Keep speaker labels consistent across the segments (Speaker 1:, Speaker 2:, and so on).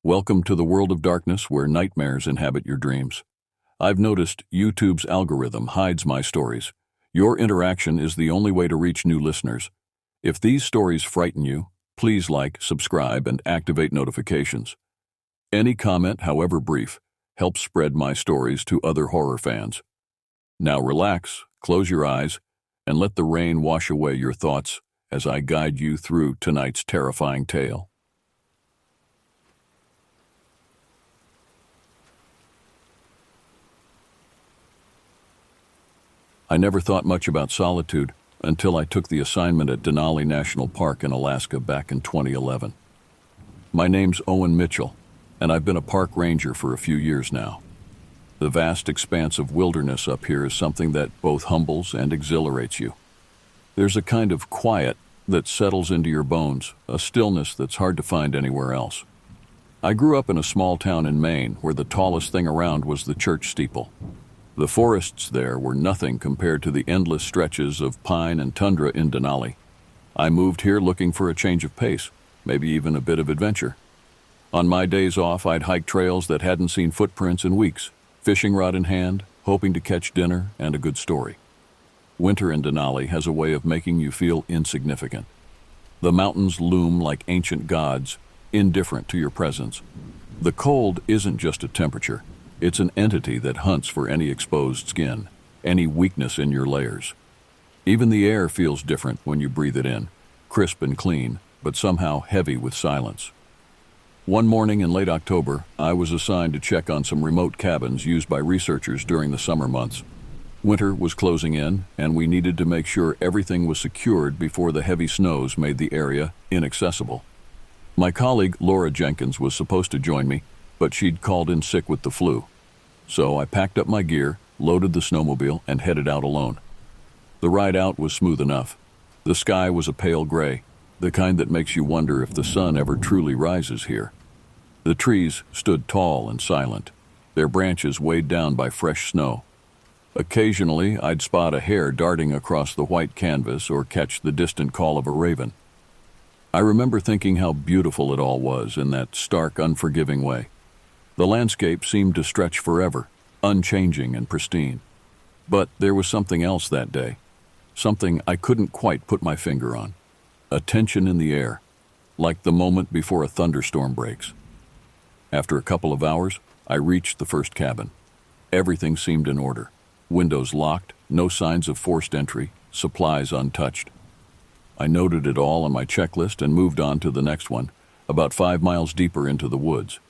Speaker 1: Welcome to the world of darkness where nightmares inhabit your dreams. I've noticed YouTube's algorithm hides my stories. Your interaction is the only way to reach new listeners. If these stories frighten you, please like, subscribe, and activate notifications. Any comment, however brief, helps spread my stories to other horror fans. Now relax, close your eyes, and let the rain wash away your thoughts as I guide you through tonight's terrifying tale. I never thought much about solitude until I took the assignment at Denali National Park in Alaska back in 2011. My name's Owen Mitchell, and I've been a park ranger for a few years now. The vast expanse of wilderness up here is something that both humbles and exhilarates you. There's a kind of quiet that settles into your bones, a stillness that's hard to find anywhere else. I grew up in a small town in Maine where the tallest thing around was the church steeple. The forests there were nothing compared to the endless stretches of pine and tundra in Denali. I moved here looking for a change of pace, maybe even a bit of adventure. On my days off, I'd hike trails that hadn't seen footprints in weeks, fishing rod in hand, hoping to catch dinner and a good story. Winter in Denali has a way of making you feel insignificant. The mountains loom like ancient gods, indifferent to your presence. The cold isn't just a temperature. It's an entity that hunts for any exposed skin, any weakness in your layers. Even the air feels different when you breathe it in, crisp and clean, but somehow heavy with silence. One morning in late October, I was assigned to check on some remote cabins used by researchers during the summer months. Winter was closing in, and we needed to make sure everything was secured before the heavy snows made the area inaccessible. My colleague Laura Jenkins was supposed to join me, but she'd called in sick with the flu. So I packed up my gear, loaded the snowmobile, and headed out alone. The ride out was smooth enough. The sky was a pale gray, the kind that makes you wonder if the sun ever truly rises here. The trees stood tall and silent, their branches weighed down by fresh snow. Occasionally, I'd spot a hare darting across the white canvas or catch the distant call of a raven. I remember thinking how beautiful it all was in that stark, unforgiving way. The landscape seemed to stretch forever, unchanging and pristine. But there was something else that day, something I couldn't quite put my finger on. A tension in the air, like the moment before a thunderstorm breaks. After a couple of hours, I reached the first cabin. Everything seemed in order. Windows locked, no signs of forced entry, supplies untouched. I noted it all on my checklist and moved on to the next one, about 5 miles deeper into the woods.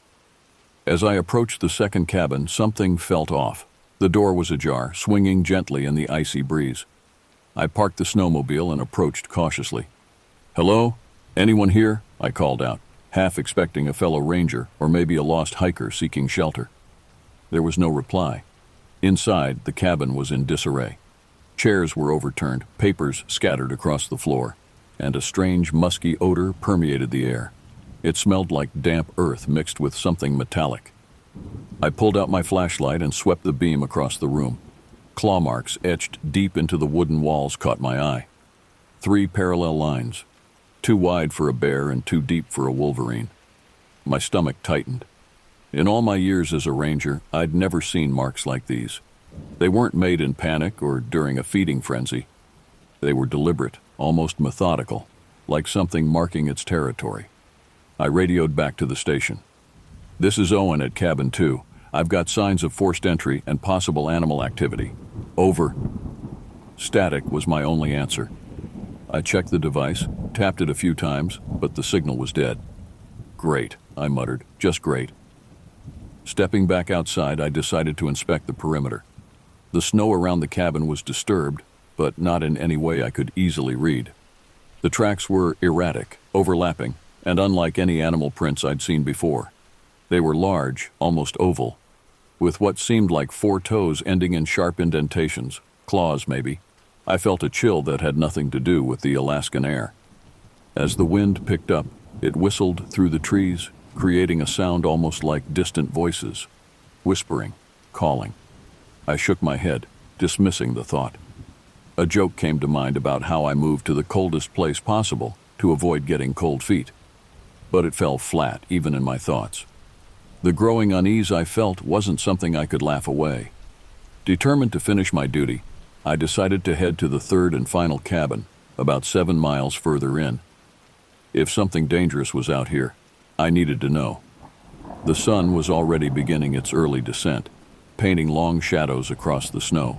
Speaker 1: As I approached the second cabin, something felt off. The door was ajar, swinging gently in the icy breeze. I parked the snowmobile and approached cautiously. "Hello? Anyone here?" I called out, half expecting a fellow ranger or maybe a lost hiker seeking shelter. There was no reply. Inside, the cabin was in disarray. Chairs were overturned, papers scattered across the floor, and a strange musky odor permeated the air. It smelled like damp earth mixed with something metallic. I pulled out my flashlight and swept the beam across the room. Claw marks etched deep into the wooden walls caught my eye. 3 parallel lines, too wide for a bear and too deep for a wolverine. My stomach tightened. In all my years as a ranger, I'd never seen marks like these. They weren't made in panic or during a feeding frenzy. They were deliberate, almost methodical, like something marking its territory. I radioed back to the station. "This is Owen at Cabin 2. I've got signs of forced entry and possible animal activity. Over." Static was my only answer. I checked the device, tapped it a few times, but the signal was dead. "Great," I muttered, "just great." Stepping back outside, I decided to inspect the perimeter. The snow around the cabin was disturbed, but not in any way I could easily read. The tracks were erratic, overlapping, and unlike any animal prints I'd seen before. They were large, almost oval, with what seemed like 4 toes ending in sharp indentations, claws maybe. I felt a chill that had nothing to do with the Alaskan air. As the wind picked up, it whistled through the trees, creating a sound almost like distant voices, whispering, calling. I shook my head, dismissing the thought. A joke came to mind about how I moved to the coldest place possible to avoid getting cold feet. But it fell flat, even in my thoughts. The growing unease I felt wasn't something I could laugh away. Determined to finish my duty, I decided to head to the third and final cabin, about 7 miles further in. If something dangerous was out here, I needed to know. The sun was already beginning its early descent, painting long shadows across the snow.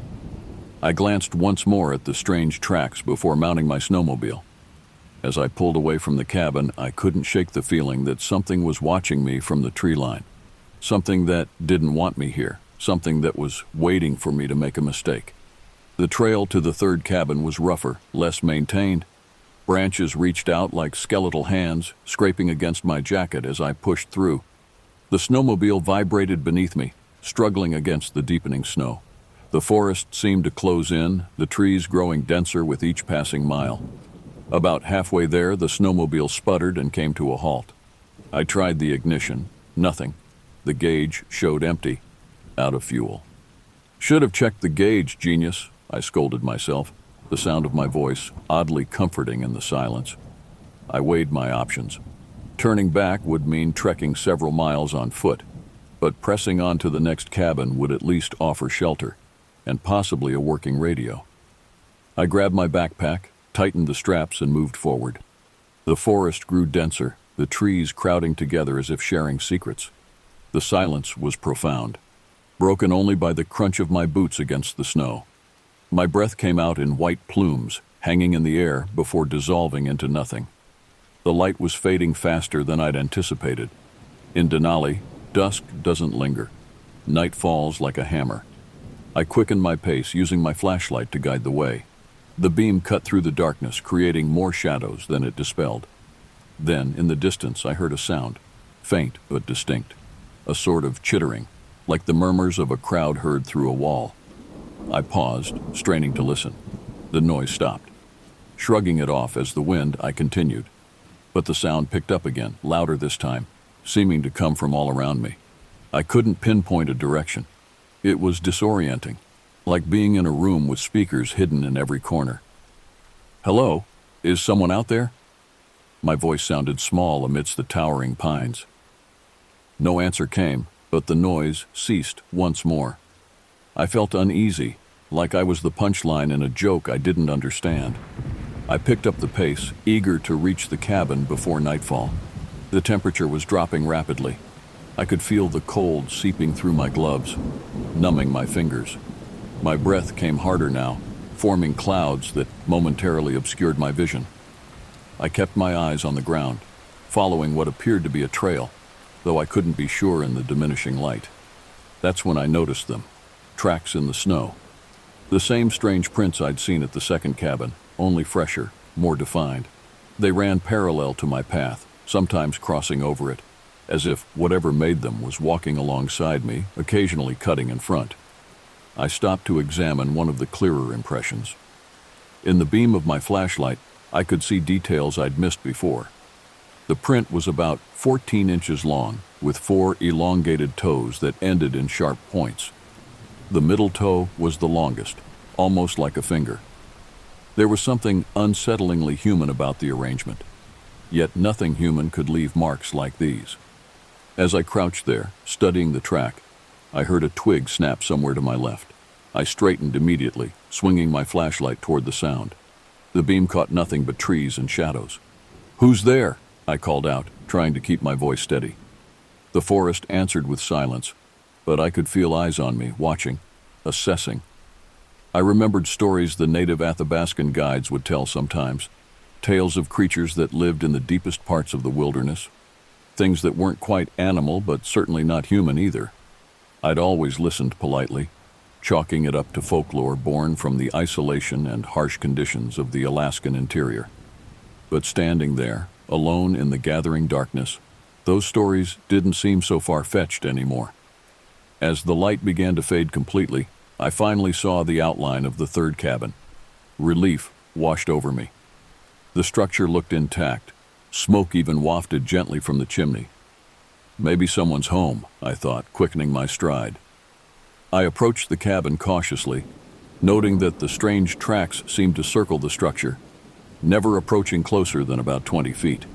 Speaker 1: I glanced once more at the strange tracks before mounting my snowmobile. As I pulled away from the cabin, I couldn't shake the feeling that something was watching me from the tree line. Something that didn't want me here, something that was waiting for me to make a mistake. The trail to the third cabin was rougher, less maintained. Branches reached out like skeletal hands, scraping against my jacket as I pushed through. The snowmobile vibrated beneath me, struggling against the deepening snow. The forest seemed to close in, the trees growing denser with each passing mile. About halfway there, the snowmobile sputtered and came to a halt. I tried the ignition. Nothing. The gauge showed empty, out of fuel. "Should have checked the gauge, genius," I scolded myself, the sound of my voice oddly comforting in the silence. I weighed my options. Turning back would mean trekking several miles on foot, but pressing on to the next cabin would at least offer shelter, and possibly a working radio. I grabbed my backpack, tightened the straps, and moved forward. The forest grew denser, the trees crowding together as if sharing secrets. The silence was profound, broken only by the crunch of my boots against the snow. My breath came out in white plumes, hanging in the air before dissolving into nothing. The light was fading faster than I'd anticipated. In Denali, dusk doesn't linger. Night falls like a hammer. I quickened my pace, using my flashlight to guide the way. The beam cut through the darkness, creating more shadows than it dispelled. Then, in the distance, I heard a sound, faint but distinct, a sort of chittering, like the murmurs of a crowd heard through a wall. I paused, straining to listen. The noise stopped. Shrugging it off as the wind, I continued. But the sound picked up again, louder this time, seeming to come from all around me. I couldn't pinpoint a direction. It was disorienting, like being in a room with speakers hidden in every corner. "Hello? Is someone out there?" My voice sounded small amidst the towering pines. No answer came, but the noise ceased once more. I felt uneasy, like I was the punchline in a joke I didn't understand. I picked up the pace, eager to reach the cabin before nightfall. The temperature was dropping rapidly. I could feel the cold seeping through my gloves, numbing my fingers. My breath came harder now, forming clouds that momentarily obscured my vision. I kept my eyes on the ground, following what appeared to be a trail, though I couldn't be sure in the diminishing light. That's when I noticed them, tracks in the snow. The same strange prints I'd seen at the second cabin, only fresher, more defined. They ran parallel to my path, sometimes crossing over it, as if whatever made them was walking alongside me, occasionally cutting in front. I stopped to examine one of the clearer impressions. In the beam of my flashlight, I could see details I'd missed before. The print was about 14 inches long, with 4 elongated toes that ended in sharp points. The middle toe was the longest, almost like a finger. There was something unsettlingly human about the arrangement, yet nothing human could leave marks like these. As I crouched there, studying the track, I heard a twig snap somewhere to my left. I straightened immediately, swinging my flashlight toward the sound. The beam caught nothing but trees and shadows. "Who's there?" I called out, trying to keep my voice steady. The forest answered with silence, but I could feel eyes on me, watching, assessing. I remembered stories the native Athabascan guides would tell sometimes, tales of creatures that lived in the deepest parts of the wilderness, things that weren't quite animal but certainly not human either. I'd always listened politely, chalking it up to folklore born from the isolation and harsh conditions of the Alaskan interior. But standing there, alone in the gathering darkness, those stories didn't seem so far-fetched anymore. As the light began to fade completely, I finally saw the outline of the third cabin. Relief washed over me. The structure looked intact. Smoke even wafted gently from the chimney. Maybe someone's home, I thought, quickening my stride. I approached the cabin cautiously, noting that the strange tracks seemed to circle the structure, never approaching closer than about 20 feet.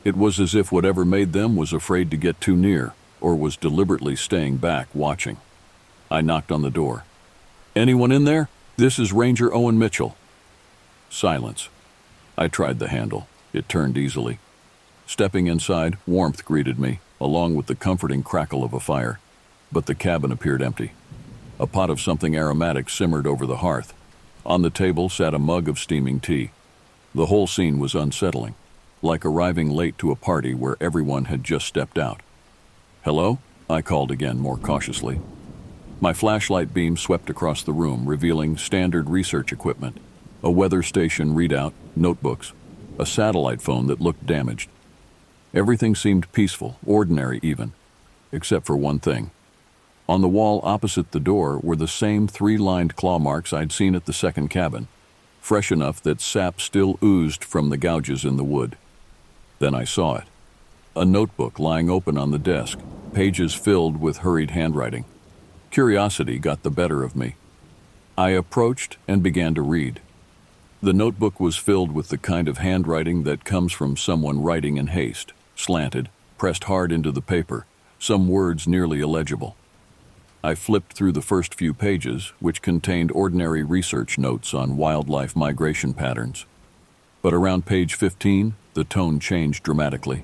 Speaker 1: It was as if whatever made them was afraid to get too near, or was deliberately staying back, watching. I knocked on the door. "Anyone in there? This is Ranger Owen Mitchell." Silence. I tried the handle. It turned easily. Stepping inside, warmth greeted me, along with the comforting crackle of a fire. But the cabin appeared empty. A pot of something aromatic simmered over the hearth. On the table sat a mug of steaming tea. The whole scene was unsettling, like arriving late to a party where everyone had just stepped out. "Hello?" I called again, more cautiously. My flashlight beam swept across the room, revealing standard research equipment, a weather station readout, notebooks, a satellite phone that looked damaged. Everything seemed peaceful, ordinary even, except for one thing. On the wall opposite the door were the same 3-lined claw marks I'd seen at the second cabin, fresh enough that sap still oozed from the gouges in the wood. Then I saw it. A notebook lying open on the desk, pages filled with hurried handwriting. Curiosity got the better of me. I approached and began to read. The notebook was filled with the kind of handwriting that comes from someone writing in haste, slanted, pressed hard into the paper, some words nearly illegible. I flipped through the first few pages, which contained ordinary research notes on wildlife migration patterns. But around page 15, the tone changed dramatically.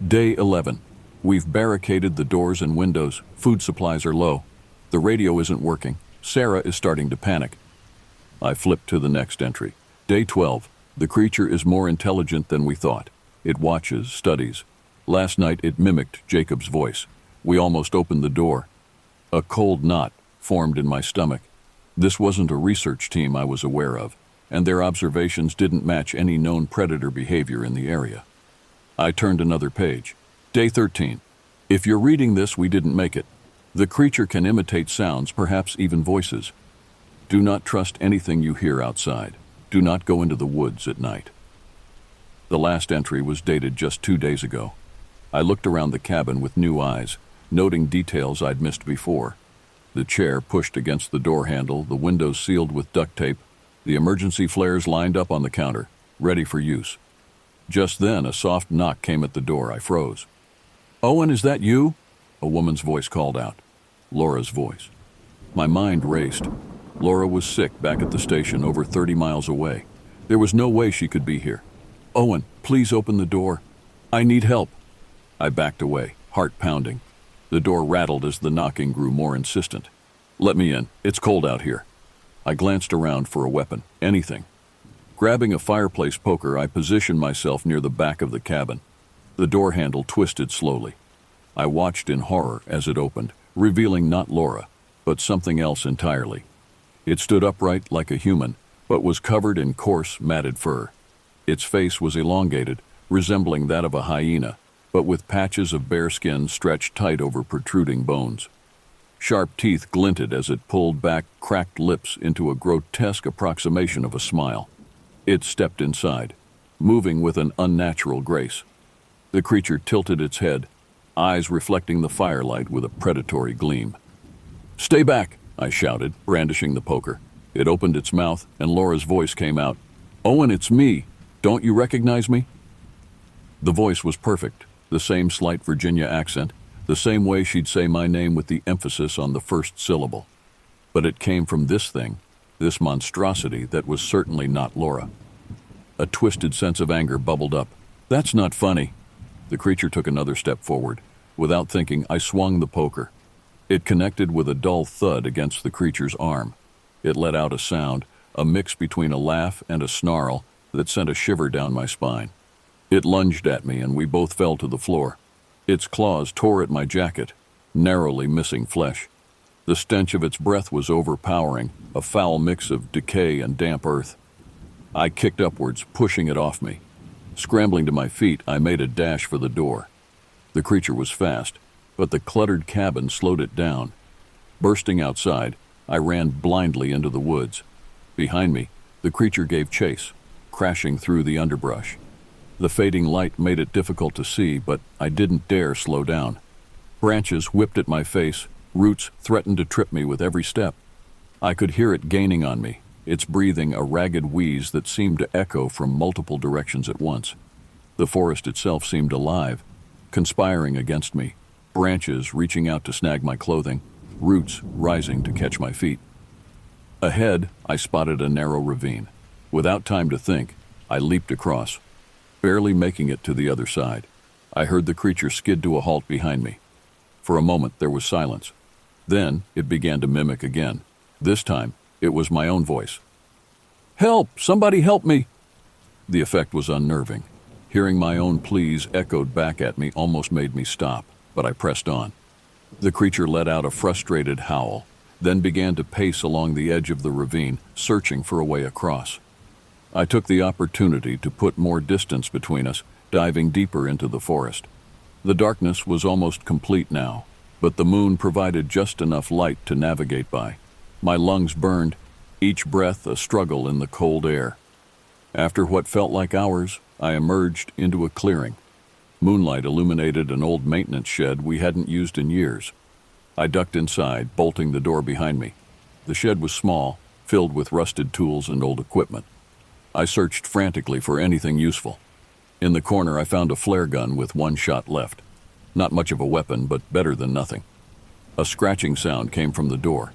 Speaker 1: Day 11. We've barricaded the doors and windows. Food supplies are low. The radio isn't working. Sarah is starting to panic. I flipped to the next entry. Day 12. The creature is more intelligent than we thought. It watches, studies. Last night it mimicked Jacob's voice. We almost opened the door. A cold knot formed in my stomach. This wasn't a research team I was aware of, and their observations didn't match any known predator behavior in the area. I turned another page. Day 13. If you're reading this, we didn't make it. The creature can imitate sounds, perhaps even voices. Do not trust anything you hear outside. Do not go into the woods at night. The last entry was dated just 2 days ago. I looked around the cabin with new eyes, noting details I'd missed before. The chair pushed against the door handle, the windows sealed with duct tape, the emergency flares lined up on the counter, ready for use. Just then, a soft knock came at the door. I froze. "Owen, is that you?" A woman's voice called out. Laura's voice. My mind raced. Laura was sick back at the station over 30 miles away. There was no way she could be here. "Owen, please open the door. I need help." I backed away, heart pounding. The door rattled as the knocking grew more insistent. "Let me in. It's cold out here." I glanced around for a weapon, anything. Grabbing a fireplace poker, I positioned myself near the back of the cabin. The door handle twisted slowly. I watched in horror as it opened, revealing not Laura, but something else entirely. It stood upright like a human, but was covered in coarse, matted fur. Its face was elongated, resembling that of a hyena, but with patches of bare skin stretched tight over protruding bones. Sharp teeth glinted as it pulled back cracked lips into a grotesque approximation of a smile. It stepped inside, moving with an unnatural grace. The creature tilted its head, eyes reflecting the firelight with a predatory gleam. "Stay back," I shouted, brandishing the poker. It opened its mouth, and Laura's voice came out. "Owen, it's me. Don't you recognize me?" The voice was perfect, the same slight Virginia accent, the same way she'd say my name with the emphasis on the first syllable. But it came from this thing, this monstrosity that was certainly not Laura. A twisted sense of anger bubbled up. "That's not funny." The creature took another step forward. Without thinking, I swung the poker. It connected with a dull thud against the creature's arm. It let out a sound, a mix between a laugh and a snarl that sent a shiver down my spine. It lunged at me, and we both fell to the floor. Its claws tore at my jacket, narrowly missing flesh. The stench of its breath was overpowering, a foul mix of decay and damp earth. I kicked upwards, pushing it off me. Scrambling to my feet, I made a dash for the door. The creature was fast, but the cluttered cabin slowed it down. Bursting outside, I ran blindly into the woods. Behind me, the creature gave chase, crashing through the underbrush. The fading light made it difficult to see, but I didn't dare slow down. Branches whipped at my face, roots threatened to trip me with every step. I could hear it gaining on me, its breathing a ragged wheeze that seemed to echo from multiple directions at once. The forest itself seemed alive, conspiring against me, branches reaching out to snag my clothing, roots rising to catch my feet. Ahead, I spotted a narrow ravine. Without time to think, I leaped across, barely making it to the other side. I heard the creature skid to a halt behind me. For a moment, there was silence. Then, it began to mimic again. This time, it was my own voice. "Help! Somebody help me!" The effect was unnerving. Hearing my own pleas echoed back at me almost made me stop, but I pressed on. The creature let out a frustrated howl, then began to pace along the edge of the ravine, searching for a way across. I took the opportunity to put more distance between us, diving deeper into the forest. The darkness was almost complete now, but the moon provided just enough light to navigate by. My lungs burned, each breath a struggle in the cold air. After what felt like hours, I emerged into a clearing. Moonlight illuminated an old maintenance shed we hadn't used in years. I ducked inside, bolting the door behind me. The shed was small, filled with rusted tools and old equipment. I searched frantically for anything useful. In the corner, I found a flare gun with one shot left. Not much of a weapon, but better than nothing. A scratching sound came from the door.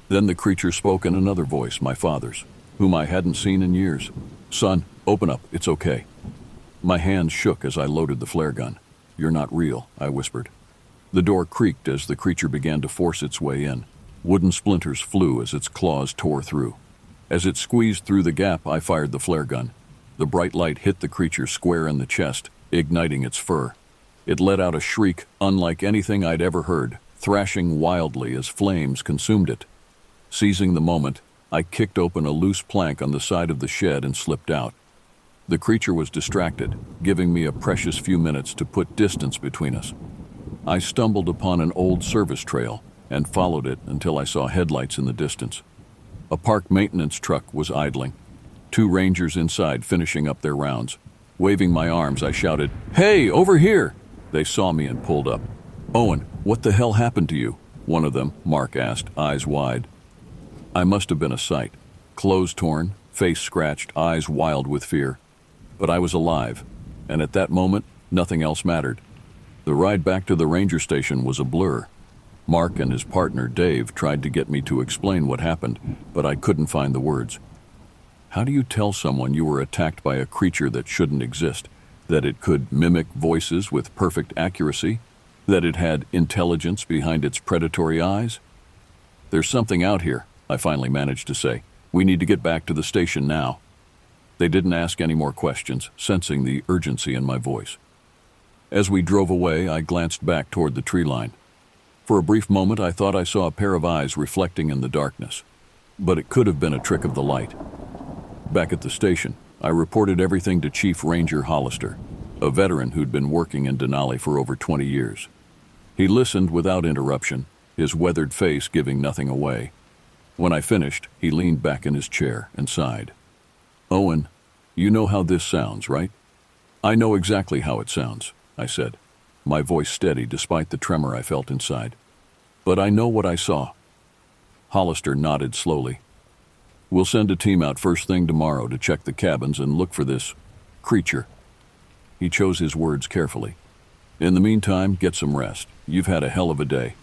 Speaker 1: Then the creature spoke in another voice, my father's, whom I hadn't seen in years. "Son, open up, it's okay." My hands shook as I loaded the flare gun. "You're not real," I whispered. The door creaked as the creature began to force its way in. Wooden splinters flew as its claws tore through. As it squeezed through the gap, I fired the flare gun. The bright light hit the creature square in the chest, igniting its fur. It let out a shriek unlike anything I'd ever heard, thrashing wildly as flames consumed it. Seizing the moment, I kicked open a loose plank on the side of the shed and slipped out. The creature was distracted, giving me a precious few minutes to put distance between us. I stumbled upon an old service trail and followed it until I saw headlights in the distance. A park maintenance truck was idling. 2 rangers inside finishing up their rounds. Waving my arms, I shouted, "Hey, over here!" They saw me and pulled up. "Owen, what the hell happened to you?" one of them, Mark, asked, eyes wide. I must have been a sight. Clothes torn, face scratched, eyes wild with fear. But I was alive, and at that moment, nothing else mattered. The ride back to the ranger station was a blur. Mark and his partner, Dave, tried to get me to explain what happened, but I couldn't find the words. How do you tell someone you were attacked by a creature that shouldn't exist? That it could mimic voices with perfect accuracy? That it had intelligence behind its predatory eyes? "There's something out here," I finally managed to say. "We need to get back to the station now." They didn't ask any more questions, sensing the urgency in my voice. As we drove away, I glanced back toward the tree line. For a brief moment, I thought I saw a pair of eyes reflecting in the darkness. But it could have been a trick of the light. Back at the station, I reported everything to Chief Ranger Hollister, a veteran who'd been working in Denali for over 20 years. He listened without interruption, his weathered face giving nothing away. When I finished, he leaned back in his chair and sighed. "Owen, you know how this sounds, right?" "I know exactly how it sounds," I said, my voice steady despite the tremor I felt inside. "But I know what I saw." Hollister nodded slowly. "We'll send a team out first thing tomorrow to check the cabins and look for this creature." He chose his words carefully. "In the meantime, get some rest. You've had a hell of a day."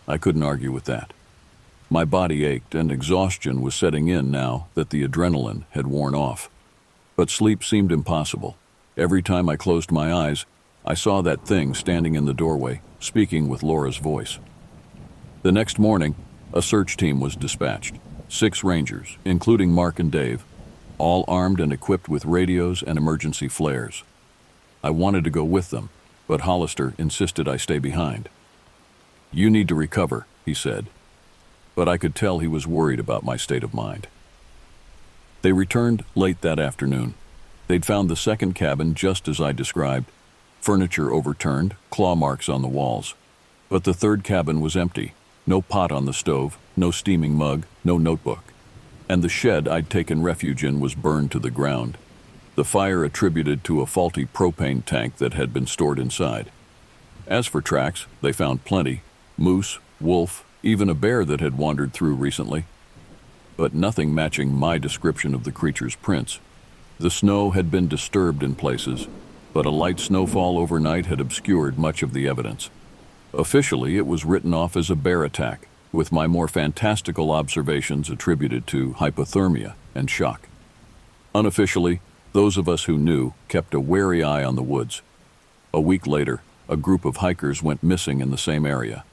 Speaker 1: I couldn't argue with that. My body ached and exhaustion was setting in now that the adrenaline had worn off. But sleep seemed impossible. Every time I closed my eyes, I saw that thing standing in the doorway, speaking with Laura's voice. The next morning, a search team was dispatched. 6 rangers, including Mark and Dave, all armed and equipped with radios and emergency flares. I wanted to go with them, but Hollister insisted I stay behind. "You need to recover," he said. But I could tell he was worried about my state of mind. They returned late that afternoon. They'd found the second cabin just as I described, furniture overturned, claw marks on the walls. But the third cabin was empty. No pot on the stove, no steaming mug, no notebook. And the shed I'd taken refuge in was burned to the ground, the fire attributed to a faulty propane tank that had been stored inside. As for tracks, they found plenty: moose, wolf, even a bear that had wandered through recently. But nothing matching my description of the creature's prints. The snow had been disturbed in places, but a light snowfall overnight had obscured much of the evidence. Officially, it was written off as a bear attack, with my more fantastical observations attributed to hypothermia and shock. Unofficially, those of us who knew kept a wary eye on the woods. A week later, a group of hikers went missing in the same area.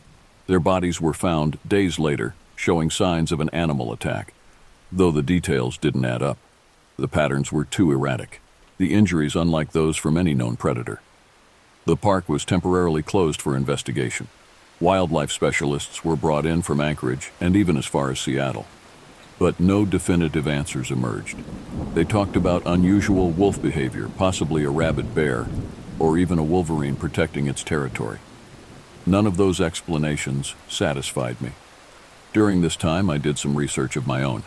Speaker 1: Their bodies were found days later, showing signs of an animal attack, though the details didn't add up. The patterns were too erratic, the injuries unlike those from any known predator. The park was temporarily closed for investigation. Wildlife specialists were brought in from Anchorage and even as far as Seattle. But no definitive answers emerged. They talked about unusual wolf behavior, possibly a rabid bear, or even a wolverine protecting its territory. None of those explanations satisfied me. During this time, I did some research of my own.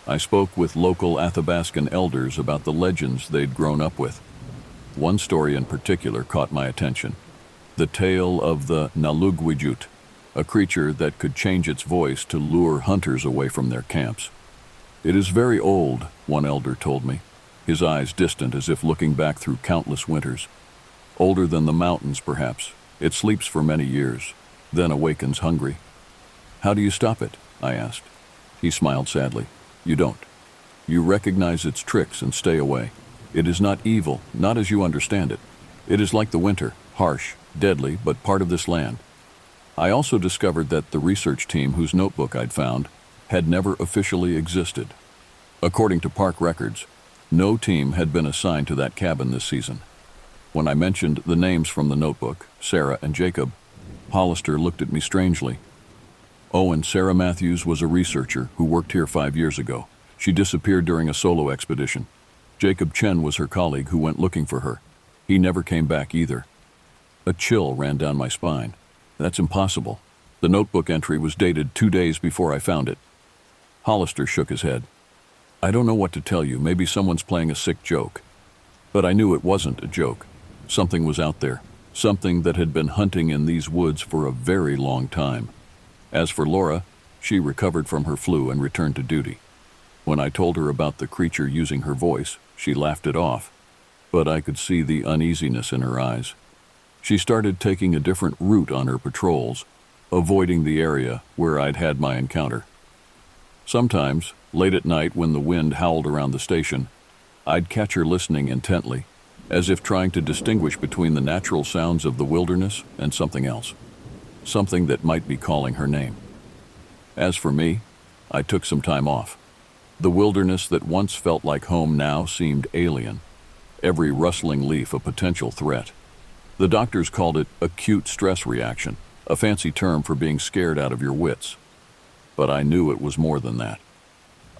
Speaker 1: I spoke with local Athabascan elders about the legends they'd grown up with. One story in particular caught my attention: the tale of the Nalugwijut, a creature that could change its voice to lure hunters away from their camps. It is very old, one elder told me, his eyes distant as if looking back through countless winters. Older than the mountains, perhaps. It sleeps for many years, then awakens hungry. How do you stop it? I asked. He smiled sadly. You don't. You recognize its tricks and stay away. It is not evil, not as you understand it. It is like the winter, harsh, deadly, but part of this land. I also discovered that the research team whose notebook I'd found had never officially existed. According to park records, no team had been assigned to that cabin this season. When I mentioned the names from the notebook, Sarah and Jacob, Hollister looked at me strangely. Owen, Sarah Matthews was a researcher who worked here 5 years ago. She disappeared during a solo expedition. Jacob Chen was her colleague who went looking for her. He never came back either. A chill ran down my spine. That's impossible. The notebook entry was dated 2 days before I found it. Hollister shook his head. I don't know what to tell you. Maybe someone's playing a sick joke. But I knew it wasn't a joke. Something was out there. Something that had been hunting in these woods for a very long time. As for Laura, she recovered from her flu and returned to duty. When I told her about the creature using her voice, she laughed it off. But I could see the uneasiness in her eyes. She started taking a different route on her patrols, avoiding the area where I'd had my encounter. Sometimes, late at night when the wind howled around the station, I'd catch her listening intently, as if trying to distinguish between the natural sounds of the wilderness and something else, something that might be calling her name. As for me, I took some time off. The wilderness that once felt like home now seemed alien, every rustling leaf a potential threat. The doctors called it acute stress reaction, a fancy term for being scared out of your wits. But I knew it was more than that.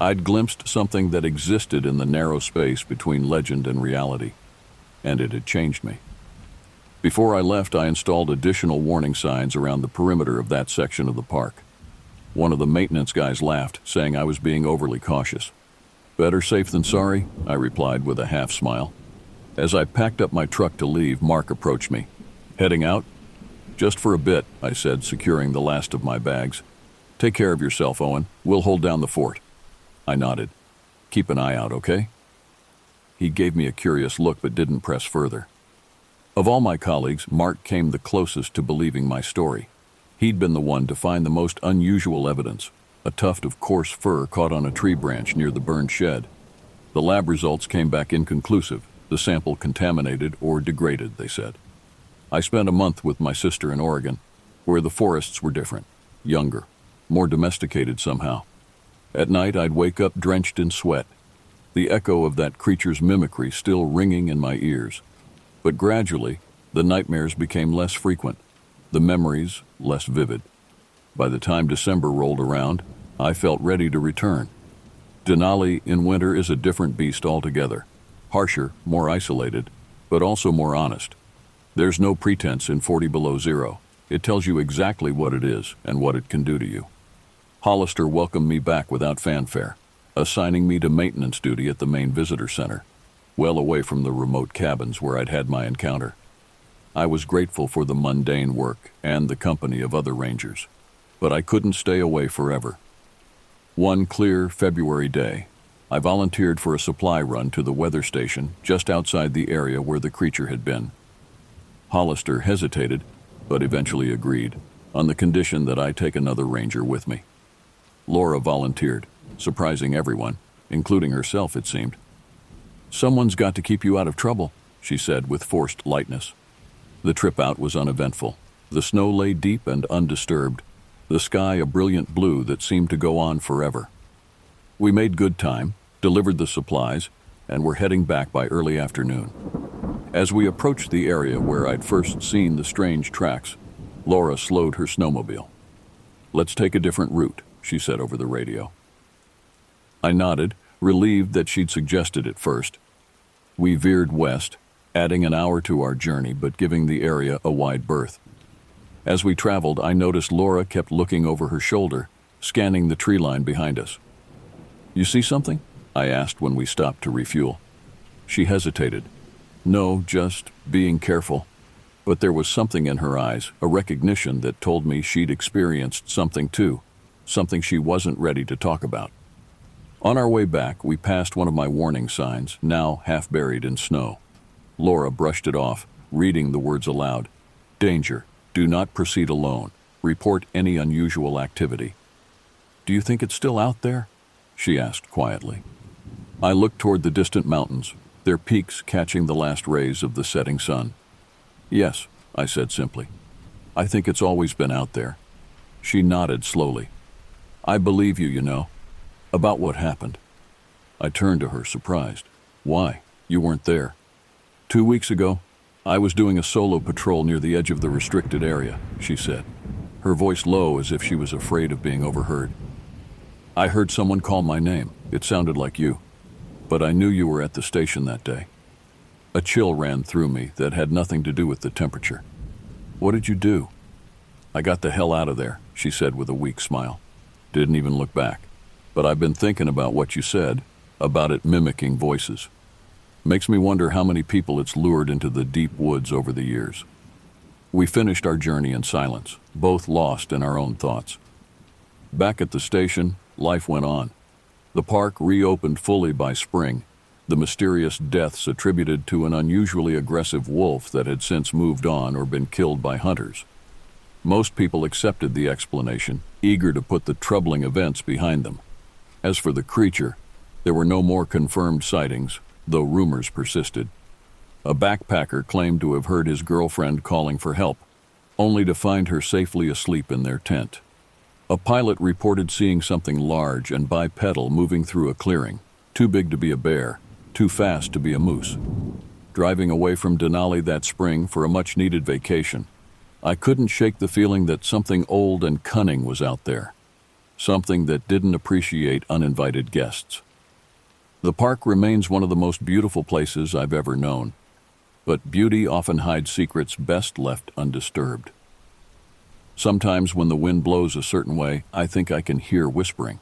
Speaker 1: I'd glimpsed something that existed in the narrow space between legend and reality, and it had changed me. Before I left, I installed additional warning signs around the perimeter of that section of the park. One of the maintenance guys laughed, saying I was being overly cautious. Better safe than sorry, I replied with a half smile. As I packed up my truck to leave, Mark approached me. Heading out? Just for a bit, I said, securing the last of my bags. Take care of yourself, Owen. We'll hold down the fort. I nodded. Keep an eye out, okay? He gave me a curious look but didn't press further. Of all my colleagues, Mark came the closest to believing my story. He'd been the one to find the most unusual evidence, a tuft of coarse fur caught on a tree branch near the burned shed. The lab results came back inconclusive, the sample contaminated or degraded, they said. I spent a month with my sister in Oregon, where the forests were different, younger, more domesticated somehow. At night, I'd wake up drenched in sweat, the echo of that creature's mimicry still ringing in my ears. But gradually, the nightmares became less frequent, the memories less vivid. By the time December rolled around, I felt ready to return. Denali in winter is a different beast altogether, harsher, more isolated, but also more honest. There's no pretense in 40 below zero. It tells you exactly what it is and what it can do to you. Hollister welcomed me back without fanfare, assigning me to maintenance duty at the main visitor center, well away from the remote cabins where I'd had my encounter. I was grateful for the mundane work and the company of other rangers, but I couldn't stay away forever. One clear February day, I volunteered for a supply run to the weather station just outside the area where the creature had been. Hollister hesitated, but eventually agreed, on the condition that I take another ranger with me. Laura volunteered, surprising everyone, including herself, it seemed. "Someone's got to keep you out of trouble," she said with forced lightness. The trip out was uneventful. The snow lay deep and undisturbed, the sky a brilliant blue that seemed to go on forever. We made good time, delivered the supplies, and were heading back by early afternoon. As we approached the area where I'd first seen the strange tracks, Laura slowed her snowmobile. "Let's take a different route," she said over the radio. I nodded, relieved that she'd suggested it first. We veered west, adding an hour to our journey but giving the area a wide berth. As we traveled, I noticed Laura kept looking over her shoulder, scanning the tree line behind us. "You see something?" I asked when we stopped to refuel. She hesitated. "No, just being careful." But there was something in her eyes, a recognition that told me she'd experienced something too, something she wasn't ready to talk about. On our way back, we passed one of my warning signs, now half buried in snow. Laura brushed it off, reading the words aloud. "Danger. Do not proceed alone. Report any unusual activity." "Do you think it's still out there?" she asked quietly. I looked toward the distant mountains, their peaks catching the last rays of the setting sun. "Yes," I said simply. "I think it's always been out there." She nodded slowly. "I believe you, you know. About what happened." I turned to her, surprised. "Why? You weren't there." 2 weeks ago, I was doing a solo patrol near the edge of the restricted area," she said, her voice low as if she was afraid of being overheard. "I heard someone call my name. It sounded like you. But I knew you were at the station that day." A chill ran through me that had nothing to do with the temperature. "What did you do?" "I got the hell out of there," she said with a weak smile. "Didn't even look back. But I've been thinking about what you said, about it mimicking voices. Makes me wonder how many people it's lured into the deep woods over the years." We finished our journey in silence, both lost in our own thoughts. Back at the station, life went on. The park reopened fully by spring, the mysterious deaths attributed to an unusually aggressive wolf that had since moved on or been killed by hunters. Most people accepted the explanation, eager to put the troubling events behind them. As for the creature, there were no more confirmed sightings, though rumors persisted. A backpacker claimed to have heard his girlfriend calling for help, only to find her safely asleep in their tent. A pilot reported seeing something large and bipedal moving through a clearing, too big to be a bear, too fast to be a moose. Driving away from Denali that spring for a much-needed vacation, I couldn't shake the feeling that something old and cunning was out there, something that didn't appreciate uninvited guests. The park remains one of the most beautiful places I've ever known, but beauty often hides secrets best left undisturbed. Sometimes when the wind blows a certain way, I think I can hear whispering,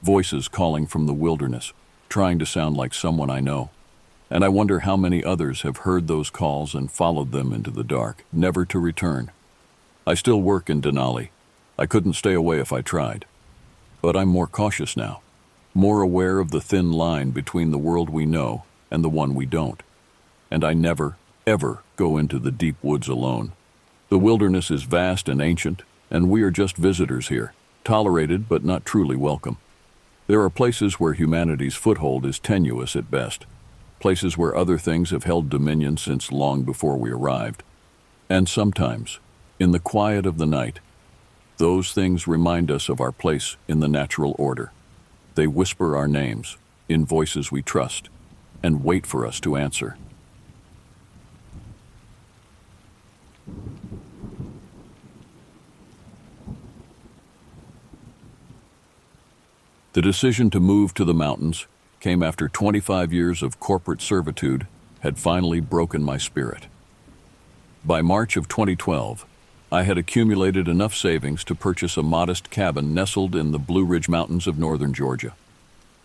Speaker 1: voices calling from the wilderness, trying to sound like someone I know. And I wonder how many others have heard those calls and followed them into the dark, never to return. I still work in Denali. I couldn't stay away if I tried. But I'm more cautious now, more aware of the thin line between the world we know and the one we don't. And I never, ever go into the deep woods alone. The wilderness is vast and ancient, and we are just visitors here, tolerated but not truly welcome. There are places where humanity's foothold is tenuous at best, places where other things have held dominion since long before we arrived. And sometimes, in the quiet of the night, those things remind us of our place in the natural order. They whisper our names, in voices we trust, and wait for us to answer. The decision to move to the mountains came after 25 years of corporate servitude had finally broken my spirit. By March of 2012, I had accumulated enough savings to purchase a modest cabin nestled in the Blue Ridge Mountains of northern Georgia.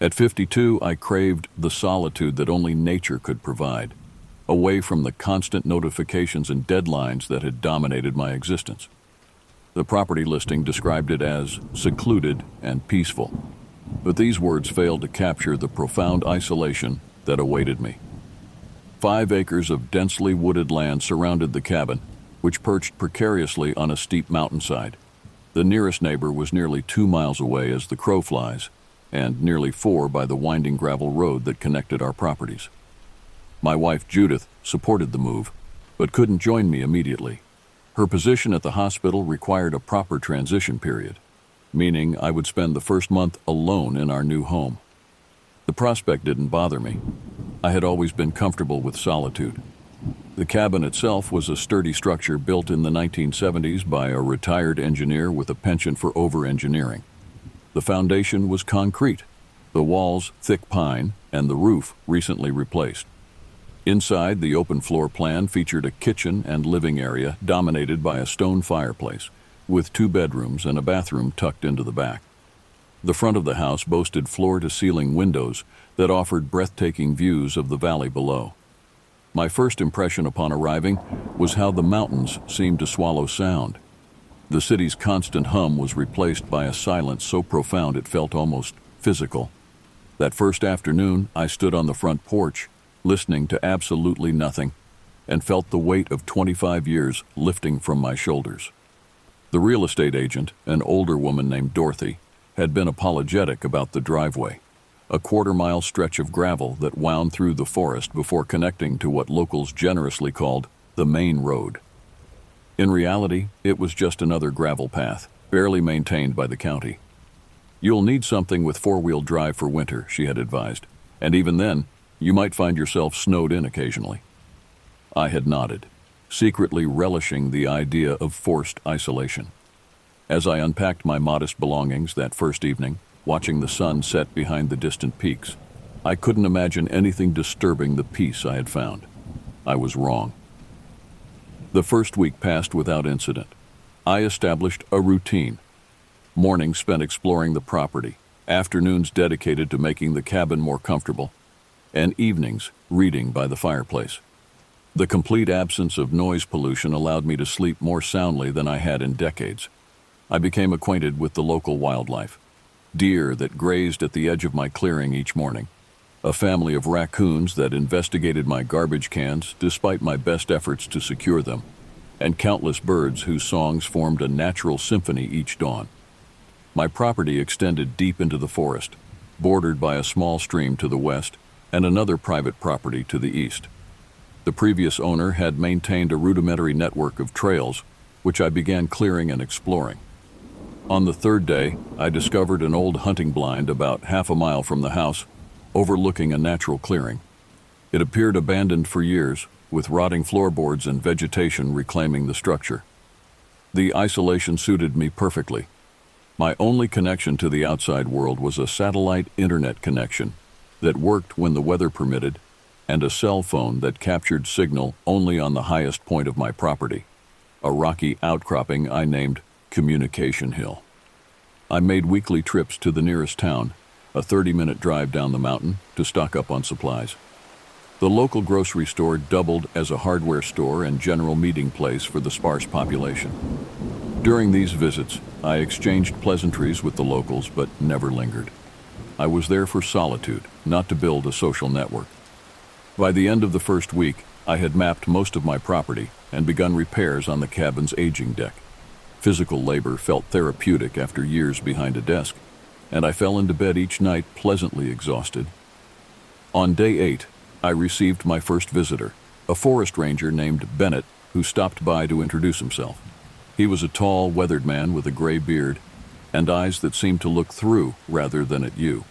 Speaker 1: At 52, I craved the solitude that only nature could provide, away from the constant notifications and deadlines that had dominated my existence. The property listing described it as secluded and peaceful, but these words failed to capture the profound isolation that awaited me. 5 acres of densely wooded land surrounded the cabin, which perched precariously on a steep mountainside. The nearest neighbor was nearly 2 miles away as the crow flies, and nearly 4 by the winding gravel road that connected our properties. My wife Judith supported the move, but couldn't join me immediately. Her position at the hospital required a proper transition period, meaning I would spend the first month alone in our new home. The prospect didn't bother me. I had always been comfortable with solitude. The cabin itself was a sturdy structure built in the 1970s by a retired engineer with a penchant for over-engineering. The foundation was concrete, the walls thick pine, and the roof recently replaced. Inside, the open floor plan featured a kitchen and living area dominated by a stone fireplace, with 2 bedrooms and a bathroom tucked into the back. The front of the house boasted floor-to-ceiling windows that offered breathtaking views of the valley below. My first impression upon arriving was how the mountains seemed to swallow sound. The city's constant hum was replaced by a silence so profound it felt almost physical. That first afternoon, I stood on the front porch, listening to absolutely nothing, and felt the weight of 25 years lifting from my shoulders. The real estate agent, an older woman named Dorothy, had been apologetic about the driveway, a quarter-mile stretch of gravel that wound through the forest before connecting to what locals generously called the main road. In reality, it was just another gravel path, barely maintained by the county. "You'll need something with 4-wheel drive for winter," she had advised, "and even then, you might find yourself snowed in occasionally." I had nodded, secretly relishing the idea of forced isolation. As I unpacked my modest belongings that first evening, watching the sun set behind the distant peaks, I couldn't imagine anything disturbing the peace I had found. I was wrong. The first week passed without incident. I established a routine. Mornings spent exploring the property, afternoons dedicated to making the cabin more comfortable, and evenings reading by the fireplace. The complete absence of noise pollution allowed me to sleep more soundly than I had in decades. I became acquainted with the local wildlife. Deer that grazed at the edge of my clearing each morning, a family of raccoons that investigated my garbage cans despite my best efforts to secure them, and countless birds whose songs formed a natural symphony each dawn. My property extended deep into the forest, bordered by a small stream to the west and another private property to the east. The previous owner had maintained a rudimentary network of trails, which I began clearing and exploring. On the 3rd day, I discovered an old hunting blind about half a mile from the house, overlooking a natural clearing. It appeared abandoned for years, with rotting floorboards and vegetation reclaiming the structure. The isolation suited me perfectly. My only connection to the outside world was a satellite internet connection that worked when the weather permitted, and a cell phone that captured signal only on the highest point of my property, a rocky outcropping I named Communication Hill. I made weekly trips to the nearest town, a 30-minute drive down the mountain, to stock up on supplies. The local grocery store doubled as a hardware store and general meeting place for the sparse population. During these visits, I exchanged pleasantries with the locals but never lingered. I was there for solitude, not to build a social network. By the end of the first week, I had mapped most of my property and begun repairs on the cabin's aging deck. Physical labor felt therapeutic after years behind a desk, and I fell into bed each night pleasantly exhausted. On day 8, I received my first visitor, a forest ranger named Bennett, who stopped by to introduce himself. He was a tall, weathered man with a gray beard and eyes that seemed to look through rather than at you.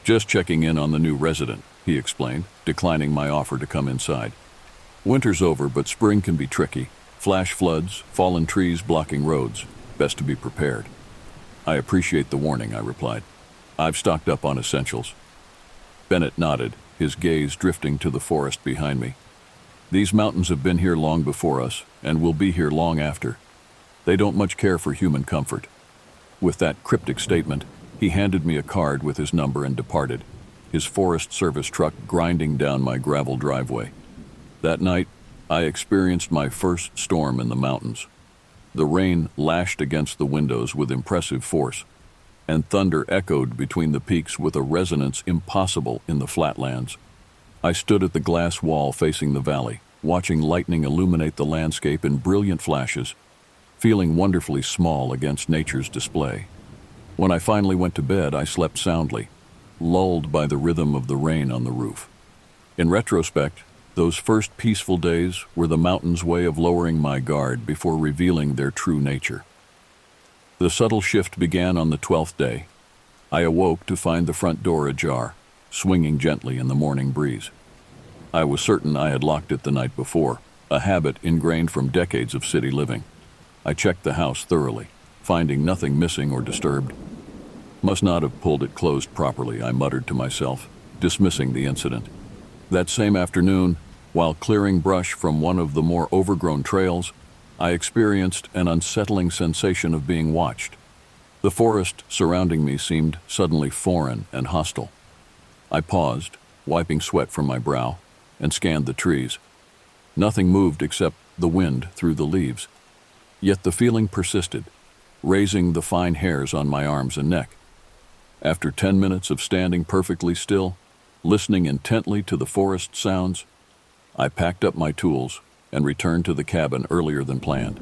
Speaker 1: "Just checking in on the new resident," he explained, declining my offer to come inside. "Winter's over, but spring can be tricky. Flash floods, fallen trees blocking roads. Best to be prepared." "I appreciate the warning," I replied. "I've stocked up on essentials." Bennett nodded, his gaze drifting to the forest behind me. "These mountains have been here long before us, and will be here long after. They don't much care for human comfort." With that cryptic statement, he handed me a card with his number and departed, his Forest Service truck grinding down my gravel driveway. That night, I experienced my first storm in the mountains. The rain lashed against the windows with impressive force, and thunder echoed between the peaks with a resonance impossible in the flatlands. I stood at the glass wall facing the valley, watching lightning illuminate the landscape in brilliant flashes, feeling wonderfully small against nature's display. When I finally went to bed, I slept soundly, lulled by the rhythm of the rain on the roof. In retrospect, those first peaceful days were the mountain's way of lowering my guard before revealing their true nature. The subtle shift began on the 12th day. I awoke to find the front door ajar, swinging gently in the morning breeze. I was certain I had locked it the night before, a habit ingrained from decades of city living. I checked the house thoroughly, finding nothing missing or disturbed. Must not have pulled it closed properly, I muttered to myself, dismissing the incident. That same afternoon, while clearing brush from one of the more overgrown trails, I experienced an unsettling sensation of being watched. The forest surrounding me seemed suddenly foreign and hostile. I paused, wiping sweat from my brow, and scanned the trees. Nothing moved except the wind through the leaves. Yet the feeling persisted, raising the fine hairs on my arms and neck. After 10 minutes of standing perfectly still, listening intently to the forest sounds, I packed up my tools and returned to the cabin earlier than planned.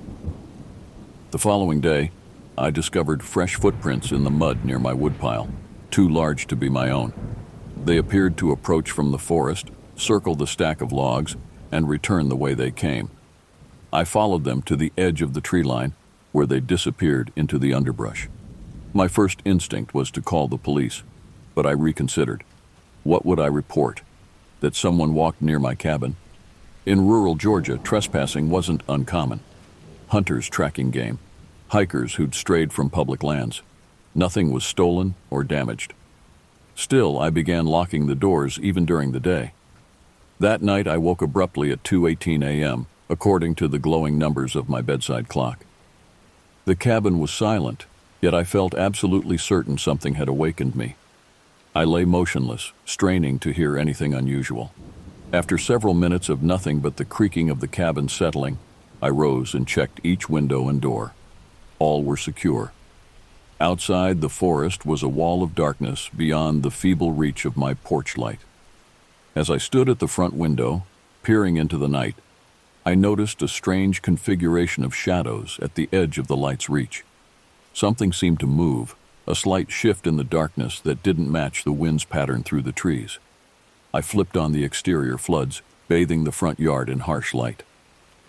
Speaker 1: The following day, I discovered fresh footprints in the mud near my woodpile, too large to be my own. They appeared to approach from the forest, circle the stack of logs, and return the way they came. I followed them to the edge of the tree line, where they disappeared into the underbrush. My first instinct was to call the police, but I reconsidered. What would I report? That someone walked near my cabin? In rural Georgia, trespassing wasn't uncommon. Hunters tracking game, hikers who'd strayed from public lands. Nothing was stolen or damaged. Still, I began locking the doors even during the day. That night, I woke abruptly at 2:18 a.m., according to the glowing numbers of my bedside clock. The cabin was silent, yet I felt absolutely certain something had awakened me. I lay motionless, straining to hear anything unusual. After several minutes of nothing but the creaking of the cabin settling, I rose and checked each window and door. All were secure. Outside the forest was a wall of darkness beyond the feeble reach of my porch light. As I stood at the front window, peering into the night, I noticed a strange configuration of shadows at the edge of the light's reach. Something seemed to move, a slight shift in the darkness that didn't match the wind's pattern through the trees. I flipped on the exterior floods, bathing the front yard in harsh light.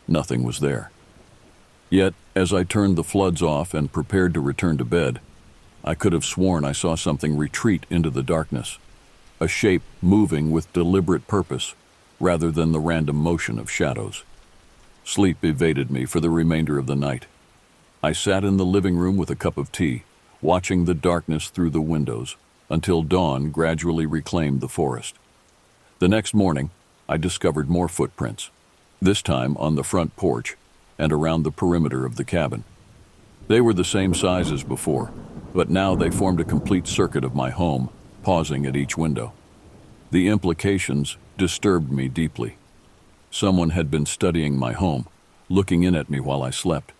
Speaker 1: Nothing was there. Yet, as I turned the floods off and prepared to return to bed, I could have sworn I saw something retreat into the darkness, a shape moving with deliberate purpose, rather than the random motion of shadows. Sleep evaded me for the remainder of the night. I sat in the living room with a cup of tea, watching the darkness through the windows, until dawn gradually reclaimed the forest. The next morning, I discovered more footprints, this time on the front porch and around the perimeter of the cabin. They were the same size as before, but now they formed a complete circuit of my home, pausing at each window. The implications disturbed me deeply. Someone had been studying my home, looking in at me while I slept.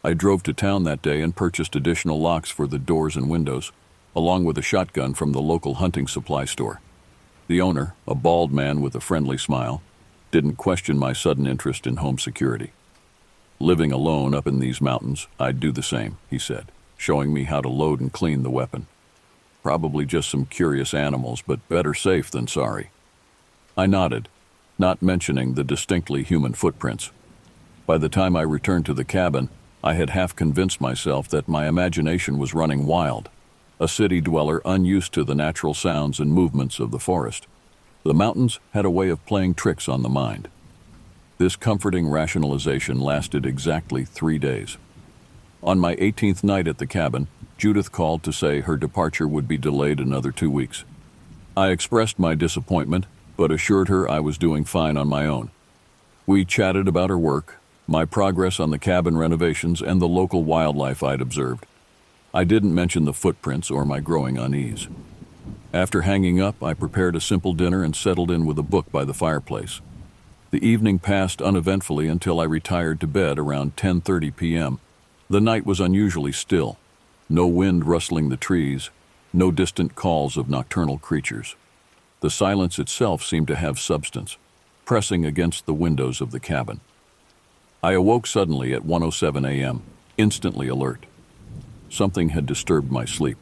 Speaker 1: I drove to town that day and purchased additional locks for the doors and windows, along with a shotgun from the local hunting supply store. The owner, a bald man with a friendly smile, didn't question my sudden interest in home security. Living alone up in these mountains, I'd do the same, he said, showing me how to load and clean the weapon. Probably just some curious animals, but better safe than sorry. I nodded, not mentioning the distinctly human footprints. By the time I returned to the cabin, I had half convinced myself that my imagination was running wild, a city dweller unused to the natural sounds and movements of the forest. The mountains had a way of playing tricks on the mind. This comforting rationalization lasted exactly 3 days. On my 18th night at the cabin, Judith called to say her departure would be delayed another 2 weeks. I expressed my disappointment, but assured her I was doing fine on my own. We chatted about her work, my progress on the cabin renovations, and the local wildlife I'd observed. I didn't mention the footprints or my growing unease. After hanging up, I prepared a simple dinner and settled in with a book by the fireplace. The evening passed uneventfully until I retired to bed around 10:30 p.m. The night was unusually still. No wind rustling the trees, no distant calls of nocturnal creatures. The silence itself seemed to have substance. pressing against the windows of the cabin. I awoke suddenly at 1:07 a.m., instantly alert. Something had disturbed my sleep,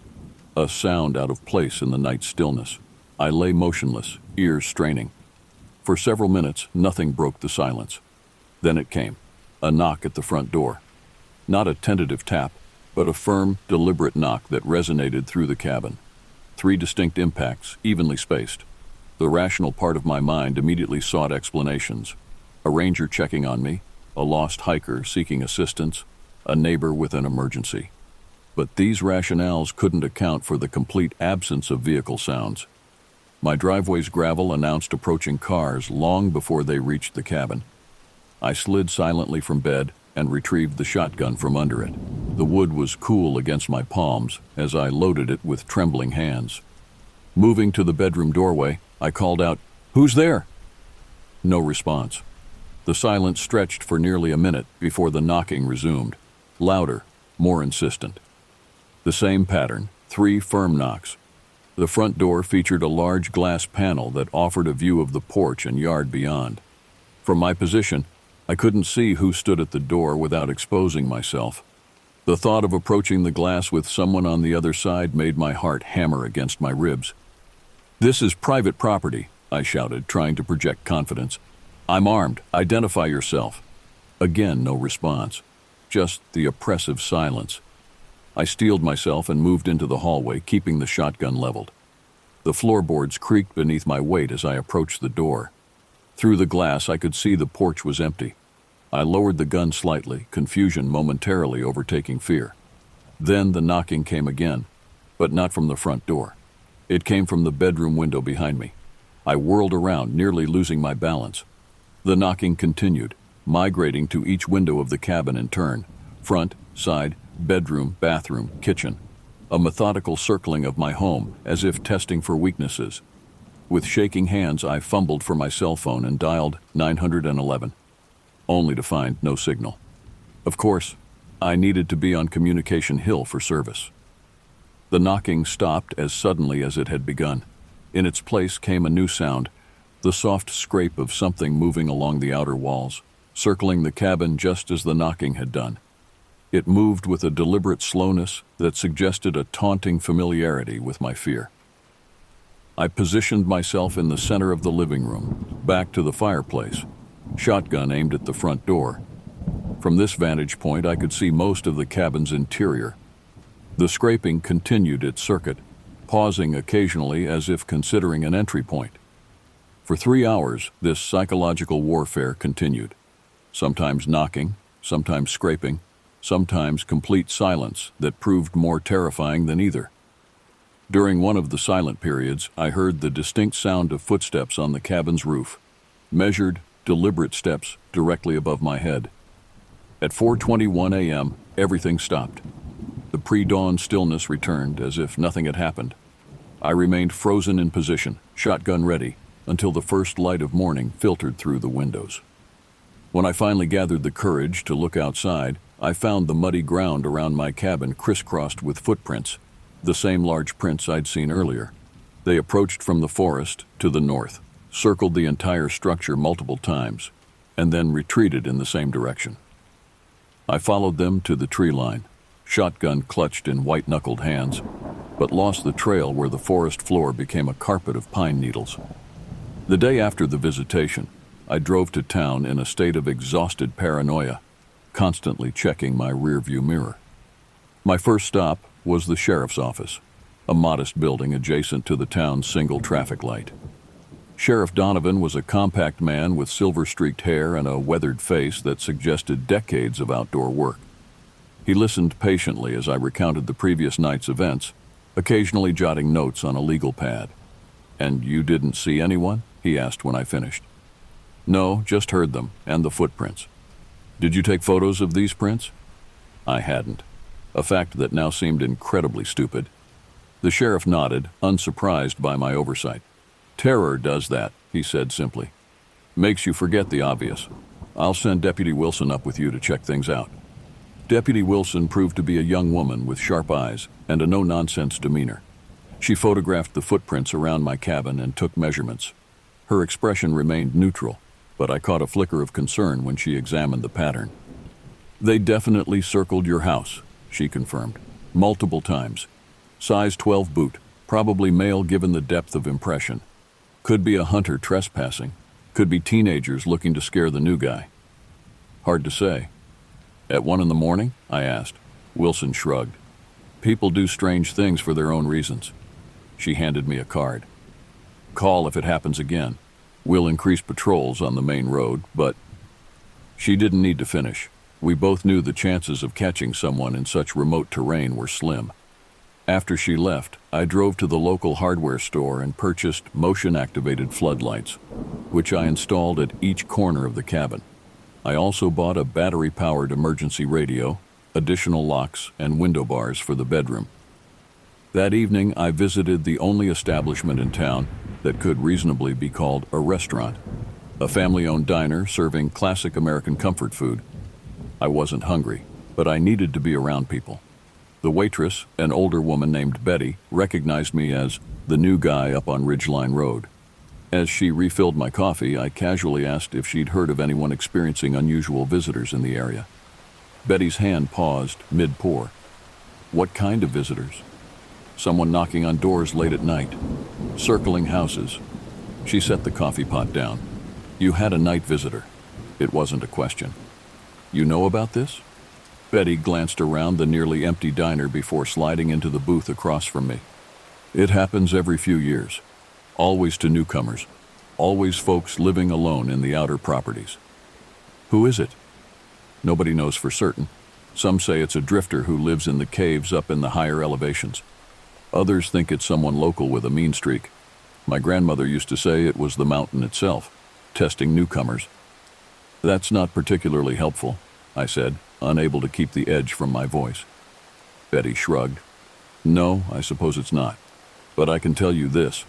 Speaker 1: a sound out of place in the night stillness. I lay motionless, ears straining. For several minutes, nothing broke the silence. Then it came, a knock at the front door. Not a tentative tap, but a firm, deliberate knock that resonated through the cabin. 3 distinct impacts, evenly spaced. The rational part of my mind immediately sought explanations. A ranger checking on me, a lost hiker seeking assistance, a neighbor with an emergency. But these rationales couldn't account for the complete absence of vehicle sounds. My driveway's gravel announced approaching cars long before they reached the cabin. I slid silently from bed and retrieved the shotgun from under it. The wood was cool against my palms as I loaded it with trembling hands. Moving to the bedroom doorway, I called out, "Who's there?" No response. The silence stretched for nearly a minute before the knocking resumed, louder, more insistent. The same pattern, 3 firm knocks. The front door featured a large glass panel that offered a view of the porch and yard beyond. From my position, I couldn't see who stood at the door without exposing myself. The thought of approaching the glass with someone on the other side made my heart hammer against my ribs. "This is private property," I shouted, trying to project confidence. "I'm armed. Identify yourself." Again, no response. Just the oppressive silence. I steeled myself and moved into the hallway, keeping the shotgun leveled. The floorboards creaked beneath my weight as I approached the door. Through the glass, I could see the porch was empty. I lowered the gun slightly, confusion momentarily overtaking fear. Then the knocking came again, but not from the front door. It came from the bedroom window behind me. I whirled around, nearly losing my balance. The knocking continued, migrating to each window of the cabin in turn. Front, side, bedroom, bathroom, kitchen. A methodical circling of my home, as if testing for weaknesses. With shaking hands, I fumbled for my cell phone and dialed 911, only to find no signal. Of course, I needed to be on Communication Hill for service. The knocking stopped as suddenly as it had begun. In its place came a new sound, the soft scrape of something moving along the outer walls, circling the cabin just as the knocking had done. It moved with a deliberate slowness that suggested a taunting familiarity with my fear. I positioned myself in the center of the living room, back to the fireplace, shotgun aimed at the front door. From this vantage point, I could see most of the cabin's interior. The scraping continued its circuit, pausing occasionally as if considering an entry point. For 3 hours, this psychological warfare continued, sometimes knocking, sometimes scraping, sometimes complete silence that proved more terrifying than either. During one of the silent periods, I heard the distinct sound of footsteps on the cabin's roof, measured, deliberate steps directly above my head. At 4:21 a.m., everything stopped. The pre-dawn stillness returned as if nothing had happened. I remained frozen in position, shotgun ready, until the first light of morning filtered through the windows. When I finally gathered the courage to look outside, I found the muddy ground around my cabin crisscrossed with footprints, the same large prints I'd seen earlier. They approached from the forest to the north, circled the entire structure multiple times, and then retreated in the same direction. I followed them to the tree line, shotgun clutched in white-knuckled hands, but lost the trail where the forest floor became a carpet of pine needles. The day after the visitation, I drove to town in a state of exhausted paranoia, constantly checking my rearview mirror. My first stop was the sheriff's office, a modest building adjacent to the town's single traffic light. Sheriff Donovan was a compact man with silver-streaked hair and a weathered face that suggested decades of outdoor work. He listened patiently as I recounted the previous night's events, occasionally jotting notes on a legal pad. "And you didn't see anyone?" he asked when I finished. "No, just heard them, and the footprints." "Did you take photos of these prints?" I hadn't, a fact that now seemed incredibly stupid. The sheriff nodded, unsurprised by my oversight. "Terror does that," he said simply. "Makes you forget the obvious. I'll send Deputy Wilson up with you to check things out." Deputy Wilson proved to be a young woman with sharp eyes and a no-nonsense demeanor. She photographed the footprints around my cabin and took measurements. Her expression remained neutral, but I caught a flicker of concern when she examined the pattern. "They definitely circled your house," she confirmed. "Multiple times. Size 12 boot, probably male given the depth of impression. Could be a hunter trespassing. Could be teenagers looking to scare the new guy." "Hard to say." "At 1 in the morning?" I asked. Wilson shrugged. "People do strange things for their own reasons." She handed me a card. "Call if it happens again. We'll increase patrols on the main road, but—" She didn't need to finish. We both knew the chances of catching someone in such remote terrain were slim. After she left, I drove to the local hardware store and purchased motion-activated floodlights, which I installed at each corner of the cabin. I also bought a battery-powered emergency radio, additional locks, and window bars for the bedroom. That evening, I visited the only establishment in town that could reasonably be called a restaurant, a family-owned diner serving classic American comfort food. I wasn't hungry, but I needed to be around people. The waitress, an older woman named Betty, recognized me as the new guy up on Ridgeline Road. As she refilled my coffee, I casually asked if she'd heard of anyone experiencing unusual visitors in the area. Betty's hand paused mid-pour. "What kind of visitors?" "Someone knocking on doors late at night, circling houses." She set the coffee pot down. "You had a night visitor." It wasn't a question. "You know about this?" Betty glanced around the nearly empty diner before sliding into the booth across from me. "It happens every few years. Always to newcomers. Always folks living alone in the outer properties." "Who is it?" "Nobody knows for certain. Some say it's a drifter who lives in the caves up in the higher elevations. Others think it's someone local with a mean streak. My grandmother used to say it was the mountain itself, testing newcomers." "That's not particularly helpful," I said, unable to keep the edge from my voice. Betty shrugged. "No, I suppose it's not. But I can tell you this.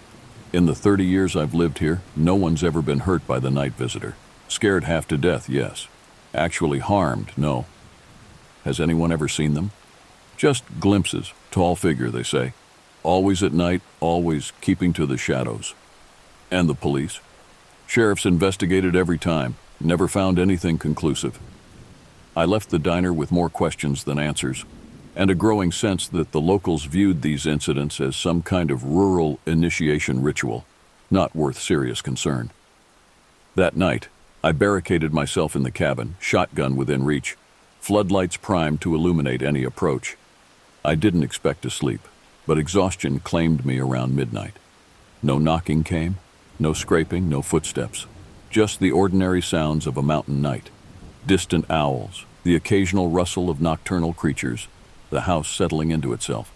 Speaker 1: In the 30 years I've lived here, no one's ever been hurt by the night visitor. Scared half to death, yes. Actually harmed, no." "Has anyone ever seen them?" "Just glimpses. Tall figure, they say. Always at night, always keeping to the shadows." "And the police?" "Sheriff's investigated every time. Never found anything conclusive." I left the diner with more questions than answers, and a growing sense that the locals viewed these incidents as some kind of rural initiation ritual, not worth serious concern. That night, I barricaded myself in the cabin, shotgun within reach, floodlights primed to illuminate any approach. I didn't expect to sleep, but exhaustion claimed me around midnight. No knocking came, no scraping, no footsteps, just the ordinary sounds of a mountain night. Distant owls, the occasional rustle of nocturnal creatures, the house settling into itself.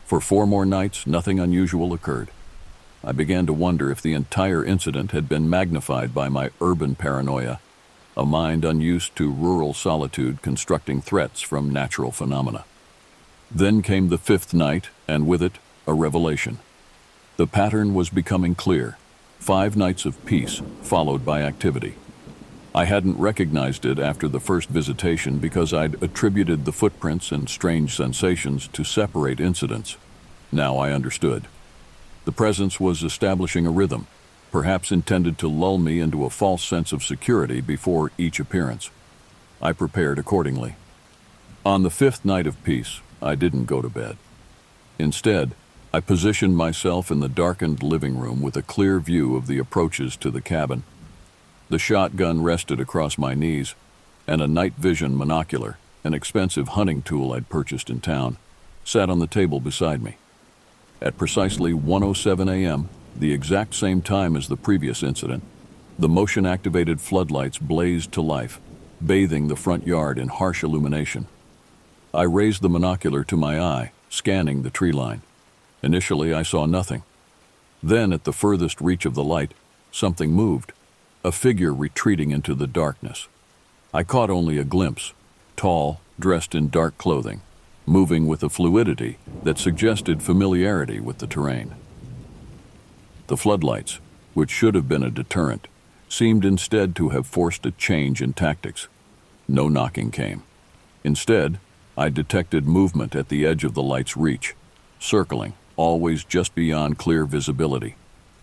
Speaker 1: For 4 more nights, nothing unusual occurred. I began to wonder if the entire incident had been magnified by my urban paranoia, a mind unused to rural solitude constructing threats from natural phenomena. Then came the 5th night, and with it, a revelation. The pattern was becoming clear. 5 nights of peace, followed by activity. I hadn't recognized it after the first visitation because I'd attributed the footprints and strange sensations to separate incidents. Now I understood. The presence was establishing a rhythm, perhaps intended to lull me into a false sense of security before each appearance. I prepared accordingly. On the 5th night of peace, I didn't go to bed. Instead, I positioned myself in the darkened living room with a clear view of the approaches to the cabin. The shotgun rested across my knees, and a night vision monocular, an expensive hunting tool I'd purchased in town, sat on the table beside me. At precisely 1:07 a.m., the exact same time as the previous incident, the motion-activated floodlights blazed to life, bathing the front yard in harsh illumination. I raised the monocular to my eye, scanning the tree line. Initially, I saw nothing. Then, at the furthest reach of the light, something moved. A figure retreating into the darkness. I caught only a glimpse, tall, dressed in dark clothing, moving with a fluidity that suggested familiarity with the terrain. The floodlights, which should have been a deterrent, seemed instead to have forced a change in tactics. No knocking came. Instead, I detected movement at the edge of the light's reach, circling, always just beyond clear visibility.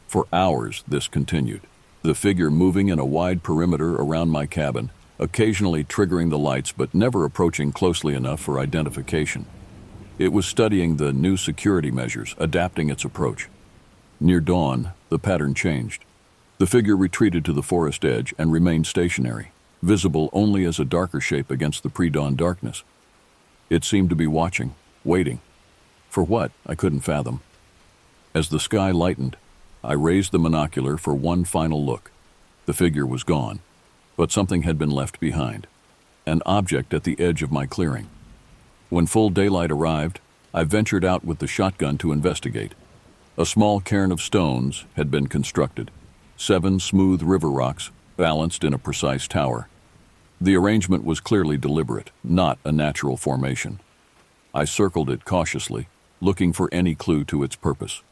Speaker 1: For hours, this continued. The figure moving in a wide perimeter around my cabin, occasionally triggering the lights but never approaching closely enough for identification. It was studying the new security measures, adapting its approach. Near dawn, the pattern changed. The figure retreated to the forest edge and remained stationary, visible only as a darker shape against the pre-dawn darkness. It seemed to be watching, waiting. For what, I couldn't fathom. As the sky lightened, I raised the monocular for one final look. The figure was gone, but something had been left behind. An object at the edge of my clearing. When full daylight arrived, I ventured out with the shotgun to investigate. A small cairn of stones had been constructed, 7 smooth river rocks balanced in a precise tower. The arrangement was clearly deliberate, not a natural formation. I circled it cautiously, looking for any clue to its purpose.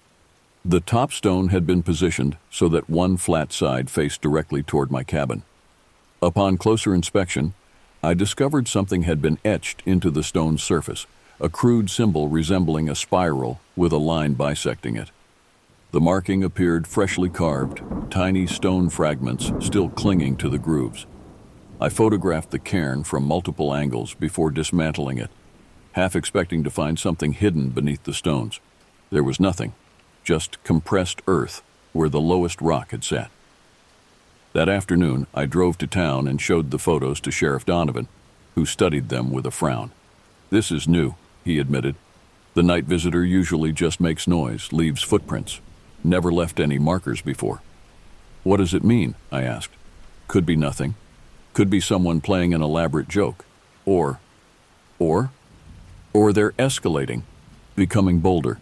Speaker 1: The top stone had been positioned so that one flat side faced directly toward my cabin. Upon closer inspection, I discovered something had been etched into the stone's surface, a crude symbol resembling a spiral with a line bisecting it. The marking appeared freshly carved, tiny stone fragments still clinging to the grooves. I photographed the cairn from multiple angles before dismantling it, half expecting to find something hidden beneath the stones. There was nothing, just compressed earth where the lowest rock had sat. That afternoon, I drove to town and showed the photos to Sheriff Donovan, who studied them with a frown. "This is new," he admitted. "The night visitor usually just makes noise, leaves footprints. Never left any markers before." "What does it mean?" I asked. "Could be nothing. Could be someone playing an elaborate joke. Or they're escalating, becoming bolder."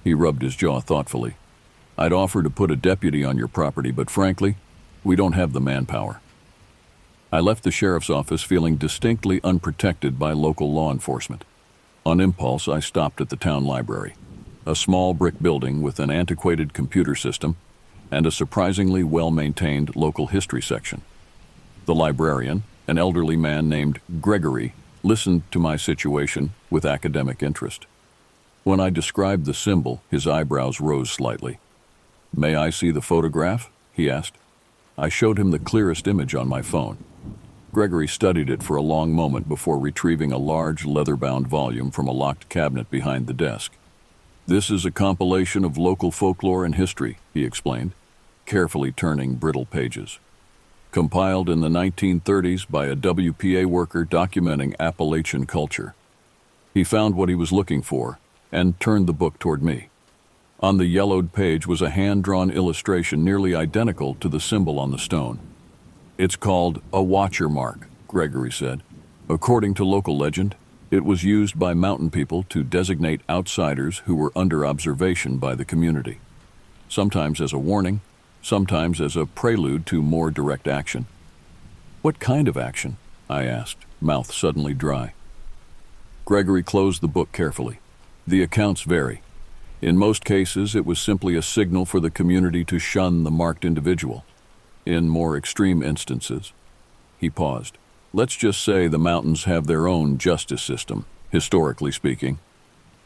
Speaker 1: He rubbed his jaw thoughtfully. "I'd offer to put a deputy on your property, but frankly, we don't have the manpower." I left the sheriff's office feeling distinctly unprotected by local law enforcement. On impulse, I stopped at the town library, a small brick building with an antiquated computer system and a surprisingly well-maintained local history section. The librarian, an elderly man named Gregory, listened to my situation with academic interest. When I described the symbol, his eyebrows rose slightly. "May I see the photograph?" he asked. I showed him the clearest image on my phone. Gregory studied it for a long moment before retrieving a large leather-bound volume from a locked cabinet behind the desk. "This is a compilation of local folklore and history," he explained, carefully turning brittle pages. "Compiled in the 1930s by a WPA worker documenting Appalachian culture." He found what he was looking for and turned the book toward me. On the yellowed page was a hand-drawn illustration nearly identical to the symbol on the stone. "It's called a watcher mark," Gregory said. "According to local legend, it was used by mountain people to designate outsiders who were under observation by the community. Sometimes as a warning, sometimes as a prelude to more direct action." "What kind of action?" I asked, mouth suddenly dry. Gregory closed the book carefully. "The accounts vary. In most cases, it was simply a signal for the community to shun the marked individual. In more extreme instances," he paused, "let's just say the mountains have their own justice system, historically speaking.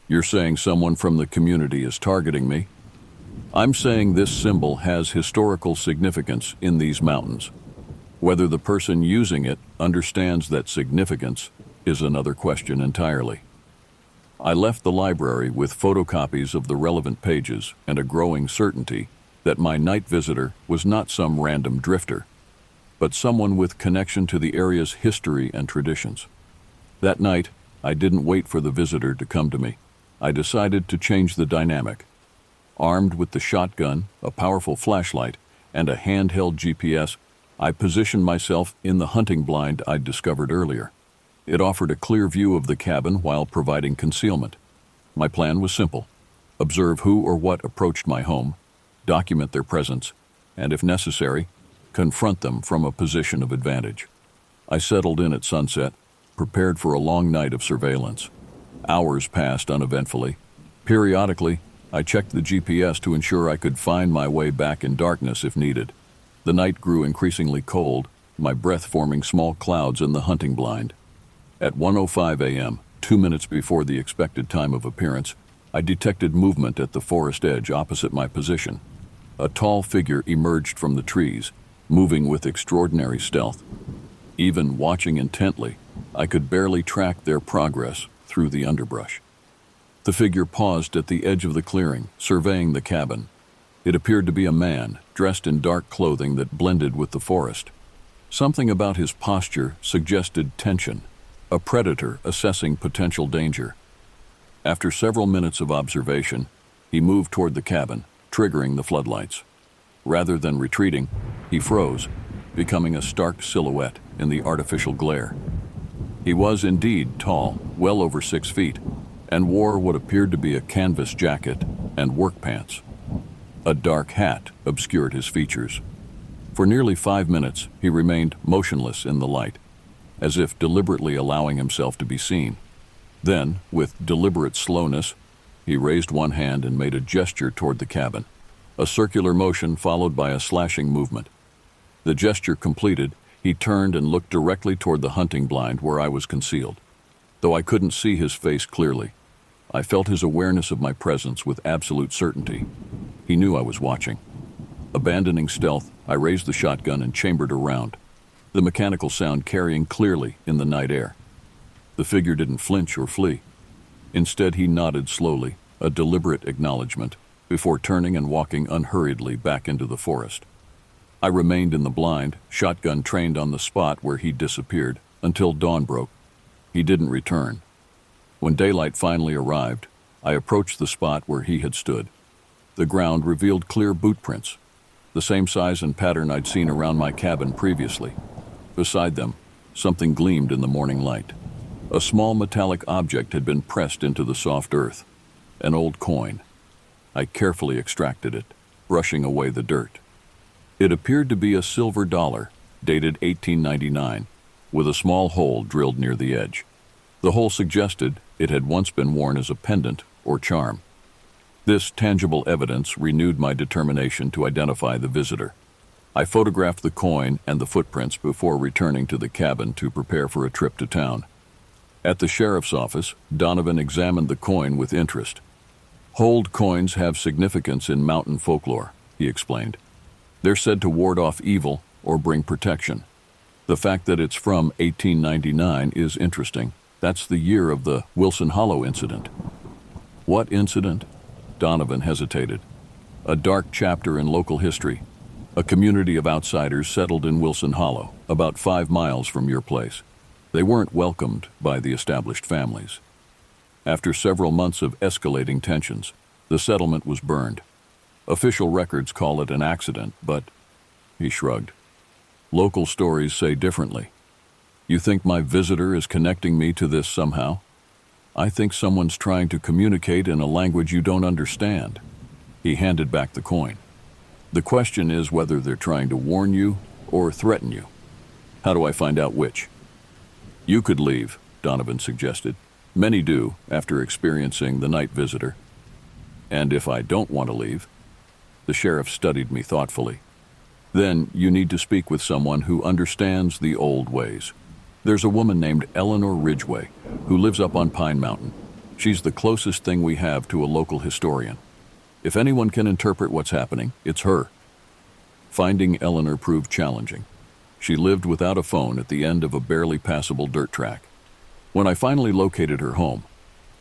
Speaker 1: You're saying someone from the community is targeting me? I'm saying this symbol has historical significance in these mountains. Whether the person using it understands that significance is another question entirely." I left the library with photocopies of the relevant pages and a growing certainty that my night visitor was not some random drifter, but someone with connection to the area's history and traditions. That night, I didn't wait for the visitor to come to me. I decided to change the dynamic. Armed with the shotgun, a powerful flashlight, and a handheld GPS, I positioned myself in the hunting blind I'd discovered earlier. It offered a clear view of the cabin while providing concealment. My plan was simple: observe who or what approached my home, document their presence, and if necessary, confront them from a position of advantage. I settled in at sunset, prepared for a long night of surveillance. Hours passed uneventfully. Periodically, I checked the GPS to ensure I could find my way back in darkness if needed. The night grew increasingly cold, my breath forming small clouds in the hunting blind. At 1:05 a.m., 2 minutes before the expected time of appearance, I detected movement at the forest edge opposite my position. A tall figure emerged from the trees, moving with extraordinary stealth. Even watching intently, I could barely track their progress through the underbrush. The figure paused at the edge of the clearing, surveying the cabin. It appeared to be a man, dressed in dark clothing that blended with the forest. Something about his posture suggested tension, a predator assessing potential danger. After several minutes of observation, he moved toward the cabin, triggering the floodlights. Rather than retreating, he froze, becoming a stark silhouette in the artificial glare. He was indeed tall, well over 6 feet, and wore what appeared to be a canvas jacket and work pants. A dark hat obscured his features. For nearly 5 minutes, he remained motionless in the light, as if deliberately allowing himself to be seen. Then, with deliberate slowness, he raised one hand and made a gesture toward the cabin, a circular motion followed by a slashing movement. The gesture completed, he turned and looked directly toward the hunting blind where I was concealed. Though I couldn't see his face clearly, I felt his awareness of my presence with absolute certainty. He knew I was watching. Abandoning stealth, I raised the shotgun and chambered a round, the mechanical sound carrying clearly in the night air. The figure didn't flinch or flee. Instead, he nodded slowly, a deliberate acknowledgement, before turning and walking unhurriedly back into the forest. I remained in the blind, shotgun trained on the spot where he disappeared, until dawn broke. He didn't return. When daylight finally arrived, I approached the spot where he had stood. The ground revealed clear boot prints, the same size and pattern I'd seen around my cabin previously. Beside them, something gleamed in the morning light. A small metallic object had been pressed into the soft earth, an old coin. I carefully extracted it, brushing away the dirt. It appeared to be a silver dollar, dated 1899, with a small hole drilled near the edge. The hole suggested it had once been worn as a pendant or charm. This tangible evidence renewed my determination to identify the visitor. I photographed the coin and the footprints before returning to the cabin to prepare for a trip to town. At the sheriff's office, Donovan examined the coin with interest. Hold coins have significance in mountain folklore, he explained. They're said to ward off evil or bring protection. The fact that it's from 1899 is interesting. That's the year of the Wilson Hollow incident. What incident? Donovan hesitated. A dark chapter in local history. A community of outsiders settled in Wilson Hollow, about 5 miles from your place. They weren't welcomed by the established families. After several months of escalating tensions, the settlement was burned. Official records call it an accident, but he shrugged. Local stories say differently. You think my visitor is connecting me to this somehow? I think someone's trying to communicate in a language you don't understand. He handed back the coin. The question is whether they're trying to warn you or threaten you. How do I find out which? You could leave, Donovan suggested. Many do after experiencing the night visitor. And if I don't want to leave? The sheriff studied me thoughtfully. Then you need to speak with someone who understands the old ways. There's a woman named Eleanor Ridgway who lives up on Pine Mountain. She's the closest thing we have to a local historian. If anyone can interpret what's happening, it's her. Finding Eleanor proved challenging. She lived without a phone at the end of a barely passable dirt track. When I finally located her home,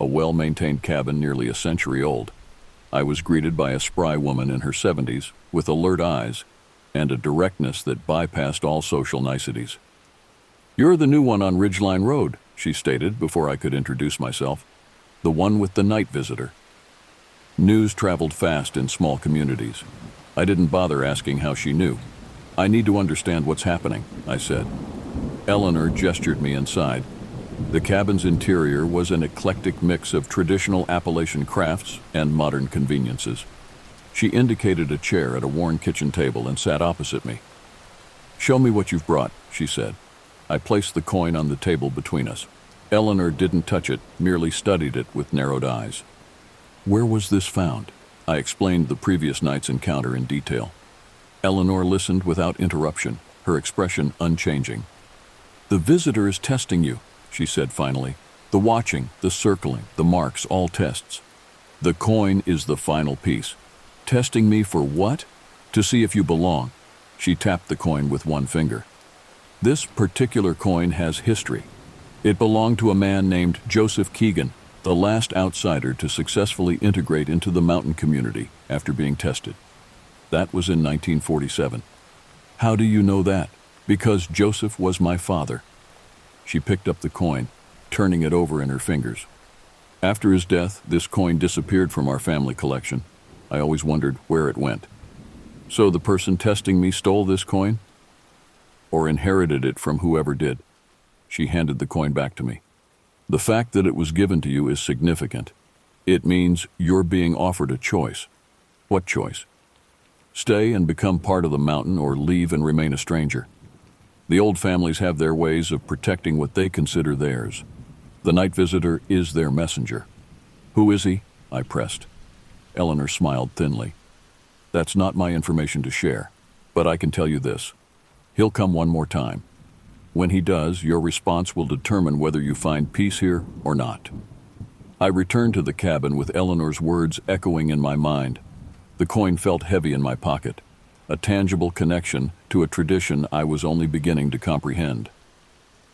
Speaker 1: a well-maintained cabin nearly a century old, I was greeted by a spry woman in her 70s with alert eyes and a directness that bypassed all social niceties. "You're the new one on Ridgeline Road," she stated before I could introduce myself. "The one with the night visitor." News traveled fast in small communities. I didn't bother asking how she knew. "I need to understand what's happening," I said. Eleanor gestured me inside. The cabin's interior was an eclectic mix of traditional Appalachian crafts and modern conveniences. She indicated a chair at a worn kitchen table and sat opposite me. "Show me what you've brought," she said. I placed the coin on the table between us. Eleanor didn't touch it, merely studied it with narrowed eyes. "Where was this found?" I explained the previous night's encounter in detail. Eleanor listened without interruption, her expression unchanging. "The visitor is testing you," she said finally. "The watching, the circling, the marks, all tests. The coin is the final piece." "Testing me for what?" To see if you belong. She tapped the coin with one finger. This particular coin has history. It belonged to a man named Joseph Keegan, the last outsider to successfully integrate into the mountain community after being tested. That was in 1947. How do you know that? Because Joseph was my father. She picked up the coin, turning it over in her fingers. After his death, this coin disappeared from our family collection. I always wondered where it went. So the person testing me stole this coin? Or inherited it from whoever did? She handed the coin back to me. The fact that it was given to you is significant. It means you're being offered a choice. What choice? Stay and become part of the mountain, or leave and remain a stranger. The old families have their ways of protecting what they consider theirs. The night visitor is their messenger. Who is he? I pressed. Eleanor smiled thinly. That's not my information to share, but I can tell you this. He'll come one more time. When he does, your response will determine whether you find peace here or not. I returned to the cabin with Eleanor's words echoing in my mind. The coin felt heavy in my pocket, a tangible connection to a tradition I was only beginning to comprehend.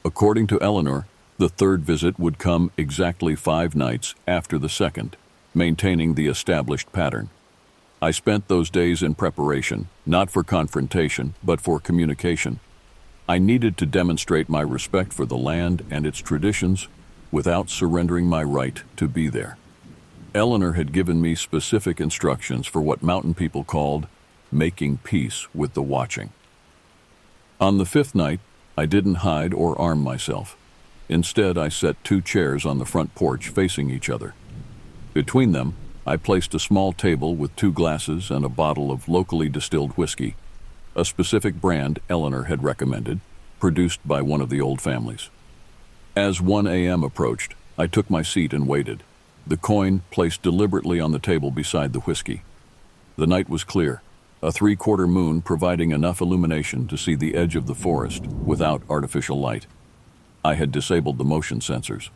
Speaker 1: According to Eleanor, the third visit would come exactly 5 nights after the second, maintaining the established pattern. I spent those days in preparation, not for confrontation, but for communication. I needed to demonstrate my respect for the land and its traditions without surrendering my right to be there. Eleanor had given me specific instructions for what mountain people called making peace with the watching. On the 5th night, I didn't hide or arm myself. Instead, I set 2 chairs on the front porch facing each other. Between them, I placed a small table with 2 glasses and a bottle of locally distilled whiskey, a specific brand Eleanor had recommended, produced by one of the old families. As 1 a.m. approached, I took my seat and waited, the coin placed deliberately on the table beside the whiskey. The night was clear, a 3/4 moon providing enough illumination to see the edge of the forest without artificial light. I had disabled the motion sensors.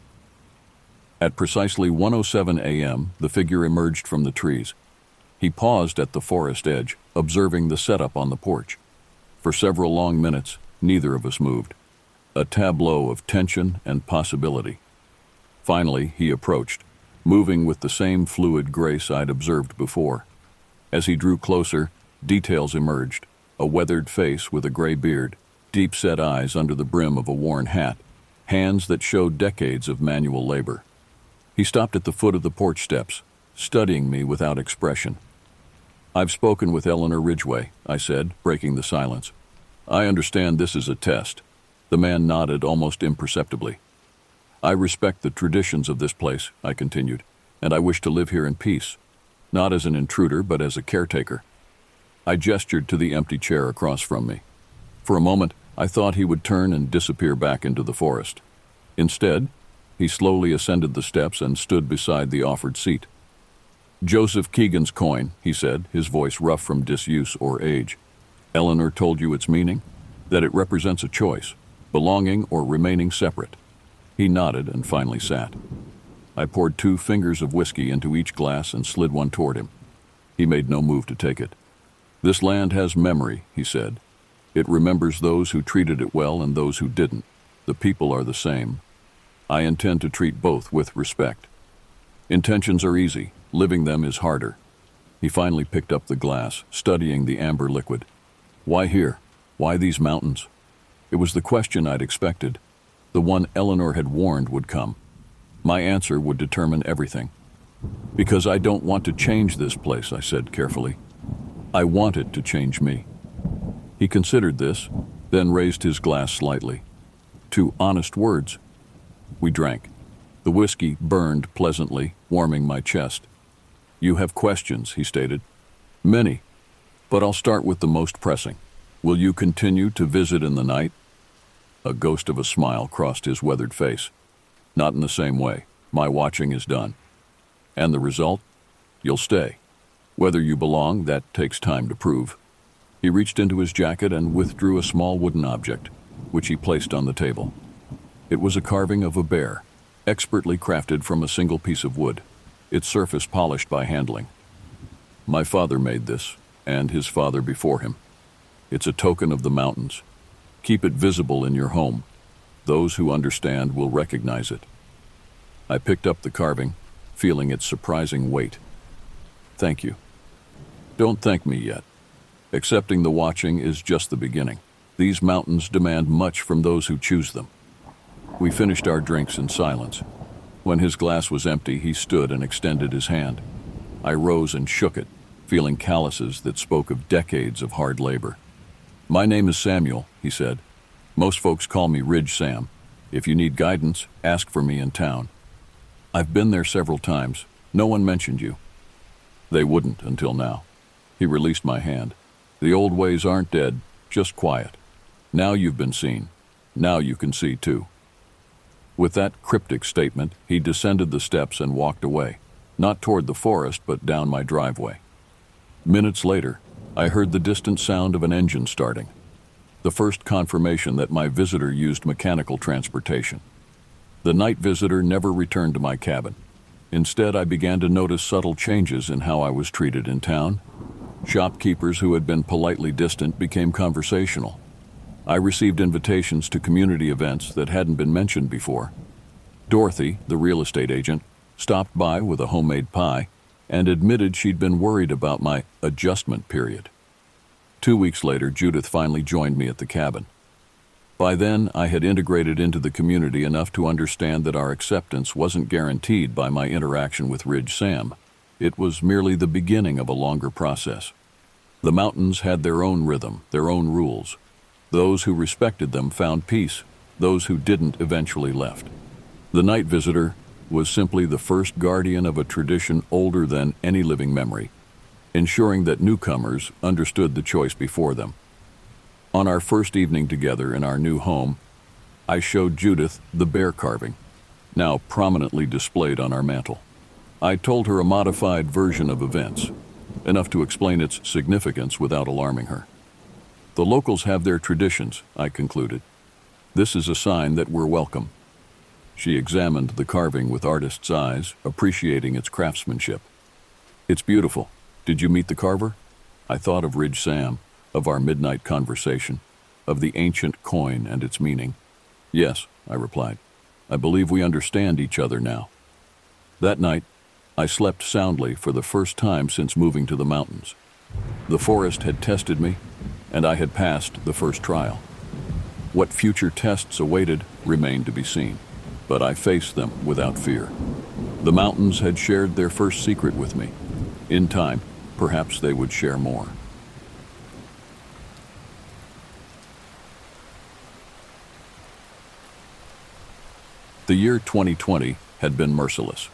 Speaker 1: At precisely 1:07 a.m., the figure emerged from the trees. He paused at the forest edge, observing the setup on the porch. For several long minutes, neither of us moved, a tableau of tension and possibility. Finally, he approached, moving with the same fluid grace I'd observed before. As he drew closer, details emerged, a weathered face with a gray beard, deep-set eyes under the brim of a worn hat, hands that showed decades of manual labor. He stopped at the foot of the porch steps, studying me without expression. "I've spoken with Eleanor Ridgway," I said, breaking the silence. "I understand this is a test." The man nodded almost imperceptibly. "I respect the traditions of this place," I continued, "and I wish to live here in peace, not as an intruder but as a caretaker." I gestured to the empty chair across from me. For a moment, I thought he would turn and disappear back into the forest. Instead, he slowly ascended the steps and stood beside the offered seat. "Joseph Keegan's coin," he said, his voice rough from disuse or age. "Eleanor told you its meaning? That it represents a choice, belonging or remaining separate." He nodded and finally sat. I poured 2 fingers of whiskey into each glass and slid one toward him. He made no move to take it. "This land has memory," he said. "It remembers those who treated it well and those who didn't. The people are the same. I intend to treat both with respect. Intentions are easy, living them is harder." He finally picked up the glass, studying the amber liquid. "Why here? Why these mountains?" It was the question I'd expected, the one Eleanor had warned would come. My answer would determine everything. "Because I don't want to change this place," I said carefully. "I want it to change me." He considered this, then raised his glass slightly. 2 honest words. We drank. The whiskey burned pleasantly, warming my chest. "You have questions," he stated. "Many, but I'll start with the most pressing. Will you continue to visit in the night?" A ghost of a smile crossed his weathered face. "Not in the same way. My watching is done. And the result? You'll stay. Whether you belong, that takes time to prove." He reached into his jacket and withdrew a small wooden object, which he placed on the table. It was a carving of a bear, expertly crafted from a single piece of wood, its surface polished by handling. "My father made this. and his father before him. It's a token of the mountains. Keep it visible in your home. Those who understand will recognize it. I picked up the carving, feeling its surprising weight. Thank you. Don't thank me yet. Accepting the watching is just the beginning. These mountains demand much from those who choose them. We finished our drinks in silence. When his glass was empty, he stood and extended his hand. I rose and shook it, feeling calluses that spoke of decades of hard labor. My name is Samuel, he said. Most folks call me Ridge Sam. If you need guidance, ask for me in town. I've been there several times. No one mentioned you. They wouldn't until now. He released my hand. The old ways aren't dead, just quiet. Now you've been seen. Now you can see too. With that cryptic statement, he descended the steps and walked away, not toward the forest, but down my driveway. Minutes later, I heard the distant sound of an engine starting, the first confirmation that my visitor used mechanical transportation. The night visitor never returned to my cabin. Instead, I began to notice subtle changes in how I was treated in town. Shopkeepers who had been politely distant became conversational. I received invitations to community events that hadn't been mentioned before. Dorothy, the real estate agent, stopped by with a homemade pie and admitted she'd been worried about my adjustment period. 2 weeks later, Judith finally joined me at the cabin. By then, I had integrated into the community enough to understand that our acceptance wasn't guaranteed by my interaction with Ridge Sam. It was merely the beginning of a longer process. The mountains had their own rhythm, their own rules. Those who respected them found peace. Those who didn't eventually left. The night visitor was simply the first guardian of a tradition older than any living memory, ensuring that newcomers understood the choice before them. On our first evening together in our new home, I showed Judith the bear carving, now prominently displayed on our mantel. I told her a modified version of events, enough to explain its significance without alarming her. The locals have their traditions, I concluded. This is a sign that we're welcome. She examined the carving with artist's eyes, appreciating its craftsmanship. It's beautiful. Did you meet the carver? I thought of Ridge Sam, of our midnight conversation, of the ancient coin and its meaning. Yes, I replied. I believe we understand each other now. That night, I slept soundly for the first time since moving to the mountains. The forest had tested me, and I had passed the first trial. What future tests awaited remained to be seen, but I faced them without fear. The mountains had shared their first secret with me. In time, perhaps they would share more. The year 2020 had been merciless.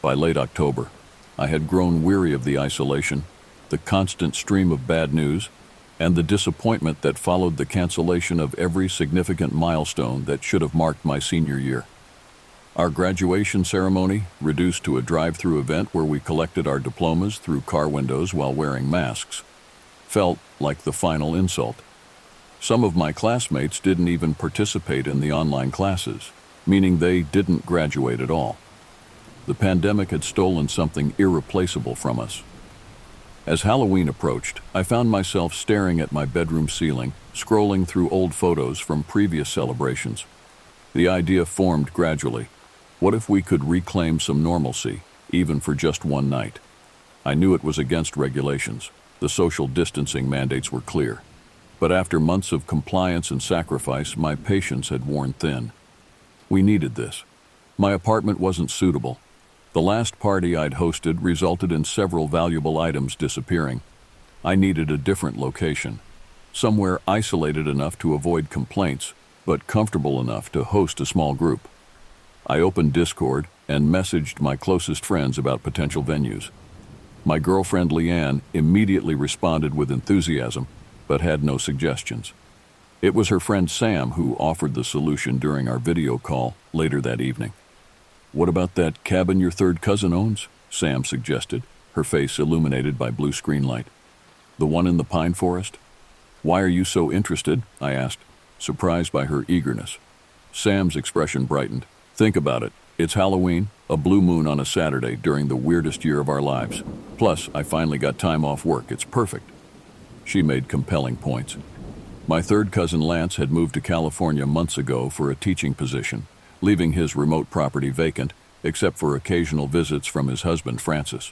Speaker 1: By late October, I had grown weary of the isolation, the constant stream of bad news, and the disappointment that followed the cancellation of every significant milestone that should have marked my senior year. Our graduation ceremony, reduced to a drive-through event where we collected our diplomas through car windows while wearing masks, felt like the final insult. Some of my classmates didn't even participate in the online classes, meaning they didn't graduate at all. The pandemic had stolen something irreplaceable from us. As Halloween approached, I found myself staring at my bedroom ceiling, scrolling through old photos from previous celebrations. The idea formed gradually. What if we could reclaim some normalcy, even for just one night? I knew it was against regulations. The social distancing mandates were clear. But after months of compliance and sacrifice, my patience had worn thin. We needed this. My apartment wasn't suitable. The last party I'd hosted resulted in several valuable items disappearing. I needed a different location, somewhere isolated enough to avoid complaints, but comfortable enough to host a small group. I opened Discord and messaged my closest friends about potential venues. My girlfriend Leanne immediately responded with enthusiasm, but had no suggestions. It was her friend Sam who offered the solution during our video call later that evening. What about that cabin your third cousin owns? Sam suggested, her face illuminated by blue screen light. The one in the pine forest? Why are you so interested? I asked, surprised by her eagerness. Sam's expression brightened. Think about it. It's Halloween, a blue moon on a Saturday during the weirdest year of our lives. Plus, I finally got time off work. It's perfect. She made compelling points. My third cousin Lance had moved to California months ago for a teaching position, leaving his remote property vacant, except for occasional visits from his husband Francis.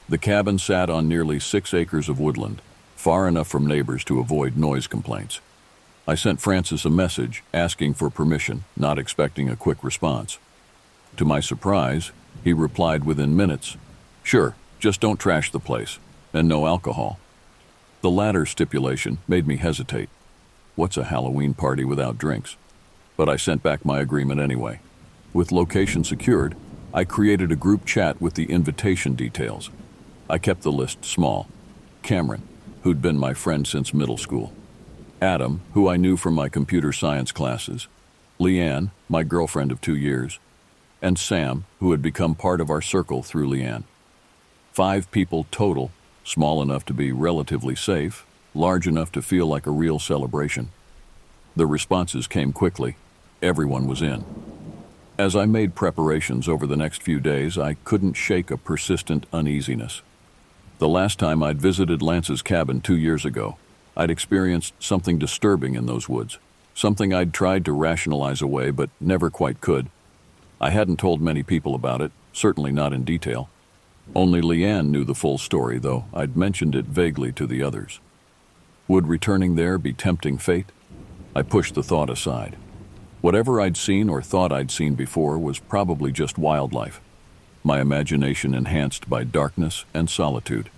Speaker 1: The cabin sat on nearly 6 acres of woodland, far enough from neighbors to avoid noise complaints. I sent Francis a message asking for permission, not expecting a quick response. To my surprise, he replied within minutes, "Sure, just don't trash the place, and no alcohol." The latter stipulation made me hesitate. What's a Halloween party without drinks? But I sent back my agreement anyway. With location secured, I created a group chat with the invitation details. I kept the list small. Cameron, who'd been my friend since middle school. Adam, who I knew from my computer science classes. Leanne, my girlfriend of 2 years. And Sam, who had become part of our circle through Leanne. 5 people total, small enough to be relatively safe, large enough to feel like a real celebration. The responses came quickly. Everyone was in. As I made preparations over the next few days, I couldn't shake a persistent uneasiness. The last time I'd visited Lance's cabin 2 years ago, I'd experienced something disturbing in those woods, something I'd tried to rationalize away but never quite could. I hadn't told many people about it, certainly not in detail. Only Leanne knew the full story, though I'd mentioned it vaguely to the others. Would returning there be tempting fate? I pushed the thought aside. Whatever I'd seen or thought I'd seen before was probably just wildlife. My imagination enhanced by darkness and solitude.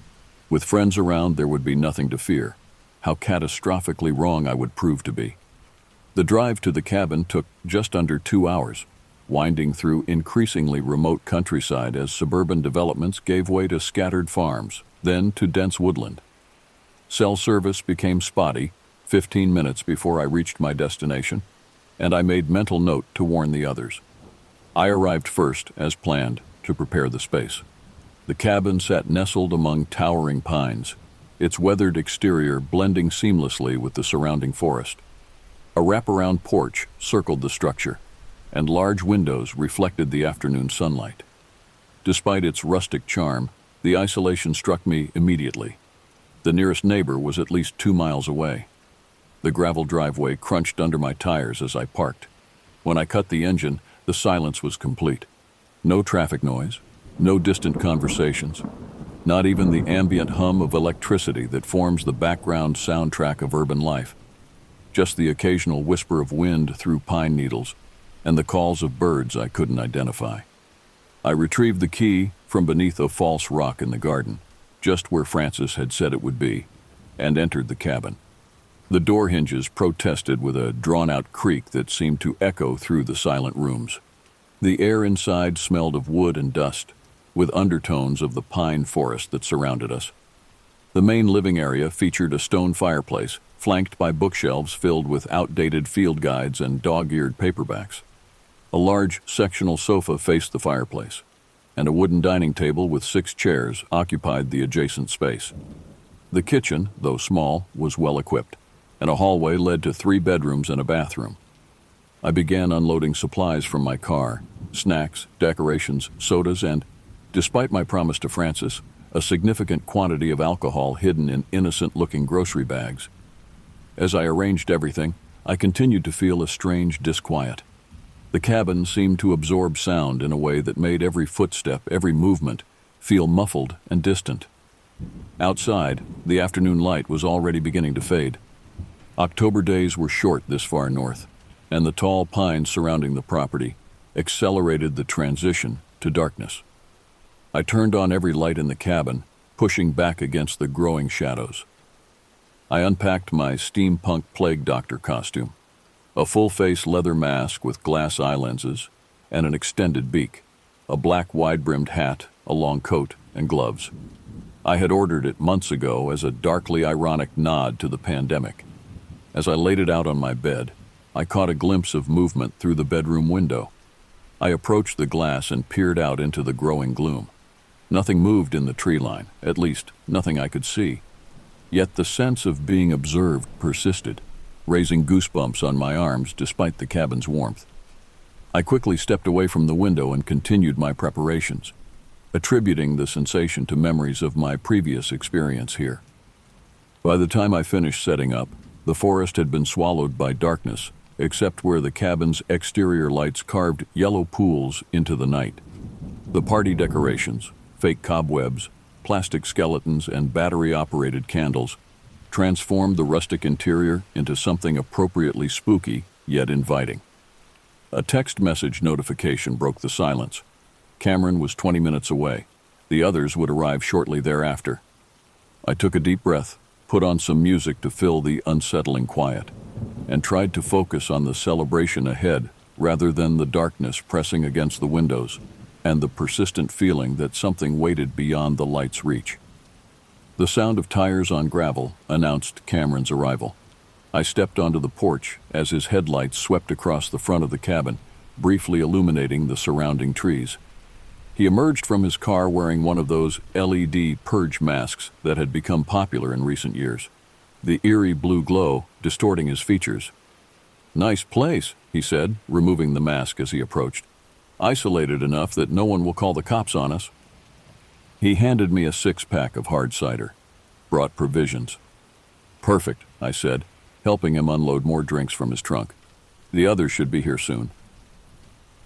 Speaker 1: With friends around, there would be nothing to fear. How catastrophically wrong I would prove to be. The drive to the cabin took just under 2 hours, winding through increasingly remote countryside as suburban developments gave way to scattered farms, then to dense woodland. Cell service became spotty 15 minutes before I reached my destination, and I made mental note to warn the others. I arrived first, as planned, to prepare the space. The cabin sat nestled among towering pines, its weathered exterior blending seamlessly with the surrounding forest. A wraparound porch circled the structure, and large windows reflected the afternoon sunlight. Despite its rustic charm, the isolation struck me immediately. The nearest neighbor was at least 2 miles away. The gravel driveway crunched under my tires as I parked. When I cut the engine, the silence was complete. No traffic noise, no distant conversations, not even the ambient hum of electricity that forms the background soundtrack of urban life. Just the occasional whisper of wind through pine needles, and the calls of birds I couldn't identify. I retrieved the key from beneath a false rock in the garden, just where Francis had said it would be, and entered the cabin. The door hinges protested with a drawn-out creak that seemed to echo through the silent rooms. The air inside smelled of wood and dust, with undertones of the pine forest that surrounded us. The main living area featured a stone fireplace, flanked by bookshelves filled with outdated field guides and dog-eared paperbacks. A large sectional sofa faced the fireplace, and a wooden dining table with 6 chairs occupied the adjacent space. The kitchen, though small, was well equipped, and a hallway led to 3 bedrooms and a bathroom. I began unloading supplies from my car, snacks, decorations, sodas, and, despite my promise to Francis, a significant quantity of alcohol hidden in innocent-looking grocery bags. As I arranged everything, I continued to feel a strange disquiet. The cabin seemed to absorb sound in a way that made every footstep, every movement, feel muffled and distant. Outside, the afternoon light was already beginning to fade. October days were short this far north, and the tall pines surrounding the property accelerated the transition to darkness. I turned on every light in the cabin, pushing back against the growing shadows. I unpacked my steampunk plague doctor costume, a full-face leather mask with glass eye lenses and an extended beak, a black wide-brimmed hat, a long coat, and gloves. I had ordered it months ago as a darkly ironic nod to the pandemic. As I laid it out on my bed, I caught a glimpse of movement through the bedroom window. I approached the glass and peered out into the growing gloom. Nothing moved in the tree line, at least nothing I could see. Yet the sense of being observed persisted, raising goosebumps on my arms despite the cabin's warmth. I quickly stepped away from the window and continued my preparations, attributing the sensation to memories of my previous experience here. By the time I finished setting up, the forest had been swallowed by darkness, except where the cabin's exterior lights carved yellow pools into the night. The party decorations, fake cobwebs, plastic skeletons, and battery-operated candles transformed the rustic interior into something appropriately spooky yet inviting. A text message notification broke the silence. Cameron was 20 minutes away. The others would arrive shortly thereafter. I took a deep breath, put on some music to fill the unsettling quiet, and tried to focus on the celebration ahead rather than the darkness pressing against the windows and the persistent feeling that something waited beyond the light's reach. The sound of tires on gravel announced Cameron's arrival. I stepped onto the porch as his headlights swept across the front of the cabin, briefly illuminating the surrounding trees. He emerged from his car wearing one of those LED purge masks that had become popular in recent years, the eerie blue glow distorting his features. "Nice place," he said, removing the mask as he approached. "Isolated enough that no one will call the cops on us." He handed me a 6-pack of hard cider, brought provisions. "Perfect," I said, helping him unload more drinks from his trunk. "The others should be here soon."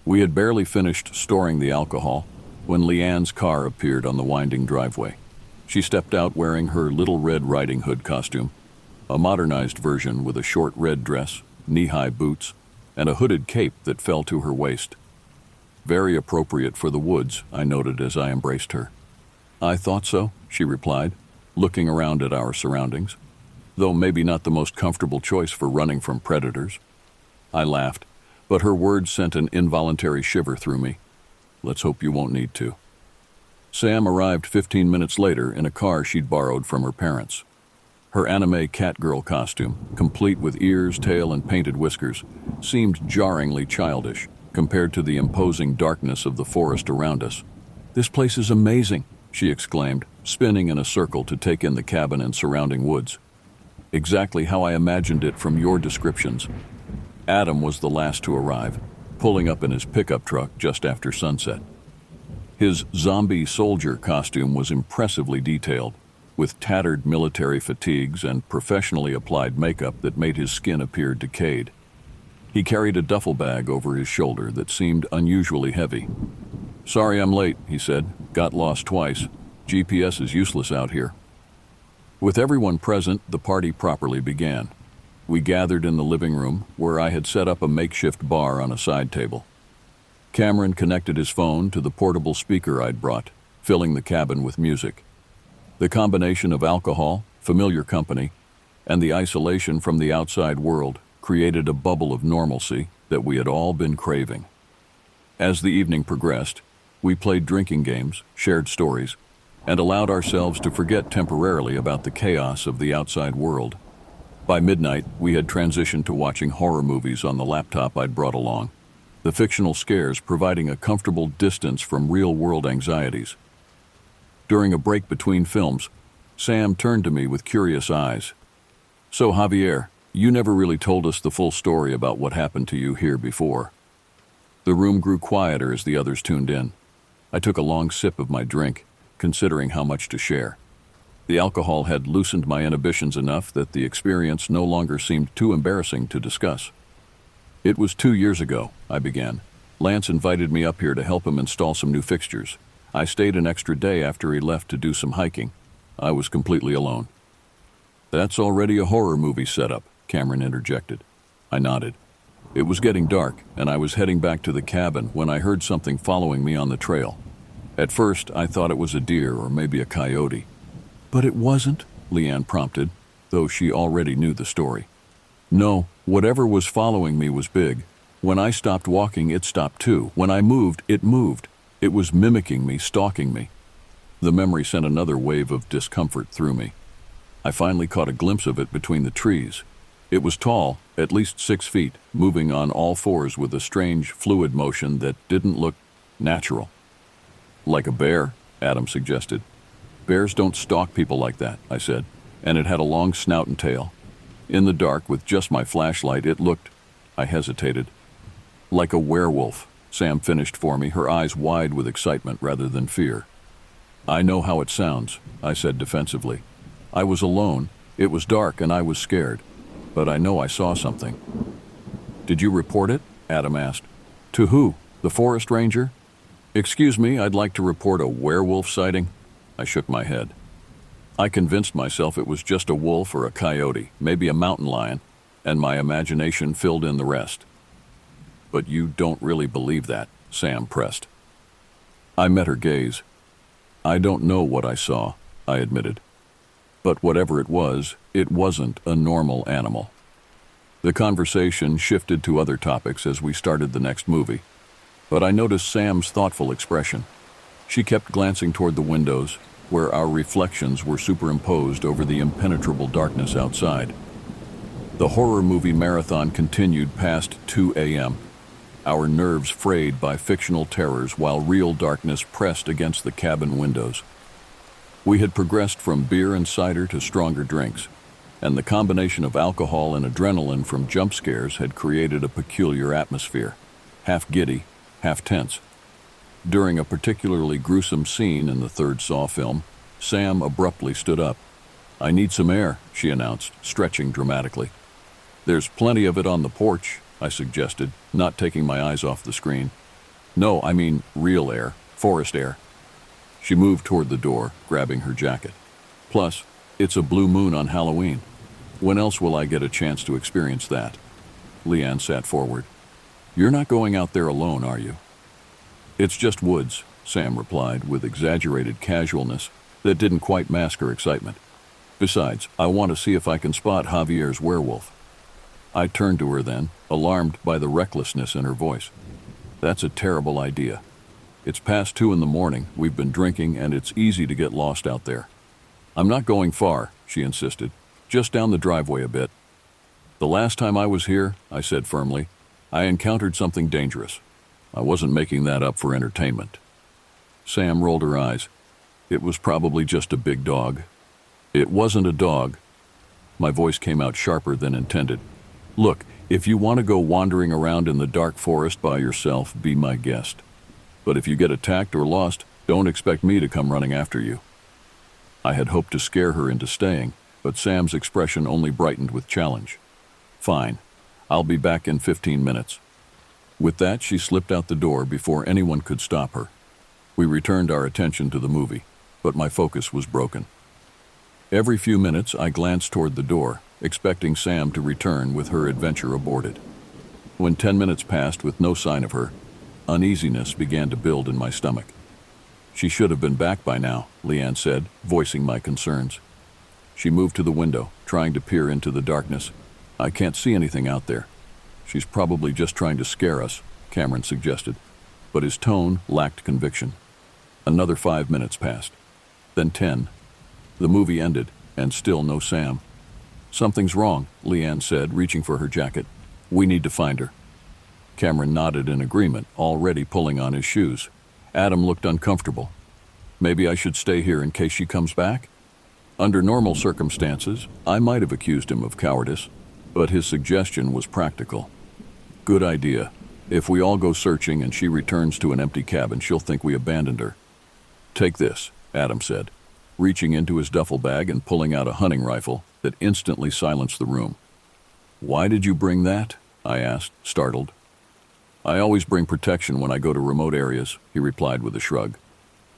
Speaker 1: We had barely finished storing the alcohol when Leanne's car appeared on the winding driveway. She stepped out wearing her Little Red Riding Hood costume, a modernized version with a short red dress, knee-high boots, and a hooded cape that fell to her waist. "Very appropriate for the woods," I noted as I embraced her. "I thought so," she replied, looking around at our surroundings. "Though maybe not the most comfortable choice for running from predators." I laughed, but her words sent an involuntary shiver through me. "Let's hope you won't need to." Sam arrived 15 minutes later in a car she'd borrowed from her parents. Her anime catgirl costume, complete with ears, tail, and painted whiskers, seemed jarringly childish compared to the imposing darkness of the forest around us. "This place is amazing," she exclaimed, spinning in a circle to take in the cabin and surrounding woods. "Exactly how I imagined it from your descriptions." Adam was the last to arrive, pulling up in his pickup truck just after sunset. His zombie soldier costume was impressively detailed, with tattered military fatigues and professionally applied makeup that made his skin appear decayed. He carried a duffel bag over his shoulder that seemed unusually heavy. "Sorry I'm late," he said. "Got lost twice. GPS is useless out here." With everyone present, the party properly began. We gathered in the living room, where I had set up a makeshift bar on a side table. Cameron connected his phone to the portable speaker I'd brought, filling the cabin with music. The combination of alcohol, familiar company, and the isolation from the outside world created a bubble of normalcy that we had all been craving. As the evening progressed, we played drinking games, shared stories, and allowed ourselves to forget temporarily about the chaos of the outside world. By midnight, we had transitioned to watching horror movies on the laptop I'd brought along, the fictional scares providing a comfortable distance from real-world anxieties. During a break between films, Sam turned to me with curious eyes. "So, Javier, you never really told us the full story about what happened to you here before." The room grew quieter as the others tuned in. I took a long sip of my drink, considering how much to share. The alcohol had loosened my inhibitions enough that the experience no longer seemed too embarrassing to discuss. "It was 2 years ago," I began. "Lance invited me up here to help him install some new fixtures. I stayed an extra day after he left to do some hiking. I was completely alone." "That's already a horror movie setup," Cameron interjected. I nodded. It was getting dark, and I was heading back to the cabin when I heard something following me on the trail. At first, I thought it was a deer or maybe a coyote. "But it wasn't?" Leanne prompted, though she already knew the story. "No, whatever was following me was big. When I stopped walking, it stopped too. When I moved, it moved. It was mimicking me, stalking me." The memory sent another wave of discomfort through me. I finally caught a glimpse of it between the trees. It was tall, at least 6 feet, moving on all fours with a strange, fluid motion that didn't look natural. "Like a bear," Adam suggested. "Bears don't stalk people like that," I said, and it had a long snout and tail. In the dark, with just my flashlight, it looked... I hesitated. Like a werewolf, Sam finished for me, her eyes wide with excitement rather than fear. I know how it sounds, I said defensively. I was alone, it was dark, and I was scared. But I know I saw something. Did you report it? Adam asked. To who? The forest ranger? Excuse me, I'd like to report a werewolf sighting. I shook my head. I convinced myself it was just a wolf or a coyote, maybe a mountain lion, and my imagination filled in the rest. But you don't really believe that, Sam pressed. I met her gaze. I don't know what I saw, I admitted. But whatever it wasn't a normal animal. The conversation shifted to other topics as we started the next movie, but I noticed Sam's thoughtful expression. She kept glancing toward the windows, where our reflections were superimposed over the impenetrable darkness outside. The horror movie marathon continued past 2 a.m., our nerves frayed by fictional terrors while real darkness pressed against the cabin windows. We had progressed from beer and cider to stronger drinks, and the combination of alcohol and adrenaline from jump scares had created a peculiar atmosphere, half giddy, half tense. During a particularly gruesome scene in the third Saw film, Sam abruptly stood up. I need some air, she announced, stretching dramatically. There's plenty of it on the porch, I suggested, not taking my eyes off the screen. No, I mean real air, forest air. She moved toward the door, grabbing her jacket. Plus, it's a blue moon on Halloween. When else will I get a chance to experience that? Leanne sat forward. You're not going out there alone, are you? It's just woods, Sam replied with exaggerated casualness that didn't quite mask her excitement. Besides, I want to see if I can spot Javier's werewolf. I turned to her then, alarmed by the recklessness in her voice. That's a terrible idea. It's past 2 a.m, we've been drinking, and it's easy to get lost out there. I'm not going far, she insisted, just down the driveway a bit. The last time I was here, I said firmly, I encountered something dangerous. I wasn't making that up for entertainment. Sam rolled her eyes. It was probably just a big dog. It wasn't a dog. My voice came out sharper than intended. Look, if you want to go wandering around in the dark forest by yourself, be my guest. But if you get attacked or lost, don't expect me to come running after you. I had hoped to scare her into staying, but Sam's expression only brightened with challenge. Fine. I'll be back in 15 minutes. With that, she slipped out the door before anyone could stop her. We returned our attention to the movie, but my focus was broken. Every few minutes, I glanced toward the door, expecting Sam to return with her adventure aborted. When 10 minutes passed with no sign of her, uneasiness began to build in my stomach. She should have been back by now, Leanne said, voicing my concerns. She moved to the window, trying to peer into the darkness. I can't see anything out there. She's probably just trying to scare us, Cameron suggested, but his tone lacked conviction. Another 5 minutes passed. Then 10. The movie ended, and still no Sam. Something's wrong, Leanne said, reaching for her jacket. We need to find her. Cameron nodded in agreement, already pulling on his shoes. Adam looked uncomfortable. Maybe I should stay here in case she comes back? Under normal circumstances, I might have accused him of cowardice, but his suggestion was practical. Good idea. If we all go searching and she returns to an empty cabin, she'll think we abandoned her. Take this, Adam said, reaching into his duffel bag and pulling out a hunting rifle that instantly silenced the room. Why did you bring that? I asked, startled. I always bring protection when I go to remote areas, he replied with a shrug.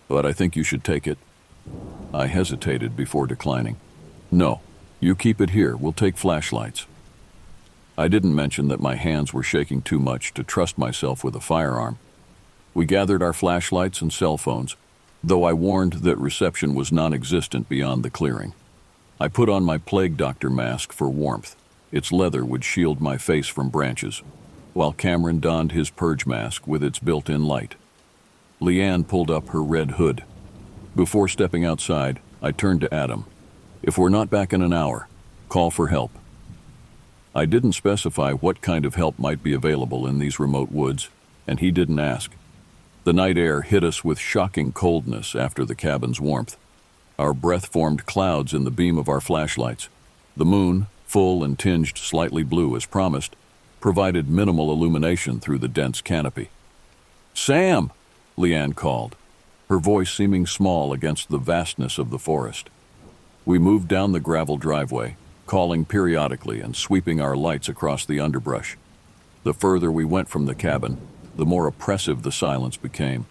Speaker 1: But I think you should take it. I hesitated before declining. No, you keep it here. We'll take flashlights. I didn't mention that my hands were shaking too much to trust myself with a firearm. We gathered our flashlights and cell phones, though I warned that reception was non-existent beyond the clearing. I put on my plague doctor mask for warmth. Its leather would shield my face from branches, while Cameron donned his purge mask with its built-in light. Leanne pulled up her red hood. Before stepping outside, I turned to Adam. If we're not back in an hour, call for help. I didn't specify what kind of help might be available in these remote woods, and he didn't ask. The night air hit us with shocking coldness after the cabin's warmth. Our breath formed clouds in the beam of our flashlights. The moon, full and tinged slightly blue as promised, provided minimal illumination through the dense canopy. "Sam!" Leanne called, her voice seeming small against the vastness of the forest. We moved down the gravel driveway, calling periodically and sweeping our lights across the underbrush. The further we went from the cabin, the more oppressive the silence became,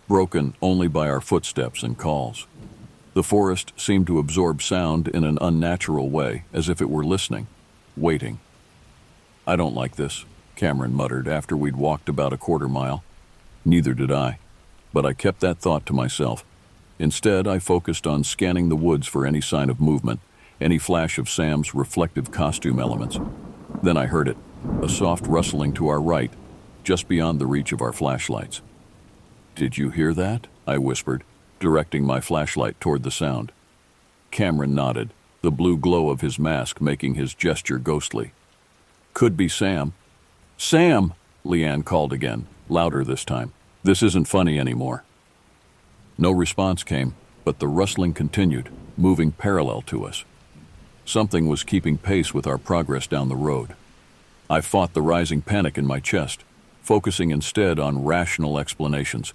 Speaker 1: broken only by our footsteps and calls. The forest seemed to absorb sound in an unnatural way, as if it were listening, waiting. "I don't like this," Cameron muttered after we'd walked about a quarter mile. Neither did I, but I kept that thought to myself. Instead, I focused on scanning the woods for any sign of movement, any flash of Sam's reflective costume elements. Then I heard it, a soft rustling to our right, just beyond the reach of our flashlights. "Did you hear that?" I whispered, directing my flashlight toward the sound. Cameron nodded, the blue glow of his mask making his gesture ghostly. "Could be Sam." "Sam!" Leanne called again, louder this time. "This isn't funny anymore." No response came, but the rustling continued, moving parallel to us. Something was keeping pace with our progress down the road. I fought the rising panic in my chest, focusing instead on rational explanations.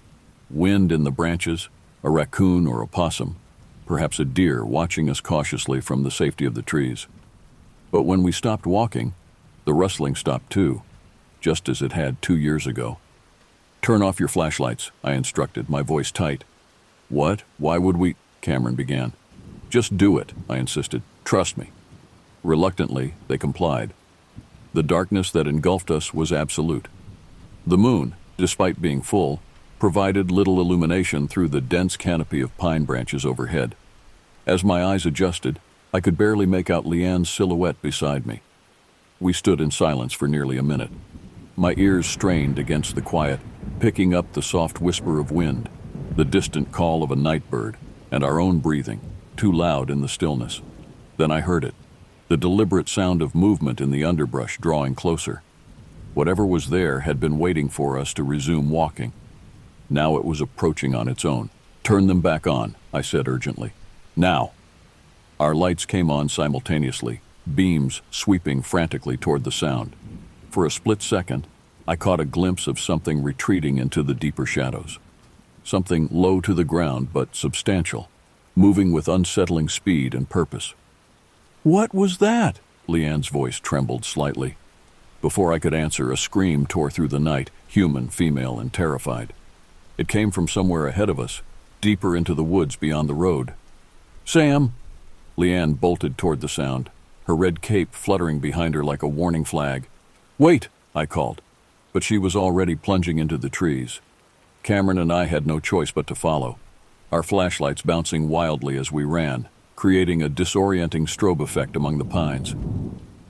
Speaker 1: Wind in the branches, a raccoon or a possum, perhaps a deer watching us cautiously from the safety of the trees. But when we stopped walking, the rustling stopped too, just as it had 2 years ago. "Turn off your flashlights," I instructed, my voice tight. "What? Why would we?" Cameron began. "Just do it," I insisted. "Trust me." Reluctantly, they complied. The darkness that engulfed us was absolute. The moon, despite being full, provided little illumination through the dense canopy of pine branches overhead. As my eyes adjusted, I could barely make out Leanne's silhouette beside me. We stood in silence for nearly a minute. My ears strained against the quiet, picking up the soft whisper of wind, the distant call of a night bird, and our own breathing, too loud in the stillness. Then I heard it, the deliberate sound of movement in the underbrush drawing closer. Whatever was there had been waiting for us to resume walking. Now it was approaching on its own. "Turn them back on," I said urgently. "Now!" Our lights came on simultaneously, beams sweeping frantically toward the sound. For a split second, I caught a glimpse of something retreating into the deeper shadows. Something low to the ground but substantial, moving with unsettling speed and purpose. "What was that?" Leanne's voice trembled slightly. Before I could answer, a scream tore through the night, human, female, and terrified. It came from somewhere ahead of us, deeper into the woods beyond the road. "Sam!" Leanne bolted toward the sound, her red cape fluttering behind her like a warning flag. "Wait!" I called, but she was already plunging into the trees. Cameron and I had no choice but to follow, our flashlights bouncing wildly as we ran, creating a disorienting strobe effect among the pines.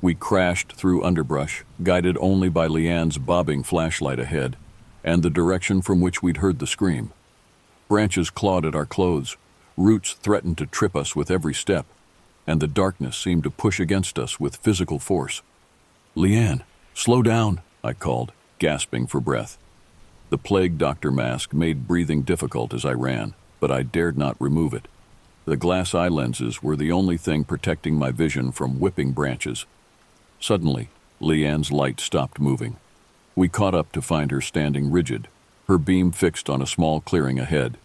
Speaker 1: We crashed through underbrush, guided only by Leanne's bobbing flashlight ahead, and the direction from which we'd heard the scream. Branches clawed at our clothes, roots threatened to trip us with every step, and the darkness seemed to push against us with physical force. "Leanne, slow down," I called, gasping for breath. The plague doctor mask made breathing difficult as I ran, but I dared not remove it. The glass eye lenses were the only thing protecting my vision from whipping branches. Suddenly, Leanne's light stopped moving. We caught up to find her standing rigid, her beam fixed on a small clearing ahead.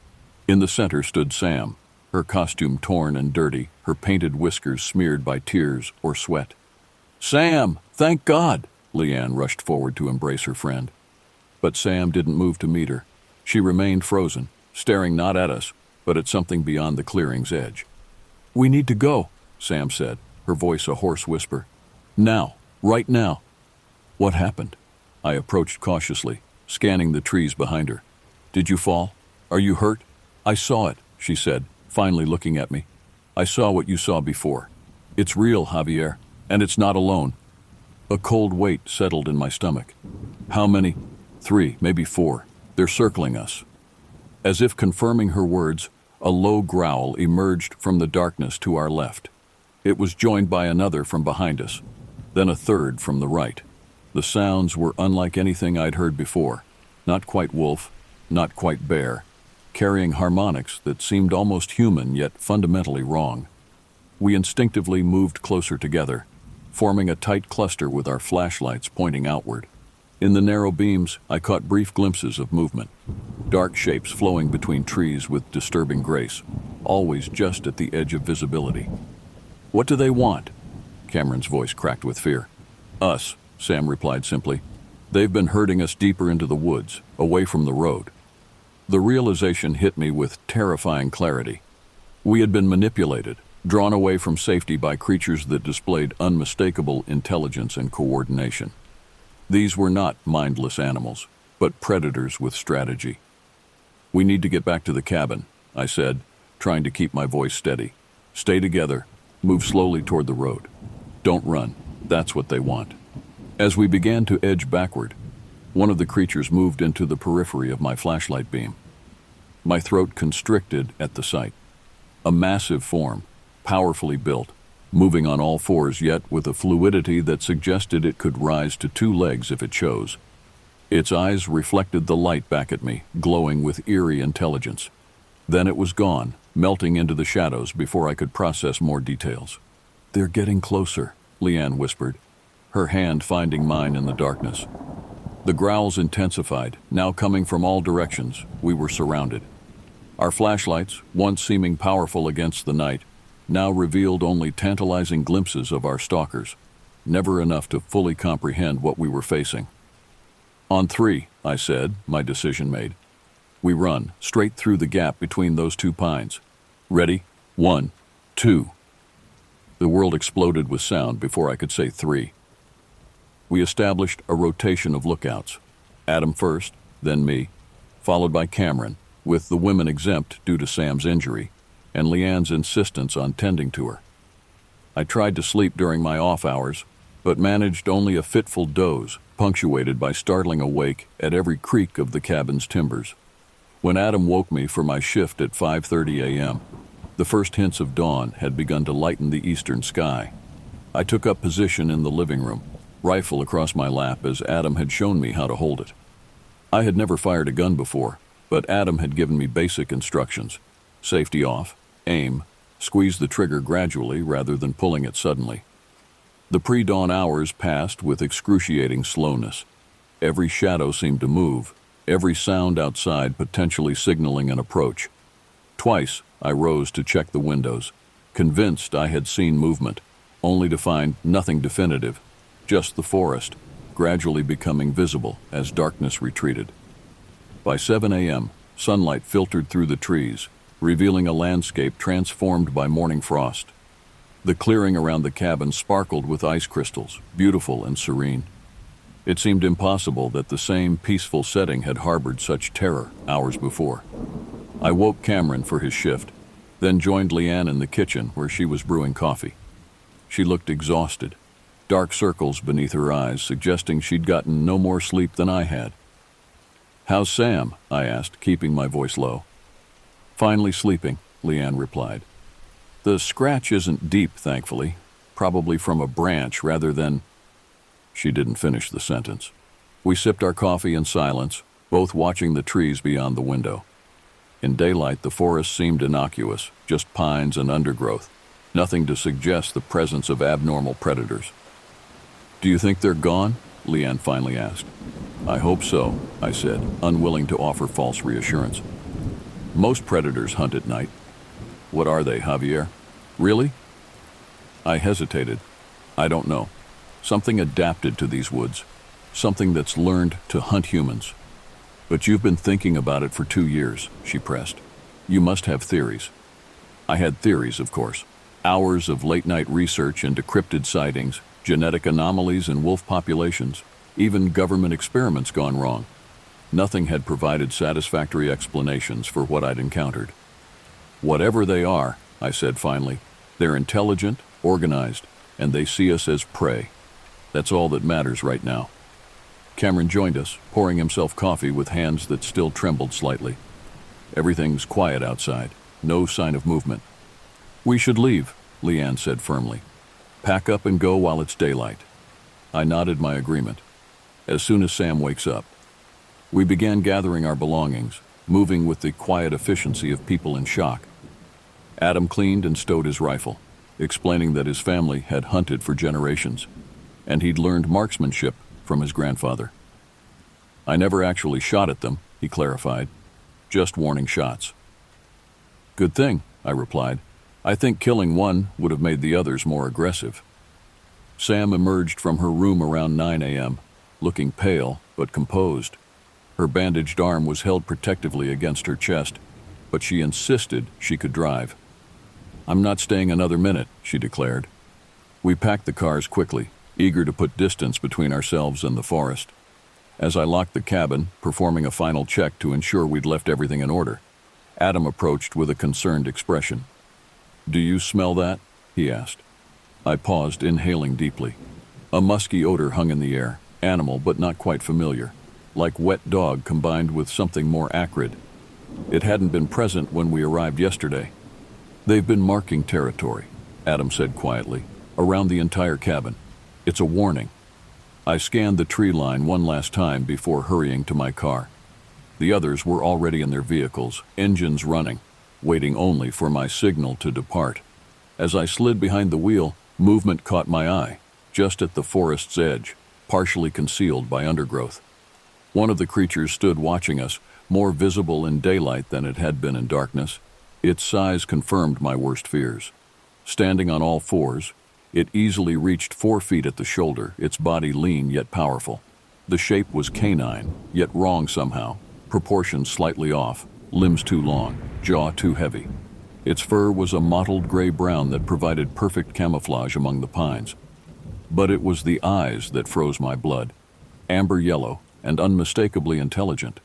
Speaker 1: In the center stood Sam, her costume torn and dirty, her painted whiskers smeared by tears or sweat. "Sam, thank God!" Leanne rushed forward to embrace her friend. But Sam didn't move to meet her. She remained frozen, staring not at us, but at something beyond the clearing's edge. "We need to go," Sam said, her voice a hoarse whisper. "Now, right now." "What happened?" I approached cautiously, scanning the trees behind her. "Did you fall? Are you hurt?" "I saw it," she said, finally looking at me. "I saw what you saw before. It's real, Javier, and it's not alone." A cold weight settled in my stomach. "How many?" "3, maybe 4. They're circling us." As if confirming her words, a low growl emerged from the darkness to our left. It was joined by another from behind us, then a third from the right. The sounds were unlike anything I'd heard before. Not quite wolf, not quite bear, carrying harmonics that seemed almost human yet fundamentally wrong. We instinctively moved closer together, forming a tight cluster with our flashlights pointing outward. In the narrow beams, I caught brief glimpses of movement. Dark shapes flowing between trees with disturbing grace, always just at the edge of visibility. "What do they want?" Cameron's voice cracked with fear. "Us," Sam replied simply. "They've been herding us deeper into the woods, away from the road." The realization hit me with terrifying clarity. We had been manipulated, drawn away from safety by creatures that displayed unmistakable intelligence and coordination. These were not mindless animals, but predators with strategy. "We need to get back to the cabin," I said, trying to keep my voice steady. "Stay together. Move slowly toward the road. Don't run. That's what they want." As we began to edge backward, one of the creatures moved into the periphery of my flashlight beam. My throat constricted at the sight. A massive form, powerfully built, moving on all fours yet with a fluidity that suggested it could rise to 2 legs if it chose. Its eyes reflected the light back at me, glowing with eerie intelligence. Then it was gone, melting into the shadows before I could process more details. "They're getting closer," Leanne whispered, her hand finding mine in the darkness. The growls intensified, now coming from all directions. We were surrounded. Our flashlights, once seeming powerful against the night, now revealed only tantalizing glimpses of our stalkers, never enough to fully comprehend what we were facing. "On 3, I said, my decision made. We run, straight through the gap between those 2 pines. Ready? 1, 2. The world exploded with sound before I could say 3. We established a rotation of lookouts. Adam first, then me, followed by Cameron, with the women exempt due to Sam's injury, and Leanne's insistence on tending to her. I tried to sleep during my off hours, but managed only a fitful doze, punctuated by startling awake at every creak of the cabin's timbers. When Adam woke me for my shift at 5:30 a.m., the first hints of dawn had begun to lighten the eastern sky. I took up position in the living room, rifle across my lap as Adam had shown me how to hold it. I had never fired a gun before, but Adam had given me basic instructions. Safety off, aim, squeeze the trigger gradually rather than pulling it suddenly. The pre-dawn hours passed with excruciating slowness. Every shadow seemed to move, every sound outside potentially signaling an approach. Twice, I rose to check the windows, convinced I had seen movement, only to find nothing definitive, just the forest, gradually becoming visible as darkness retreated. By 7 a.m., sunlight filtered through the trees, revealing a landscape transformed by morning frost. The clearing around the cabin sparkled with ice crystals, beautiful and serene. It seemed impossible that the same peaceful setting had harbored such terror hours before. I woke Cameron for his shift, then joined Leanne in the kitchen where she was brewing coffee. She looked exhausted, dark circles beneath her eyes suggesting she'd gotten no more sleep than I had. "How's Sam?" I asked, keeping my voice low. "Finally sleeping," Leanne replied. "The scratch isn't deep, thankfully, probably from a branch rather than—" She didn't finish the sentence. We sipped our coffee in silence, both watching the trees beyond the window. In daylight, the forest seemed innocuous, just pines and undergrowth, nothing to suggest the presence of abnormal predators. "Do you think they're gone?" Leanne finally asked. "I hope so," I said, unwilling to offer false reassurance. "Most predators hunt at night." "What are they, Javier? Really?" I hesitated. "I don't know. Something adapted to these woods. Something that's learned to hunt humans." "But you've been thinking about it for 2 years," she pressed. "You must have theories." I had theories, of course. Hours of late-night research into cryptid sightings, genetic anomalies in wolf populations, even government experiments gone wrong. Nothing had provided satisfactory explanations for what I'd encountered. "Whatever they are," I said finally, "they're intelligent, organized, and they see us as prey. That's all that matters right now." Cameron joined us, pouring himself coffee with hands that still trembled slightly. "Everything's quiet outside, no sign of movement." "We should leave," Leanne said firmly. "Pack up and go while it's daylight." I nodded my agreement. "As soon as Sam wakes up." We began gathering our belongings, moving with the quiet efficiency of people in shock. Adam cleaned and stowed his rifle. explaining that his family had hunted for generations, and he'd learned marksmanship from his grandfather. I never actually shot at them, he clarified, just warning shots. Good thing, I replied. I think killing one would have made the others more aggressive. Sam emerged from her room around 9 a.m., looking pale but composed. Her bandaged arm was held protectively against her chest, but she insisted she could drive. I'm not staying another minute, she declared. We packed the cars quickly, eager to put distance between ourselves and the forest. As I locked the cabin, performing a final check to ensure we'd left everything in order, Adam approached with a concerned expression. Do you smell that? He asked. I paused, inhaling deeply. A musky odor hung in the air, animal but not quite familiar, like wet dog combined with something more acrid. It hadn't been present when we arrived yesterday. They've been marking territory, Adam said quietly, around the entire cabin. It's a warning. I scanned the tree line one last time before hurrying to my car. The others were already in their vehicles, engines running, waiting only for my signal to depart. As I slid behind the wheel, movement caught my eye, just at the forest's edge, partially concealed by undergrowth. One of the creatures stood watching us, more visible in daylight than it had been in darkness. Its size confirmed my worst fears. Standing on all fours, it easily reached 4 feet at the shoulder, its body lean yet powerful. The shape was canine, yet wrong somehow, proportions slightly off, limbs too long, jaw too heavy. Its fur was a mottled gray-brown that provided perfect camouflage among the pines. But it was the eyes that froze my blood, amber yellow and unmistakably intelligent,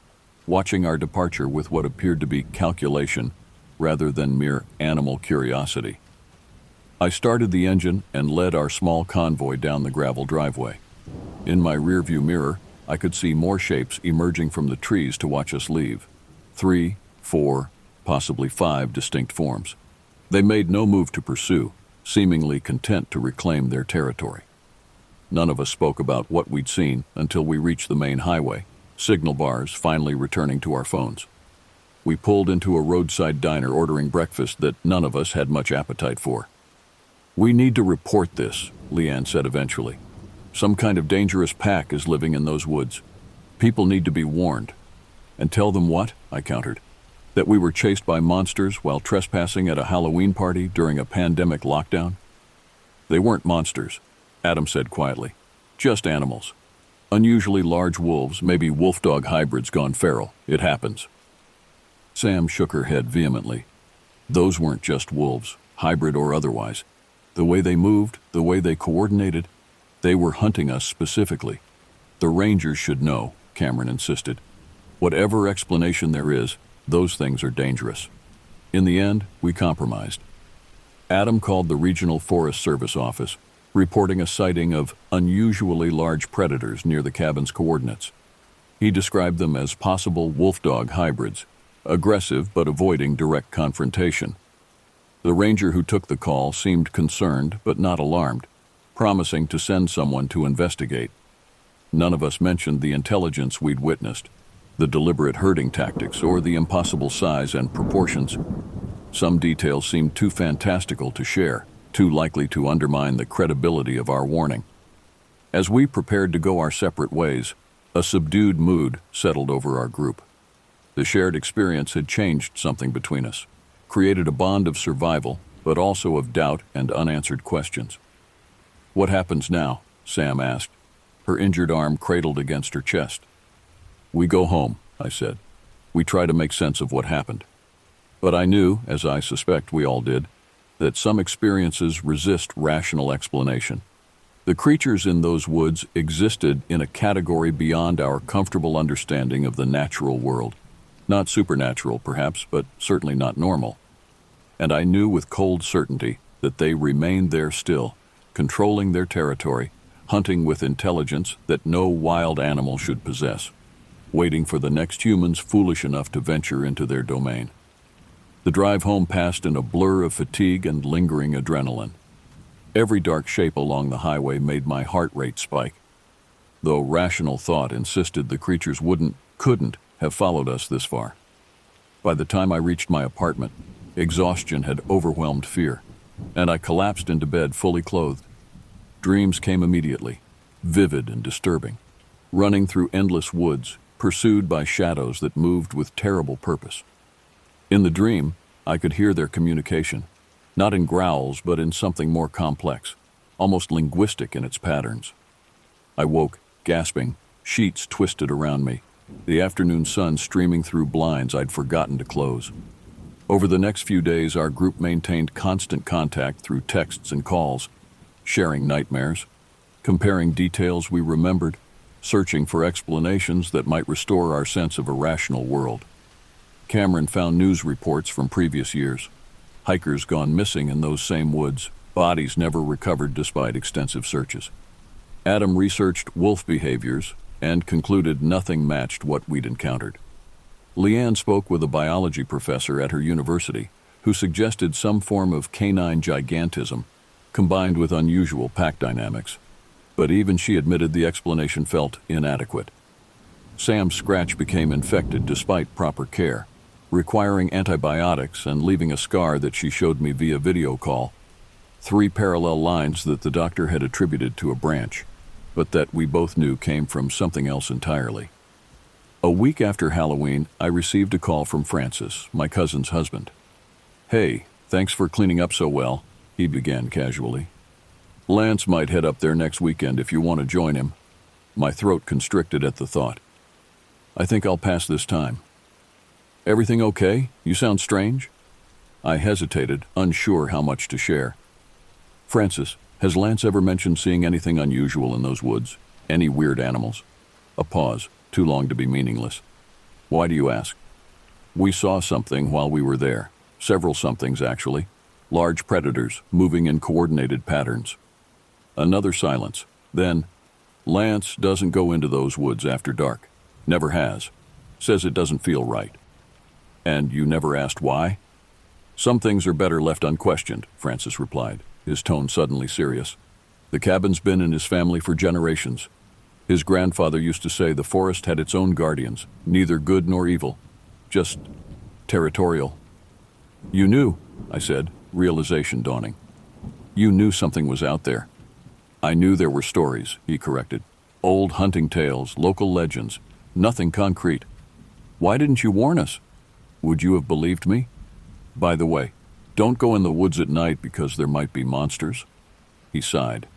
Speaker 1: watching our departure with what appeared to be calculation rather than mere animal curiosity. I started the engine and led our small convoy down the gravel driveway. In my rearview mirror, I could see more shapes emerging from the trees to watch us leave. 3, 4, possibly 5 distinct forms. They made no move to pursue, seemingly content to reclaim their territory. None of us spoke about what we'd seen until we reached the main highway, signal bars finally returning to our phones. We pulled into a roadside diner ordering breakfast that none of us had much appetite for. We need to report this, Leanne said eventually. Some kind of dangerous pack is living in those woods. People need to be warned. And tell them what? I countered. That we were chased by monsters while trespassing at a Halloween party during a pandemic lockdown? They weren't monsters, Adam said quietly. Just animals. Unusually large wolves, maybe wolf-dog hybrids gone feral. It happens. Sam shook her head vehemently. Those weren't just wolves, hybrid or otherwise. The way they moved, the way they coordinated, they were hunting us specifically. The rangers should know, Cameron insisted. Whatever explanation there is, those things are dangerous. In the end, we compromised. Adam called the Regional Forest Service office, reporting a sighting of unusually large predators near the cabin's coordinates. He described them as possible wolf-dog hybrids, aggressive but avoiding direct confrontation. The ranger who took the call seemed concerned but not alarmed, promising to send someone to investigate. None of us mentioned the intelligence we'd witnessed, the deliberate herding tactics, or the impossible size and proportions. Some details seemed too fantastical to share, too likely to undermine the credibility of our warning. As we prepared to go our separate ways, a subdued mood settled over our group. The shared experience had changed something between us, created a bond of survival, but also of doubt and unanswered questions. What happens now? Sam asked, her injured arm cradled against her chest. We go home, I said. We try to make sense of what happened. But I knew, as I suspect we all did, that some experiences resist rational explanation. The creatures in those woods existed in a category beyond our comfortable understanding of the natural world. Not supernatural, perhaps, but certainly not normal. And I knew with cold certainty that they remained there still, controlling their territory, hunting with intelligence that no wild animal should possess, waiting for the next humans foolish enough to venture into their domain. The drive home passed in a blur of fatigue and lingering adrenaline. Every dark shape along the highway made my heart rate spike, though rational thought insisted the creatures couldn't have followed us this far. By the time I reached my apartment, exhaustion had overwhelmed fear. and I collapsed into bed fully clothed. Dreams came immediately, vivid and disturbing, running through endless woods, pursued by shadows that moved with terrible purpose. In the dream, I could hear their communication, not in growls but in something more complex, almost linguistic in its patterns. I woke, gasping, sheets twisted around me, the afternoon sun streaming through blinds I'd forgotten to close. Over the next few days, our group maintained constant contact through texts and calls, sharing nightmares, comparing details we remembered, searching for explanations that might restore our sense of a rational world. Cameron found news reports from previous years. Hikers gone missing in those same woods, bodies never recovered despite extensive searches. Adam researched wolf behaviors and concluded nothing matched what we'd encountered. Leanne spoke with a biology professor at her university who suggested some form of canine gigantism combined with unusual pack dynamics, but even she admitted the explanation felt inadequate. Sam's scratch became infected despite proper care, requiring antibiotics and leaving a scar that she showed me via video call, 3 parallel lines that the doctor had attributed to a branch, but that we both knew came from something else entirely. A week after Halloween, I received a call from Francis, my cousin's husband. "Hey, thanks for cleaning up so well," he began casually. "Lance might head up there next weekend if you want to join him." My throat constricted at the thought. "I think I'll pass this time." "Everything okay? You sound strange." I hesitated, unsure how much to share. "Francis, has Lance ever mentioned seeing anything unusual in those woods? Any weird animals?" A pause, too long to be meaningless. "Why do you ask?" "We saw something while we were there. Several somethings, actually. Large predators, moving in coordinated patterns." Another silence. Then, "Lance doesn't go into those woods after dark. Never has. Says it doesn't feel right." "And you never asked why?" "Some things are better left unquestioned," Francis replied, his tone suddenly serious. "The cabin's been in his family for generations. His grandfather used to say the forest had its own guardians, neither good nor evil, just territorial." "You knew," I said, realization dawning. "You knew something was out there." "I knew there were stories," he corrected. "Old hunting tales, local legends, nothing concrete." "Why didn't you warn us?" "Would you have believed me? By the way, don't go in the woods at night because there might be monsters." He sighed.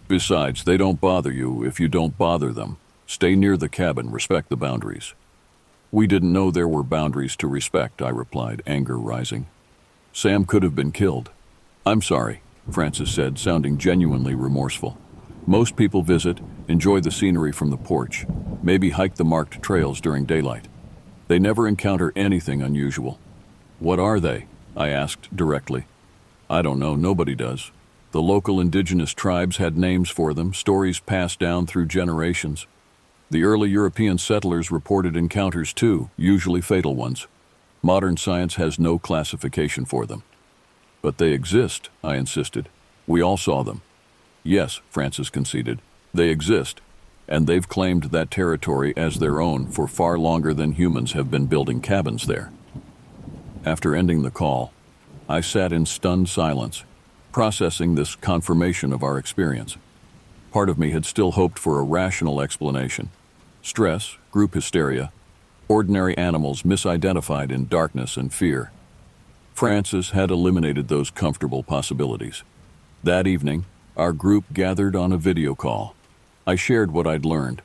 Speaker 1: "Besides, they don't bother you if you don't bother them. Stay near the cabin, respect the boundaries." "We didn't know there were boundaries to respect," I replied, anger rising. "Sam could have been killed." "I'm sorry," Francis said, sounding genuinely remorseful. "Most people visit, enjoy the scenery from the porch, maybe hike the marked trails during daylight. They never encounter anything unusual." "What are they?" I asked directly. "I don't know, nobody does. The local indigenous tribes had names for them, stories passed down through generations. The early European settlers reported encounters too, usually fatal ones. Modern science has no classification for them." "But they exist," I insisted. "We all saw them." "Yes," Francis conceded, "they exist, and they've claimed that territory as their own for far longer than humans have been building cabins there." After ending the call, I sat in stunned silence, processing this confirmation of our experience. Part of me had still hoped for a rational explanation. Stress, group hysteria, ordinary animals misidentified in darkness and fear. Francis had eliminated those comfortable possibilities. That evening, our group gathered on a video call. I shared what I'd learned,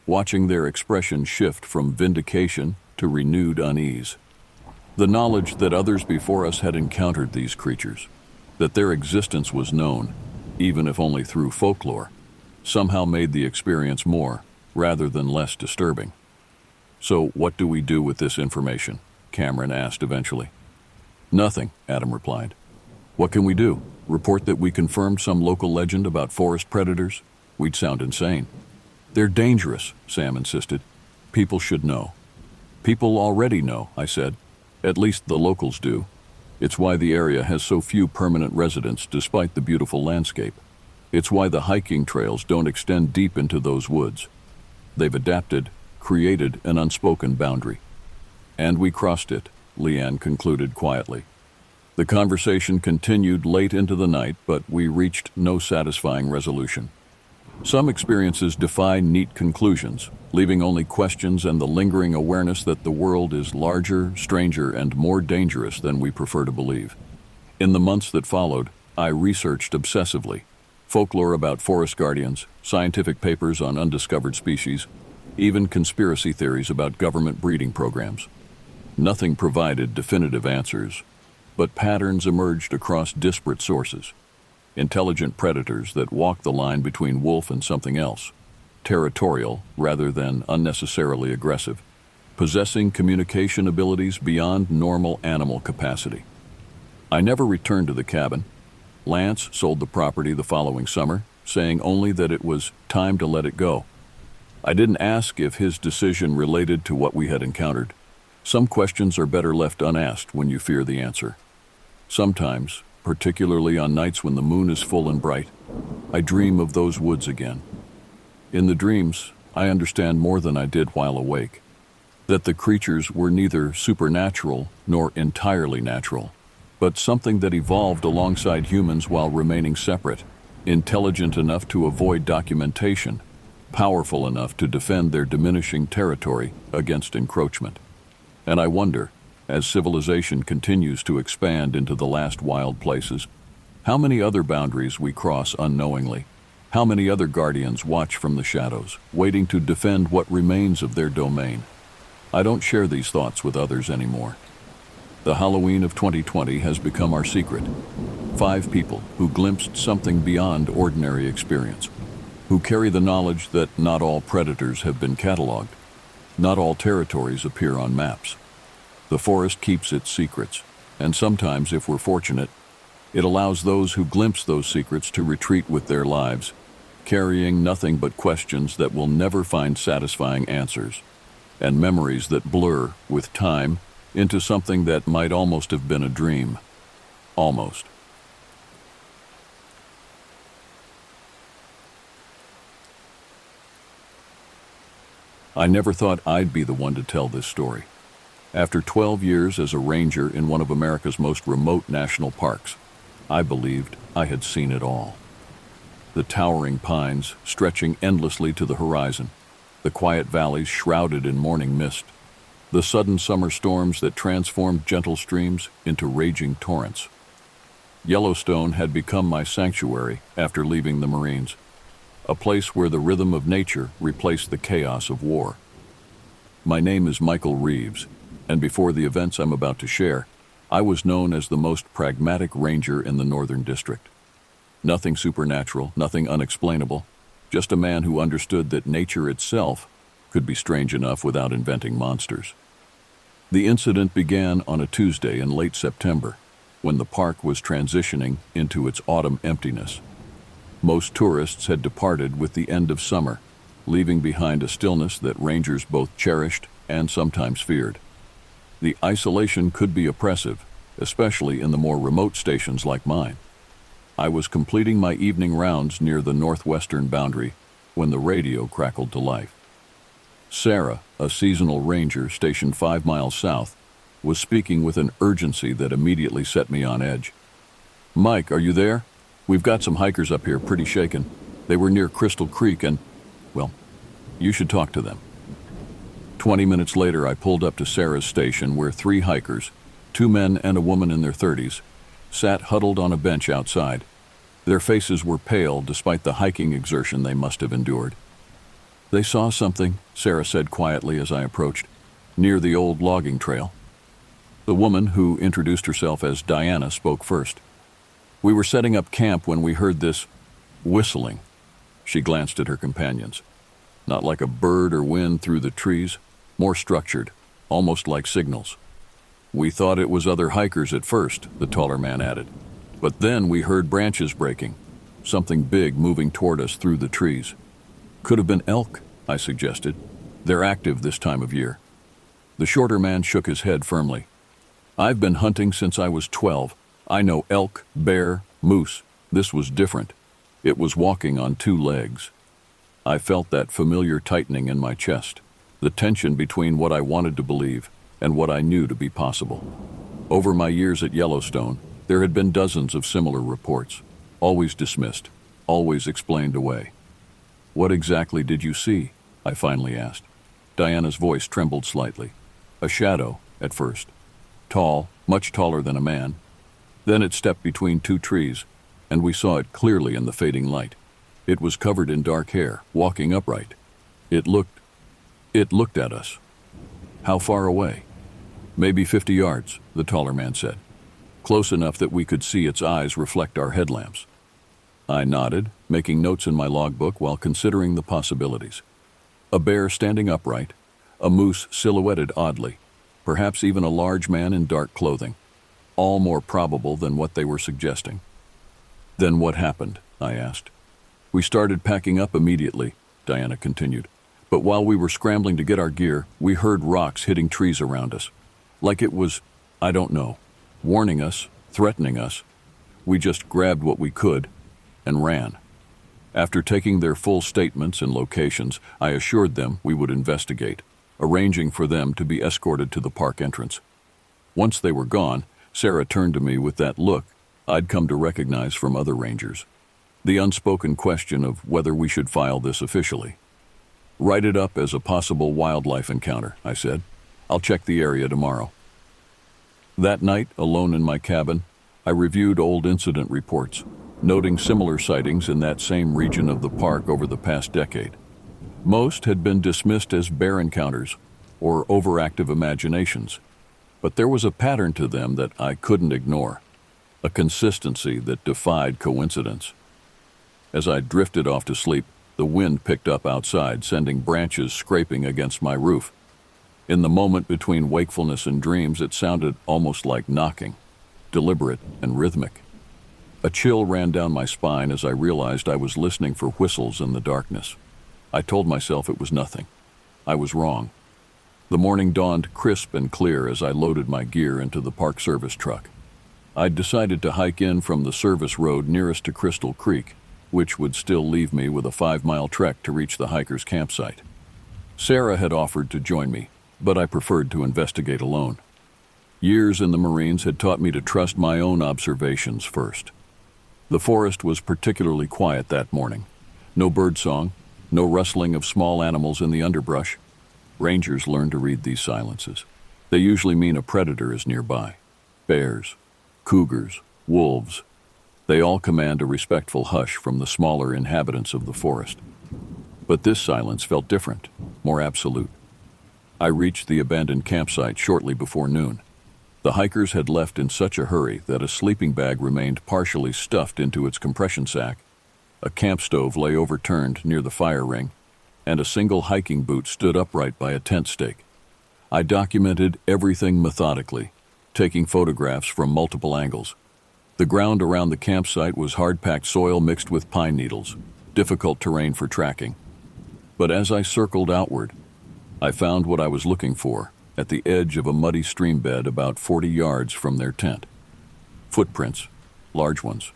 Speaker 1: watching their expression shift from vindication to renewed unease. The knowledge that others before us had encountered these creatures, that their existence was known, even if only through folklore, somehow made the experience more, rather than less disturbing. "So what do we do with this information?" Cameron asked eventually. "Nothing," Adam replied. "What can we do? Report that we confirmed some local legend about forest predators? We'd sound insane." "They're dangerous," Sam insisted. "People should know." "People already know," I said. "At least the locals do. It's why the area has so few permanent residents despite the beautiful landscape. It's why the hiking trails don't extend deep into those woods. They've adapted, created an unspoken boundary. And we crossed it," Leanne concluded quietly. The conversation continued late into the night, but we reached no satisfying resolution. Some experiences defy neat conclusions, leaving only questions and the lingering awareness that the world is larger, stranger, and more dangerous than we prefer to believe. In the months that followed, I researched obsessively. Folklore about forest guardians, scientific papers on undiscovered species, even conspiracy theories about government breeding programs. Nothing provided definitive answers, but patterns emerged across disparate sources. Intelligent predators that walk the line between wolf and something else, territorial rather than unnecessarily aggressive, possessing communication abilities beyond normal animal capacity. I never returned to the cabin. Lance sold the property the following summer, saying only that it was time to let it go. I didn't ask if his decision related to what we had encountered. Some questions are better left unasked when you fear the answer. Sometimes, particularly on nights when the moon is full and bright, I dream of those woods again. In the dreams, I understand more than I did while awake, that the creatures were neither supernatural nor entirely natural, but something that evolved alongside humans while remaining separate, intelligent enough to avoid documentation, powerful enough to defend their diminishing territory against encroachment. And I wonder, as civilization continues to expand into the last wild places, how many other boundaries we cross unknowingly, how many other guardians watch from the shadows, waiting to defend what remains of their domain. I don't share these thoughts with others anymore. The Halloween of 2020 has become our secret. 5 people who glimpsed something beyond ordinary experience, who carry the knowledge that not all predators have been cataloged, not all territories appear on maps. The forest keeps its secrets, and sometimes, if we're fortunate, it allows those who glimpse those secrets to retreat with their lives, carrying nothing but questions that will never find satisfying answers, and memories that blur with time into something that might almost have been a dream. Almost. I never thought I'd be the one to tell this story. After 12 years as a ranger in one of America's most remote national parks, I believed I had seen it all. The towering pines stretching endlessly to the horizon, the quiet valleys shrouded in morning mist, the sudden summer storms that transformed gentle streams into raging torrents. Yellowstone had become my sanctuary after leaving the Marines, a place where the rhythm of nature replaced the chaos of war. My name is Michael Reeves, and before the events I'm about to share, I was known as the most pragmatic ranger in the Northern District. Nothing supernatural, nothing unexplainable, just a man who understood that nature itself could be strange enough without inventing monsters. The incident began on a Tuesday in late September, when the park was transitioning into its autumn emptiness. Most tourists had departed with the end of summer, leaving behind a stillness that rangers both cherished and sometimes feared. The isolation could be oppressive, especially in the more remote stations like mine. I was completing my evening rounds near the northwestern boundary when the radio crackled to life. Sarah, a seasonal ranger stationed 5 miles south, was speaking with an urgency that immediately set me on edge. "Mike, are you there? We've got some hikers up here pretty shaken. They were near Crystal Creek and, well, you should talk to them." 20 minutes later, I pulled up to Sarah's station where 3 hikers, 2 men and a woman in their 30s, sat huddled on a bench outside. Their faces were pale despite the hiking exertion they must have endured. "They saw something," Sarah said quietly as I approached, "near the old logging trail." The woman, who introduced herself as Diana, spoke first. "We were setting up camp when we heard this whistling." She glanced at her companions. Not like a bird or wind through the trees, more structured, almost like signals. "We thought it was other hikers at first," the taller man added. "But then we heard branches breaking, something big moving toward us through the trees." "Could have been elk," I suggested. "They're active this time of year." The shorter man shook his head firmly. "I've been hunting since I was 12. I know elk, bear, moose. This was different. It was walking on 2 legs. I felt that familiar tightening in my chest, the tension between what I wanted to believe and what I knew to be possible. Over my years at Yellowstone, There had been dozens of similar reports, always dismissed, always explained away. "What exactly did you see?" I finally asked. Diana's voice trembled slightly. "A shadow, at first. Tall, much taller than a man. Then it stepped between two trees, and we saw it clearly in the fading light. It was covered in dark hair, walking upright. It looked at us." "How far away?" "Maybe 50 yards, the taller man said. "Close enough that we could see its eyes reflect our headlamps." I nodded, making notes in my logbook while considering the possibilities. A bear standing upright, a moose silhouetted oddly, perhaps even a large man in dark clothing. All more probable than what they were suggesting. "Then what happened?" I asked. "We started packing up immediately," Diana continued. "But while we were scrambling to get our gear, we heard rocks hitting trees around us. Like it was, I don't know, warning us, threatening us. We just grabbed what we could and ran. After taking their full statements and locations, I assured them we would investigate, arranging for them to be escorted to the park entrance. Once they were gone, Sarah turned to me with that look I'd come to recognize from other rangers. The unspoken question of whether we should file this officially. "Write it up as a possible wildlife encounter," I said. "I'll check the area tomorrow." That night, alone in my cabin, I reviewed old incident reports, noting similar sightings in that same region of the park over the past decade. Most had been dismissed as bear encounters or overactive imaginations, but there was a pattern to them that I couldn't ignore, a consistency that defied coincidence. As I drifted off to sleep, the wind picked up outside, sending branches scraping against my roof. In the moment between wakefulness and dreams, it sounded almost like knocking, deliberate and rhythmic. A chill ran down my spine as I realized I was listening for whistles in the darkness. I told myself it was nothing. I was wrong. The morning dawned crisp and clear as I loaded my gear into the Park Service truck. I'd decided to hike in from the service road nearest to Crystal Creek, which would still leave me with a 5-mile trek to reach the hiker's campsite. Sarah had offered to join me, but I preferred to investigate alone. Years in the Marines had taught me to trust my own observations first. The forest was particularly quiet that morning. No birdsong, no rustling of small animals in the underbrush. Rangers learn to read these silences. They usually mean a predator is nearby. Bears, cougars, wolves. They all command a respectful hush from the smaller inhabitants of the forest. But this silence felt different, more absolute. I reached the abandoned campsite shortly before noon. The hikers had left in such a hurry that a sleeping bag remained partially stuffed into its compression sack. A camp stove lay overturned near the fire ring, and a single hiking boot stood upright by a tent stake. I documented everything methodically, taking photographs from multiple angles. The ground around the campsite was hard-packed soil mixed with pine needles, difficult terrain for tracking. But as I circled outward, I found what I was looking for at the edge of a muddy stream bed about 40 yards from their tent. Footprints, large ones.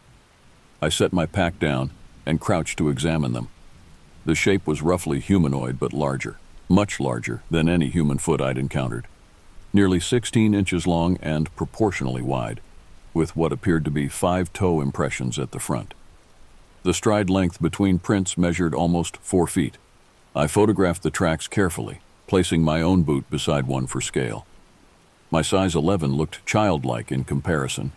Speaker 1: I set my pack down and crouched to examine them. The shape was roughly humanoid but larger, much larger than any human foot I'd encountered. Nearly 16 inches long and proportionally wide, with what appeared to be 5 toe impressions at the front. The stride length between prints measured almost 4 feet. I photographed the tracks carefully, placing my own boot beside one for scale. My size 11 looked childlike in comparison.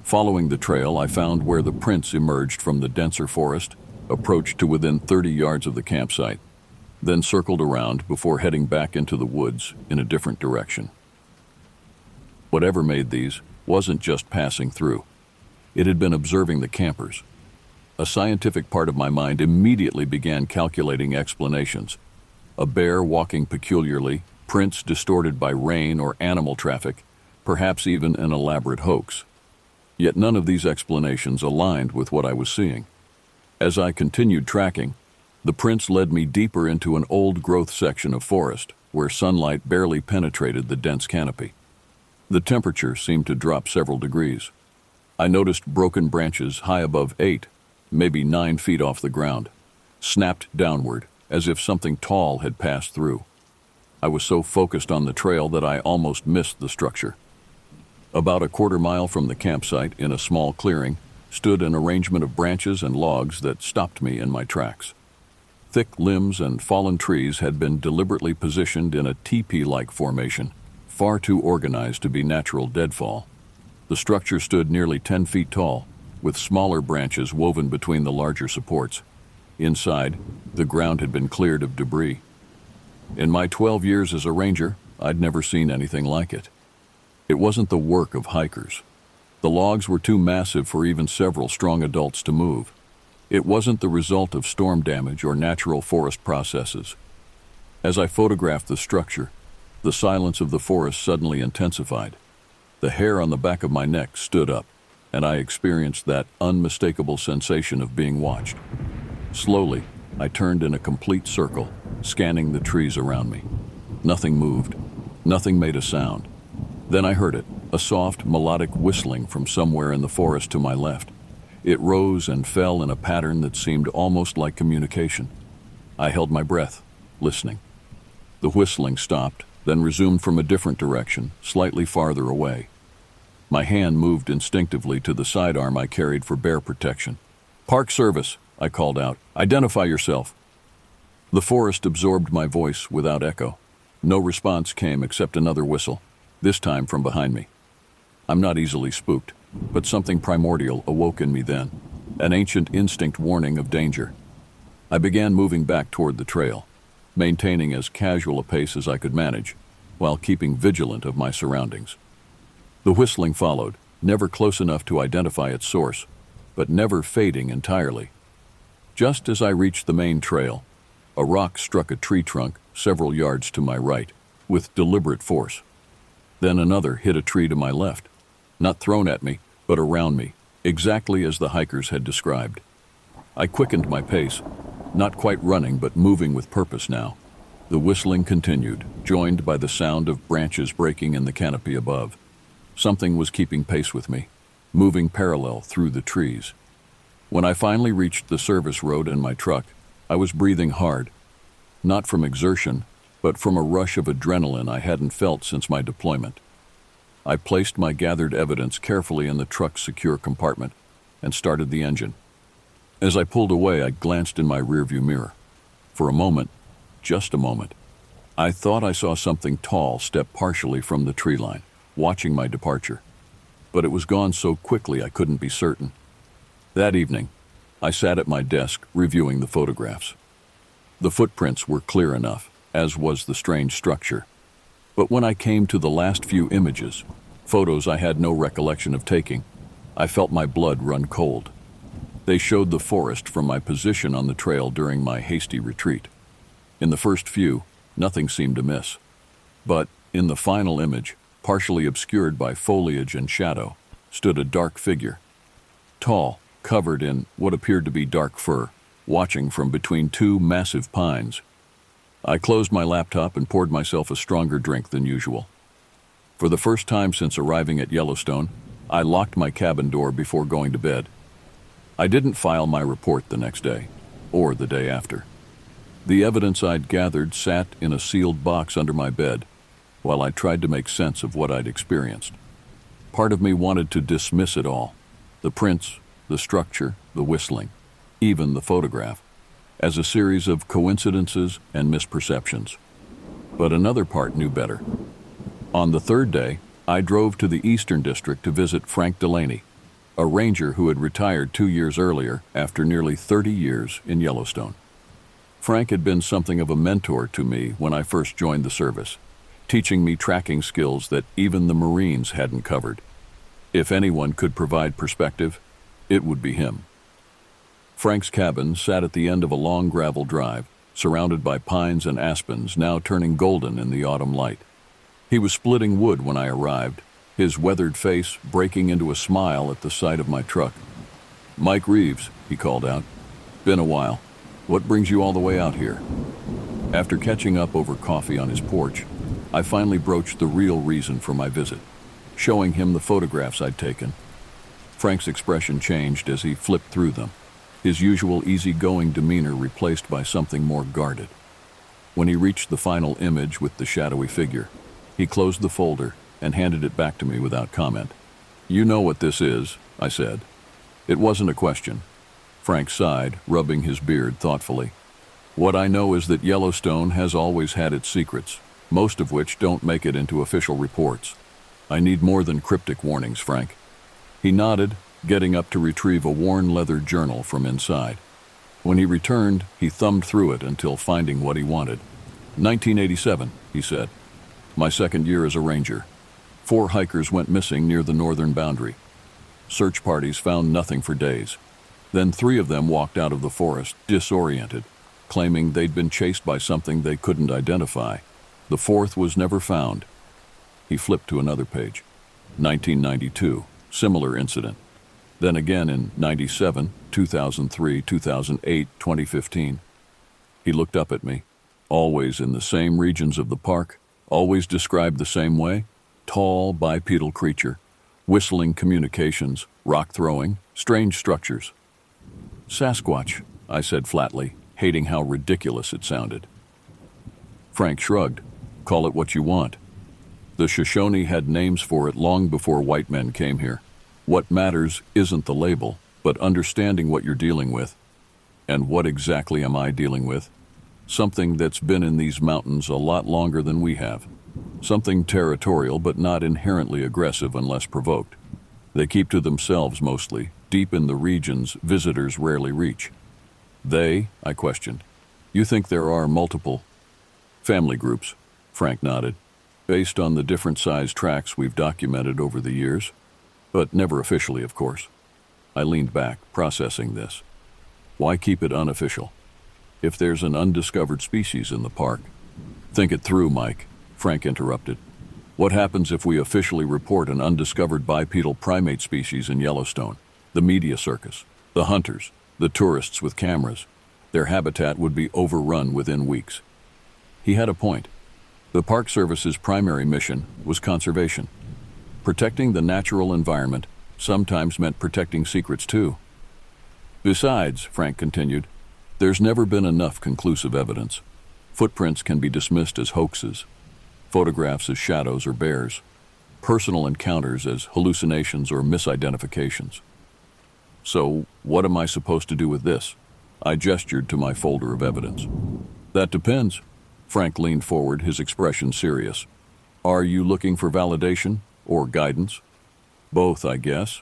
Speaker 1: Following the trail, I found where the prints emerged from the denser forest, approached to within 30 yards of the campsite, then circled around before heading back into the woods in a different direction. Whatever made these wasn't just passing through. It had been observing the campers. A scientific part of my mind immediately began calculating explanations. A bear walking peculiarly, prints distorted by rain or animal traffic, perhaps even an elaborate hoax. Yet none of these explanations aligned with what I was seeing. As I continued tracking, the prints led me deeper into an old-growth section of forest where sunlight barely penetrated the dense canopy. The temperature seemed to drop several degrees. I noticed broken branches high above 8, maybe 9 feet off the ground, snapped downward as if something tall had passed through. I was so focused on the trail that I almost missed the structure. About a quarter mile from the campsite, in a small clearing, stood an arrangement of branches and logs that stopped me in my tracks. Thick limbs and fallen trees had been deliberately positioned in a teepee-like formation, far too organized to be natural deadfall. The structure stood nearly 10 feet tall, with smaller branches woven between the larger supports. Inside, the ground had been cleared of debris. In my 12 years as a ranger, I'd never seen anything like it. It wasn't the work of hikers. The logs were too massive for even several strong adults to move. It wasn't the result of storm damage or natural forest processes. As I photographed the structure, the silence of the forest suddenly intensified. The hair on the back of my neck stood up, and I experienced that unmistakable sensation of being watched. Slowly, I turned in a complete circle, scanning the trees around me. Nothing moved. Nothing made a sound. Then I heard it, a soft, melodic whistling from somewhere in the forest to my left. It rose and fell in a pattern that seemed almost like communication. I held my breath, listening. The whistling stopped, then resumed from a different direction, slightly farther away. My hand moved instinctively to the sidearm I carried for bear protection. "Park Service," I called out. "Identify yourself." The forest absorbed my voice without echo. No response came except another whistle, this time from behind me. I'm not easily spooked, but something primordial awoke in me then, an ancient instinct warning of danger. I began moving back toward the trail, maintaining as casual a pace as I could manage, while keeping vigilant of my surroundings. The whistling followed, never close enough to identify its source, but never fading entirely. Just as I reached the main trail, a rock struck a tree trunk several yards to my right, with deliberate force. Then another hit a tree to my left, not thrown at me, but around me, exactly as the hikers had described. I quickened my pace, not quite running but moving with purpose now. The whistling continued, joined by the sound of branches breaking in the canopy above. Something was keeping pace with me, moving parallel through the trees. When I finally reached the service road and my truck, I was breathing hard, not from exertion, but from a rush of adrenaline I hadn't felt since my deployment. I placed my gathered evidence carefully in the truck's secure compartment and started the engine. As I pulled away, I glanced in my rearview mirror. For a moment, just a moment, I thought I saw something tall step partially from the tree line, watching my departure. But it was gone so quickly I couldn't be certain. That evening, I sat at my desk reviewing the photographs. The footprints were clear enough, as was the strange structure. But when I came to the last few images, photos I had no recollection of taking, I felt my blood run cold. They showed the forest from my position on the trail during my hasty retreat. In the first few, nothing seemed amiss. But in the final image, partially obscured by foliage and shadow, stood a dark figure. Tall, covered in what appeared to be dark fur, watching from between two massive pines. I closed my laptop and poured myself a stronger drink than usual. For the first time since arriving at Yellowstone, I locked my cabin door before going to bed. I didn't file my report the next day, or the day after. The evidence I'd gathered sat in a sealed box under my bed, while I tried to make sense of what I'd experienced. Part of me wanted to dismiss it all, the prints, the structure, the whistling, even the photograph, as a series of coincidences and misperceptions. But another part knew better. On the third day, I drove to the Eastern District to visit Frank Delaney, a ranger who had retired 2 years earlier after nearly 30 years in Yellowstone. Frank had been something of a mentor to me when I first joined the service, teaching me tracking skills that even the Marines hadn't covered. If anyone could provide perspective, it would be him. Frank's cabin sat at the end of a long gravel drive, surrounded by pines and aspens now turning golden in the autumn light. He was splitting wood when I arrived, his weathered face breaking into a smile at the sight of my truck. "Mike Reeves," he called out. "Been a while. What brings you all the way out here?" After catching up over coffee on his porch, I finally broached the real reason for my visit, showing him the photographs I'd taken. Frank's expression changed as he flipped through them, his usual easygoing demeanor replaced by something more guarded. When he reached the final image with the shadowy figure, he closed the folder and handed it back to me without comment. "You know what this is," I said. It wasn't a question. Frank sighed, rubbing his beard thoughtfully. "What I know is that Yellowstone has always had its secrets, most of which don't make it into official reports. I need more than cryptic warnings, Frank." He nodded, getting up to retrieve a worn leather journal from inside. When he returned, he thumbed through it until finding what he wanted. 1987, he said. "My second year as a ranger. 4 hikers went missing near the northern boundary. Search parties found nothing for days. Then 3 of them walked out of the forest, disoriented, claiming they'd been chased by something they couldn't identify. The 4th was never found." He flipped to another page. 1992, similar incident. Then again in 97, 2003, 2008, 2015. He looked up at me. "Always in the same regions of the park, always described the same way. Tall, bipedal creature, whistling communications, rock throwing, strange structures." "Sasquatch," I said flatly, hating how ridiculous it sounded. Frank shrugged. "Call it what you want. The Shoshone had names for it long before white men came here. What matters isn't the label, but understanding what you're dealing with." "And what exactly am I dealing with?" "Something that's been in these mountains a lot longer than we have. Something territorial but not inherently aggressive unless provoked. They keep to themselves mostly, deep in the regions visitors rarely reach." "They?" I questioned. "You think there are multiple?" "Family groups," Frank nodded, "based on the different size tracks we've documented over the years. But never officially, of course." I leaned back, processing this. Why keep it unofficial? If there's an undiscovered species in the park. "Think it through, Mike," Frank interrupted. "What happens if we officially report an undiscovered bipedal primate species in Yellowstone? The media circus, the hunters, the tourists with cameras. Their habitat would be overrun within weeks." He had a point. The Park Service's primary mission was conservation. Protecting the natural environment sometimes meant protecting secrets too. "Besides," Frank continued, "there's never been enough conclusive evidence. Footprints can be dismissed as hoaxes, photographs as shadows or bears, personal encounters as hallucinations or misidentifications. So, what am I supposed to do with this?" I gestured to my folder of evidence. "That depends." Frank leaned forward, his expression serious. "Are you looking for validation or guidance?" "Both, I guess."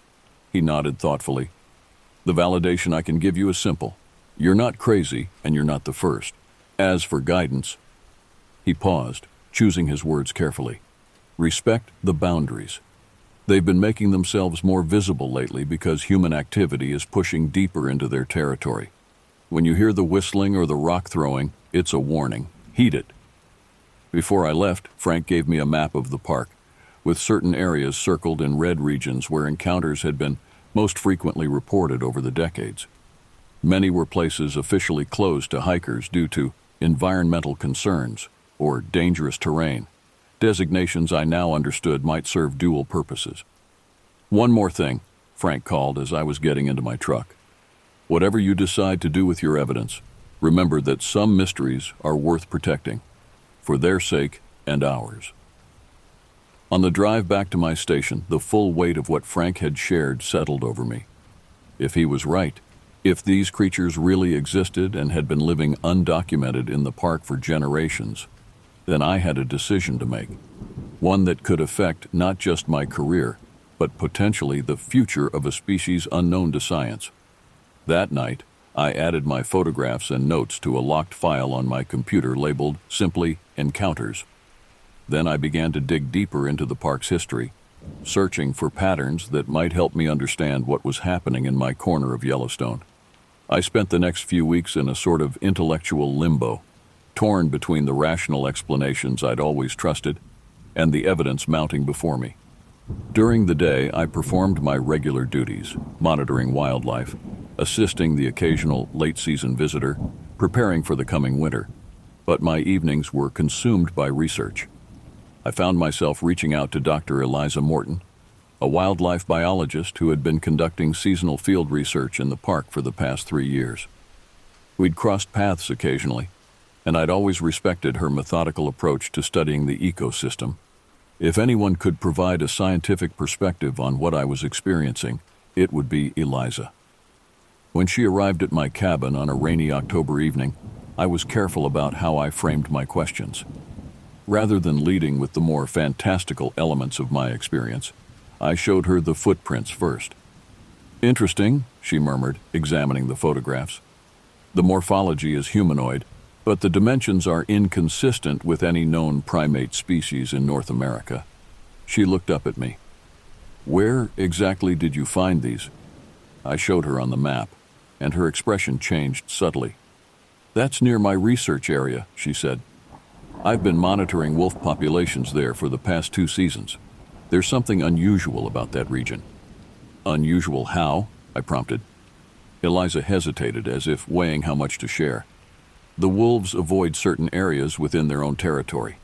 Speaker 1: He nodded thoughtfully. "The validation I can give you is simple. You're not crazy, and you're not the first. As for guidance..." He paused, choosing his words carefully. "Respect the boundaries. They've been making themselves more visible lately because human activity is pushing deeper into their territory. When you hear the whistling or the rock throwing, it's a warning. Heed it." Before I left, Frank gave me a map of the park, with certain areas circled in red regions where encounters had been most frequently reported over the decades. Many were places officially closed to hikers due to environmental concerns or dangerous terrain, designations I now understood might serve dual purposes. "One more thing," Frank called as I was getting into my truck. "Whatever you decide to do with your evidence, remember that some mysteries are worth protecting, for their sake and ours." On the drive back to my station, the full weight of what Frank had shared settled over me. If he was right, if these creatures really existed and had been living undocumented in the park for generations, then I had a decision to make, one that could affect not just my career, but potentially the future of a species unknown to science. That night, I added my photographs and notes to a locked file on my computer labeled simply Encounters. Then I began to dig deeper into the park's history, searching for patterns that might help me understand what was happening in my corner of Yellowstone. I spent the next few weeks in a sort of intellectual limbo, torn between the rational explanations I'd always trusted and the evidence mounting before me. During the day, I performed my regular duties, monitoring wildlife, assisting the occasional late-season visitor, preparing for the coming winter. But my evenings were consumed by research. I found myself reaching out to Dr. Eliza Morton, a wildlife biologist who had been conducting seasonal field research in the park for the past 3 years. We'd crossed paths occasionally, and I'd always respected her methodical approach to studying the ecosystem. If anyone could provide a scientific perspective on what I was experiencing, it would be Eliza. When she arrived at my cabin on a rainy October evening, I was careful about how I framed my questions. Rather than leading with the more fantastical elements of my experience, I showed her the footprints first. "Interesting," she murmured, examining the photographs. "The morphology is humanoid, but the dimensions are inconsistent with any known primate species in North America." She looked up at me. "Where exactly did you find these?" I showed her on the map, and her expression changed subtly. "That's near my research area," she said. "I've been monitoring wolf populations there for the past 2 seasons. There's something unusual about that region." "Unusual how?" I prompted. Eliza hesitated, as if weighing how much to share. "The wolves avoid certain areas within their own territory.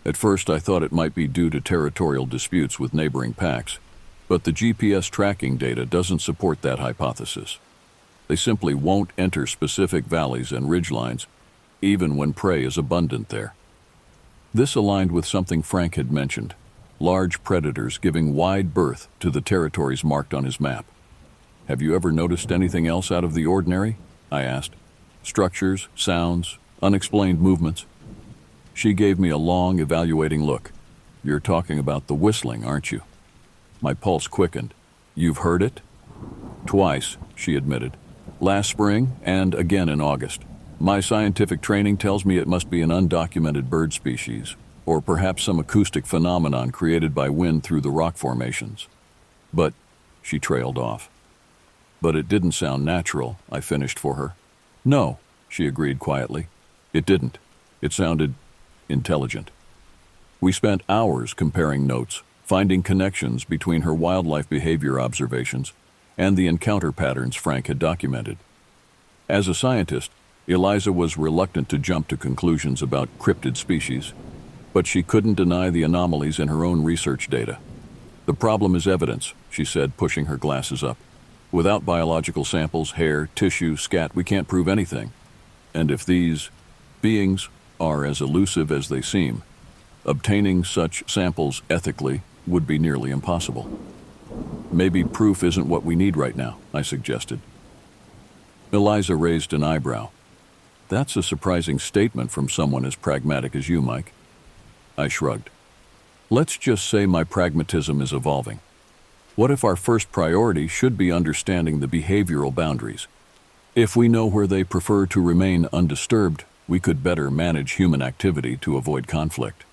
Speaker 1: At first I thought it might be due to territorial disputes with neighboring packs, but the GPS tracking data doesn't support that hypothesis. They simply won't enter specific valleys and ridgelines, even when prey is abundant there." This aligned with something Frank had mentioned: large predators giving wide berth to the territories marked on his map. "Have you ever noticed anything else out of the ordinary?" I asked. "Structures, sounds, unexplained movements?" She gave me a long, evaluating look. "You're talking about the whistling, aren't you?" My pulse quickened. "You've heard it?" "Twice," she admitted. "Last spring and again in August. My scientific training tells me it must be an undocumented bird species, or perhaps some acoustic phenomenon created by wind through the rock formations." "But," she trailed off. "But it didn't sound natural," I finished for her. "No," she agreed quietly. "It didn't. It sounded intelligent." We spent hours comparing notes, finding connections between her wildlife behavior observations and the encounter patterns Frank had documented. As a scientist, Eliza was reluctant to jump to conclusions about cryptid species, but she couldn't deny the anomalies in her own research data. "The problem is evidence," she said, pushing her glasses up. "Without biological samples, hair, tissue, scat, we can't prove anything. And if these beings are as elusive as they seem, obtaining such samples ethically would be nearly impossible." "Maybe proof isn't what we need right now," I suggested. Eliza raised an eyebrow. "That's a surprising statement from someone as pragmatic as you, Mike." I shrugged. "Let's just say my pragmatism is evolving. What if our first priority should be understanding the behavioral boundaries? If we know where they prefer to remain undisturbed, we could better manage human activity to avoid conflict."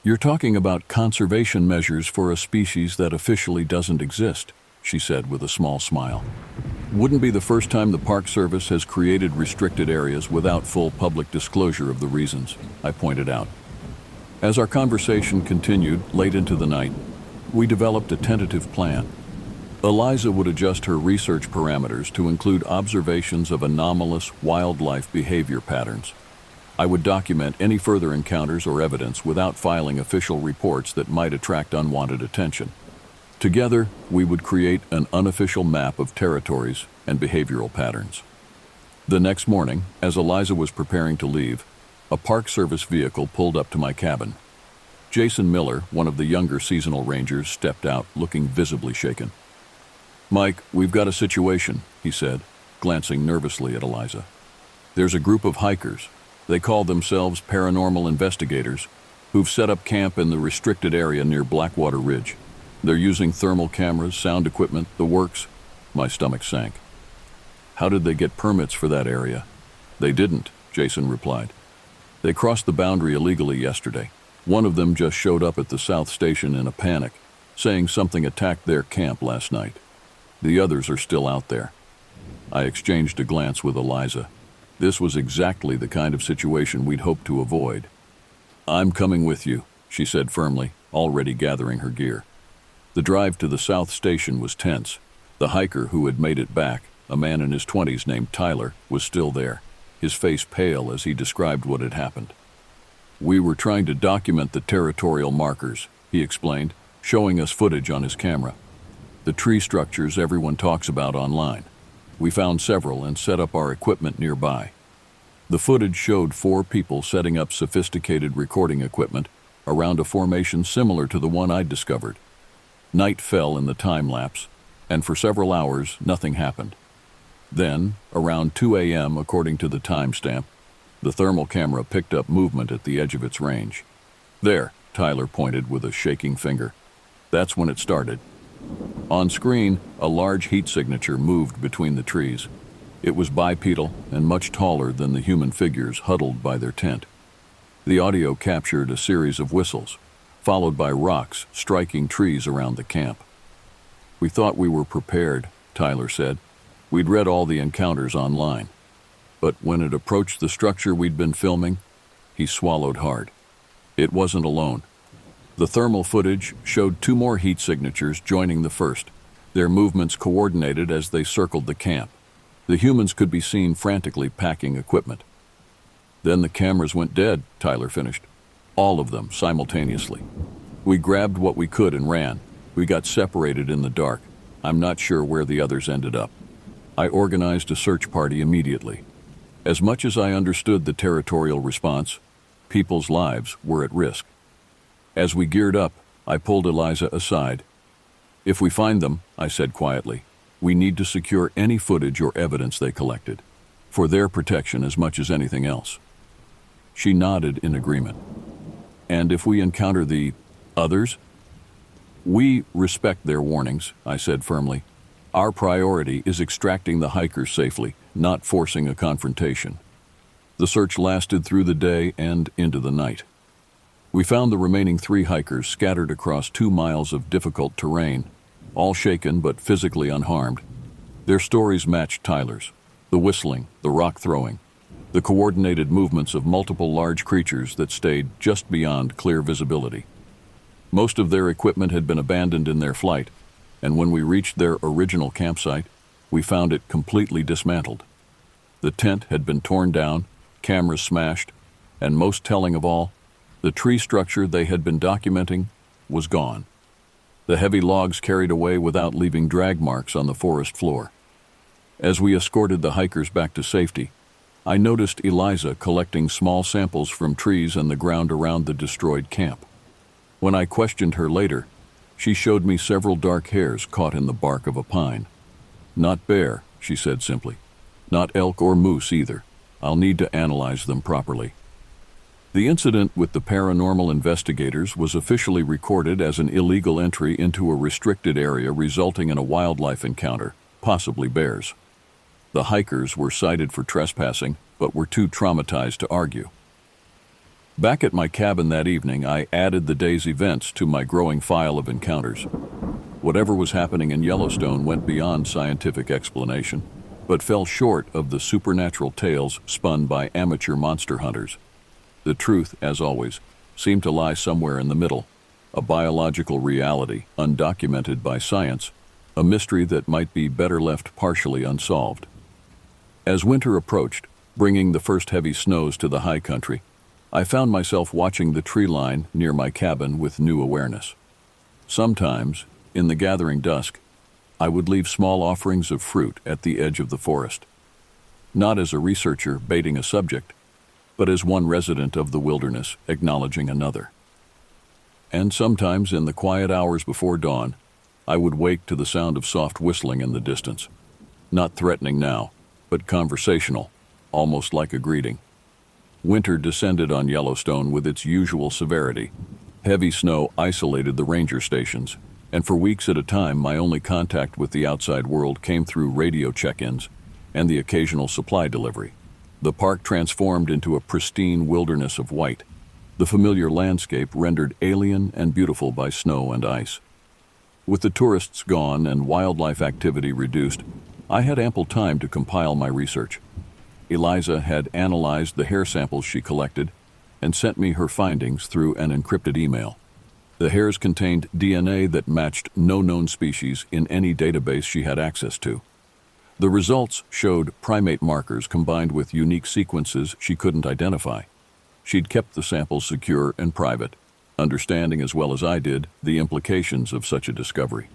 Speaker 1: "You're talking about conservation measures for a species that officially doesn't exist," she said with a small smile. "Wouldn't be the first time the Park Service has created restricted areas without full public disclosure of the reasons," I pointed out. As our conversation continued late into the night, we developed a tentative plan. Eliza would adjust her research parameters to include observations of anomalous wildlife behavior patterns. I would document any further encounters or evidence without filing official reports that might attract unwanted attention. Together, we would create an unofficial map of territories and behavioral patterns. The next morning, as Eliza was preparing to leave, a Park Service vehicle pulled up to my cabin. Jason Miller, one of the younger seasonal rangers, stepped out, looking visibly shaken. "Mike, we've got a situation," he said, glancing nervously at Eliza. "There's a group of hikers. They call themselves paranormal investigators, who've set up camp in the restricted area near Blackwater Ridge. They're using thermal cameras, sound equipment, the works." My stomach sank. "How did they get permits for that area?" "They didn't," Jason replied. "They crossed the boundary illegally yesterday. One of them just showed up at the South Station in a panic, saying something attacked their camp last night. The others are still out there." I exchanged a glance with Eliza. This was exactly the kind of situation we'd hoped to avoid. "I'm coming with you," she said firmly, already gathering her gear. The drive to the South Station was tense. The hiker who had made it back, a man in his 20s named Tyler, was still there, his face pale as he described what had happened. "We were trying to document the territorial markers," he explained, showing us footage on his camera. "The tree structures everyone talks about online. We found several and set up our equipment nearby. The footage showed 4 people setting up sophisticated recording equipment around a formation similar to the one I'd discovered. Night fell in the time lapse, and for several hours nothing happened. Then, around 2 a.m. according to the timestamp, the thermal camera picked up movement at the edge of its range. "There," Tyler pointed with a shaking finger. "That's when it started." On screen, a large heat signature moved between the trees. It was bipedal and much taller than the human figures huddled by their tent. The audio captured a series of whistles, followed by rocks striking trees around the camp. "We thought we were prepared," Tyler said. "We'd read all the encounters online. But when it approached the structure we'd been filming," he swallowed hard. "It wasn't alone. The thermal footage showed 2 more heat signatures joining the first, their movements coordinated as they circled the camp. The humans could be seen frantically packing equipment." "Then the cameras went dead," Tyler finished. "All of them, simultaneously. We grabbed what we could and ran. We got separated in the dark. I'm not sure where the others ended up. I organized a search party immediately. As much as I understood the territorial response, people's lives were at risk. As we geared up, I pulled Eliza aside. 'If we find them,' I said quietly, 'we need to secure any footage or evidence they collected, for their protection as much as anything else.' She nodded in agreement. 'And if we encounter the others?' 'We respect their warnings,' I said firmly. 'Our priority is extracting the hikers safely, not forcing a confrontation.' The search lasted through the day and into the night. We found the remaining 3 hikers scattered across 2 miles of difficult terrain, all shaken but physically unharmed. Their stories matched Tyler's: the whistling, the rock throwing, the coordinated movements of multiple large creatures that stayed just beyond clear visibility. Most of their equipment had been abandoned in their flight, and when we reached their original campsite, we found it completely dismantled. The tent had been torn down, cameras smashed, and most telling of all, the tree structure they had been documenting was gone. The heavy logs carried away without leaving drag marks on the forest floor. As we escorted the hikers back to safety, I noticed Eliza collecting small samples from trees and the ground around the destroyed camp. When I questioned her later, she showed me several dark hairs caught in the bark of a pine. "Not bear," she said simply. "Not elk or moose either. I'll need to analyze them properly." The incident with the paranormal investigators was officially recorded as an illegal entry into a restricted area resulting in a wildlife encounter, possibly bears. The hikers were cited for trespassing, but were too traumatized to argue. Back at my cabin that evening, I added the day's events to my growing file of encounters. Whatever was happening in Yellowstone went beyond scientific explanation, but fell short of the supernatural tales spun by amateur monster hunters. The truth, as always, seemed to lie somewhere in the middle, a biological reality undocumented by science, a mystery that might be better left partially unsolved. As winter approached, bringing the first heavy snows to the high country, I found myself watching the tree line near my cabin with new awareness. Sometimes, in the gathering dusk, I would leave small offerings of fruit at the edge of the forest. Not as a researcher baiting a subject, but as one resident of the wilderness acknowledging another. And sometimes in the quiet hours before dawn, I would wake to the sound of soft whistling in the distance. Not threatening now, but conversational, almost like a greeting. Winter descended on Yellowstone with its usual severity. Heavy snow isolated the ranger stations, and for weeks at a time my only contact with the outside world came through radio check-ins and the occasional supply delivery. The park transformed into a pristine wilderness of white, the familiar landscape rendered alien and beautiful by snow and ice. With the tourists gone and wildlife activity reduced, I had ample time to compile my research. Eliza had analyzed the hair samples she collected and sent me her findings through an encrypted email. The hairs contained DNA that matched no known species in any database she had access to. The results showed primate markers combined with unique sequences she couldn't identify. She'd kept the samples secure and private, understanding as well as I did the implications of such a discovery.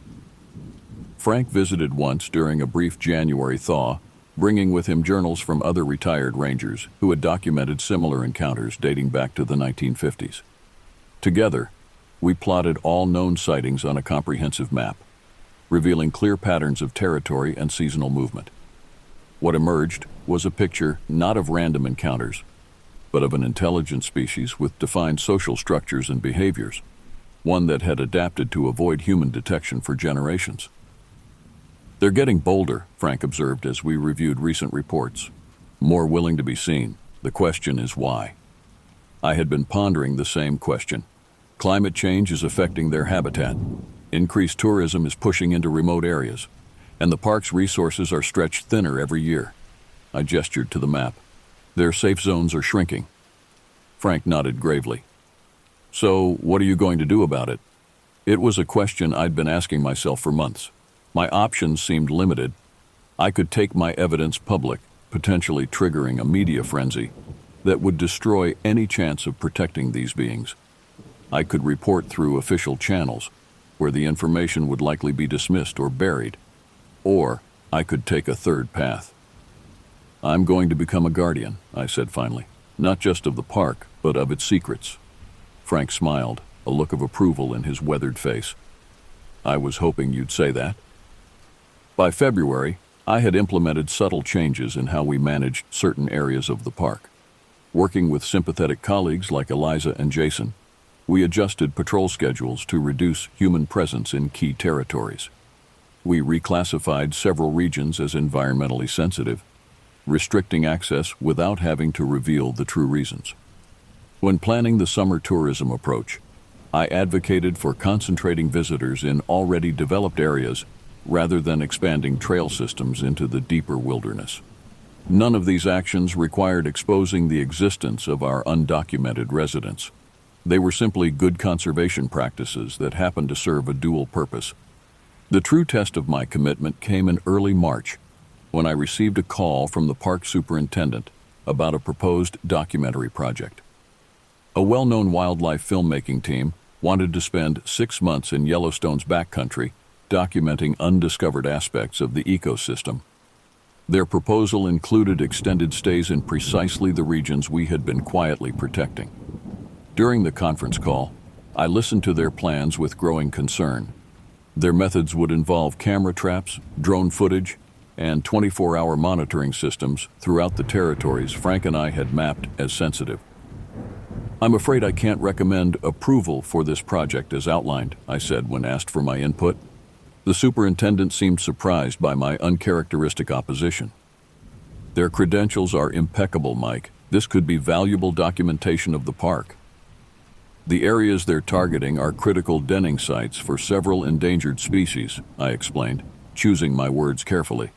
Speaker 1: Frank visited once during a brief January thaw, bringing with him journals from other retired rangers who had documented similar encounters dating back to the 1950s. Together, we plotted all known sightings on a comprehensive map, revealing clear patterns of territory and seasonal movement. What emerged was a picture not of random encounters, but of an intelligent species with defined social structures and behaviors, one that had adapted to avoid human detection for generations. "They're getting bolder," Frank observed as we reviewed recent reports. "More willing to be seen. The question is why?" I had been pondering the same question. Climate change is affecting their habitat. Increased tourism is pushing into remote areas, and the park's resources are stretched thinner every year. I gestured to the map. Their safe zones are shrinking. Frank nodded gravely. "So, what are you going to do about it?" It was a question I'd been asking myself for months. My options seemed limited. I could take my evidence public, potentially triggering a media frenzy that would destroy any chance of protecting these beings. I could report through official channels, where the information would likely be dismissed or buried. Or I could take a third path. "I'm going to become a guardian," I said finally, "not just of the park, but of its secrets." Frank smiled, a look of approval in his weathered face. "I was hoping you'd say that." By February, I had implemented subtle changes in how we managed certain areas of the park. Working with sympathetic colleagues like Eliza and Jason, we adjusted patrol schedules to reduce human presence in key territories. We reclassified several regions as environmentally sensitive, restricting access without having to reveal the true reasons. When planning the summer tourism approach, I advocated for concentrating visitors in already developed areas rather than expanding trail systems into the deeper wilderness. None of these actions required exposing the existence of our undocumented residents. They were simply good conservation practices that happened to serve a dual purpose. The true test of my commitment came in early March, when I received a call from the park superintendent about a proposed documentary project. A well-known wildlife filmmaking team wanted to spend 6 months in Yellowstone's backcountry documenting undiscovered aspects of the ecosystem. Their proposal included extended stays in precisely the regions we had been quietly protecting. During the conference call, I listened to their plans with growing concern. Their methods would involve camera traps, drone footage, and 24-hour monitoring systems throughout the territories Frank and I had mapped as sensitive. "I'm afraid I can't recommend approval for this project as outlined," I said when asked for my input. The superintendent seemed surprised by my uncharacteristic opposition. "Their credentials are impeccable, Mike. This could be valuable documentation of the park. The areas they're targeting are critical denning sites for several endangered species," I explained, choosing my words carefully.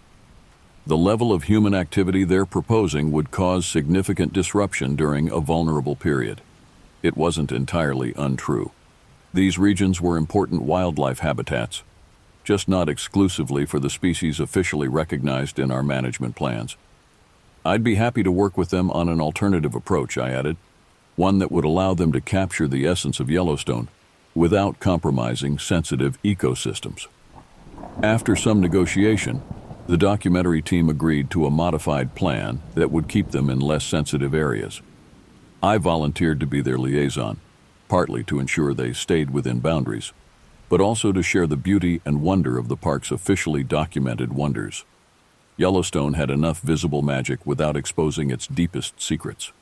Speaker 1: "The level of human activity they're proposing would cause significant disruption during a vulnerable period." It wasn't entirely untrue. These regions were important wildlife habitats, just not exclusively for the species officially recognized in our management plans. "I'd be happy to work with them on an alternative approach," I added, "one that would allow them to capture the essence of Yellowstone without compromising sensitive ecosystems." After some negotiation, the documentary team agreed to a modified plan that would keep them in less sensitive areas. I volunteered to be their liaison, partly to ensure they stayed within boundaries, but also to share the beauty and wonder of the park's officially documented wonders. Yellowstone had enough visible magic without exposing its deepest secrets.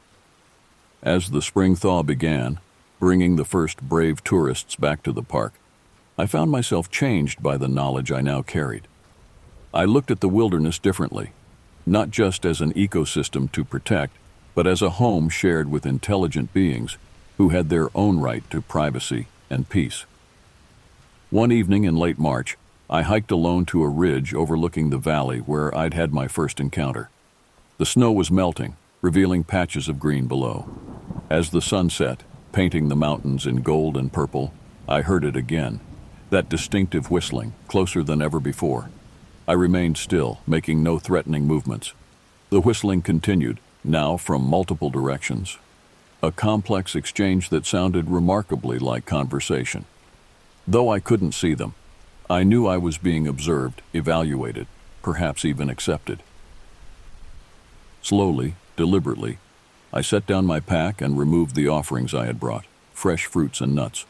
Speaker 1: As the spring thaw began, bringing the first brave tourists back to the park, I found myself changed by the knowledge I now carried. I looked at the wilderness differently, not just as an ecosystem to protect, but as a home shared with intelligent beings who had their own right to privacy and peace. One evening in late March, I hiked alone to a ridge overlooking the valley where I'd had my first encounter. The snow was melting, revealing patches of green below. As the sun set, painting the mountains in gold and purple, I heard it again, that distinctive whistling, closer than ever before. I remained still, making no threatening movements. The whistling continued, now from multiple directions. A complex exchange that sounded remarkably like conversation. Though I couldn't see them, I knew I was being observed, evaluated, perhaps even accepted. Slowly, deliberately, I set down my pack and removed the offerings I had brought. fresh fruits and nuts,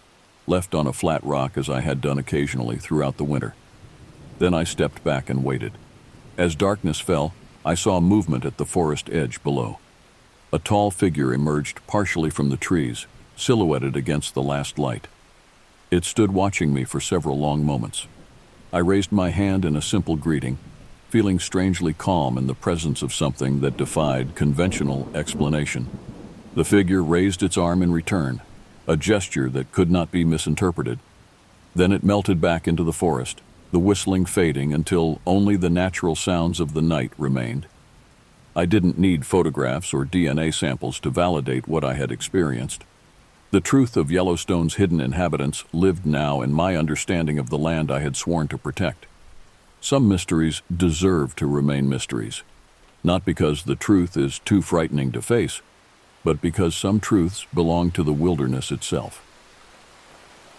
Speaker 1: left on a flat rock as I had done occasionally throughout the winter. Then I stepped back and waited. As darkness fell, I saw movement at the forest edge below. A tall figure emerged partially from the trees, silhouetted against the last light. It stood watching me for several long moments. I raised my hand in a simple greeting, feeling strangely calm in the presence of something that defied conventional explanation. The figure raised its arm in return, a gesture that could not be misinterpreted. Then it melted back into the forest, the whistling fading until only the natural sounds of the night remained. I didn't need photographs or DNA samples to validate what I had experienced. The truth of Yellowstone's hidden inhabitants lived now in my understanding of the land I had sworn to protect. Some mysteries deserve to remain mysteries, not because the truth is too frightening to face, but because some truths belong to the wilderness itself.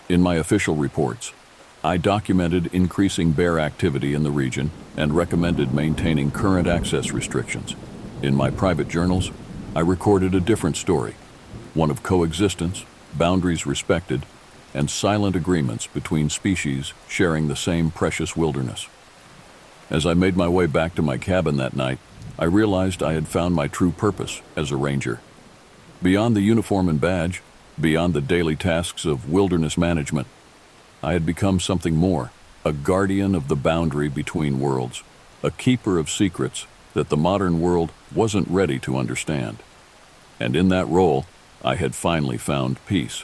Speaker 1: In my official reports, I documented increasing bear activity in the region and recommended maintaining current access restrictions. In my private journals, I recorded a different story, one of coexistence, boundaries respected, and silent agreements between species sharing the same precious wilderness. As I made my way back to my cabin that night, I realized I had found my true purpose as a ranger. Beyond the uniform and badge, beyond the daily tasks of wilderness management, I had become something more, a guardian of the boundary between worlds, a keeper of secrets that the modern world wasn't ready to understand. And in that role, I had finally found peace.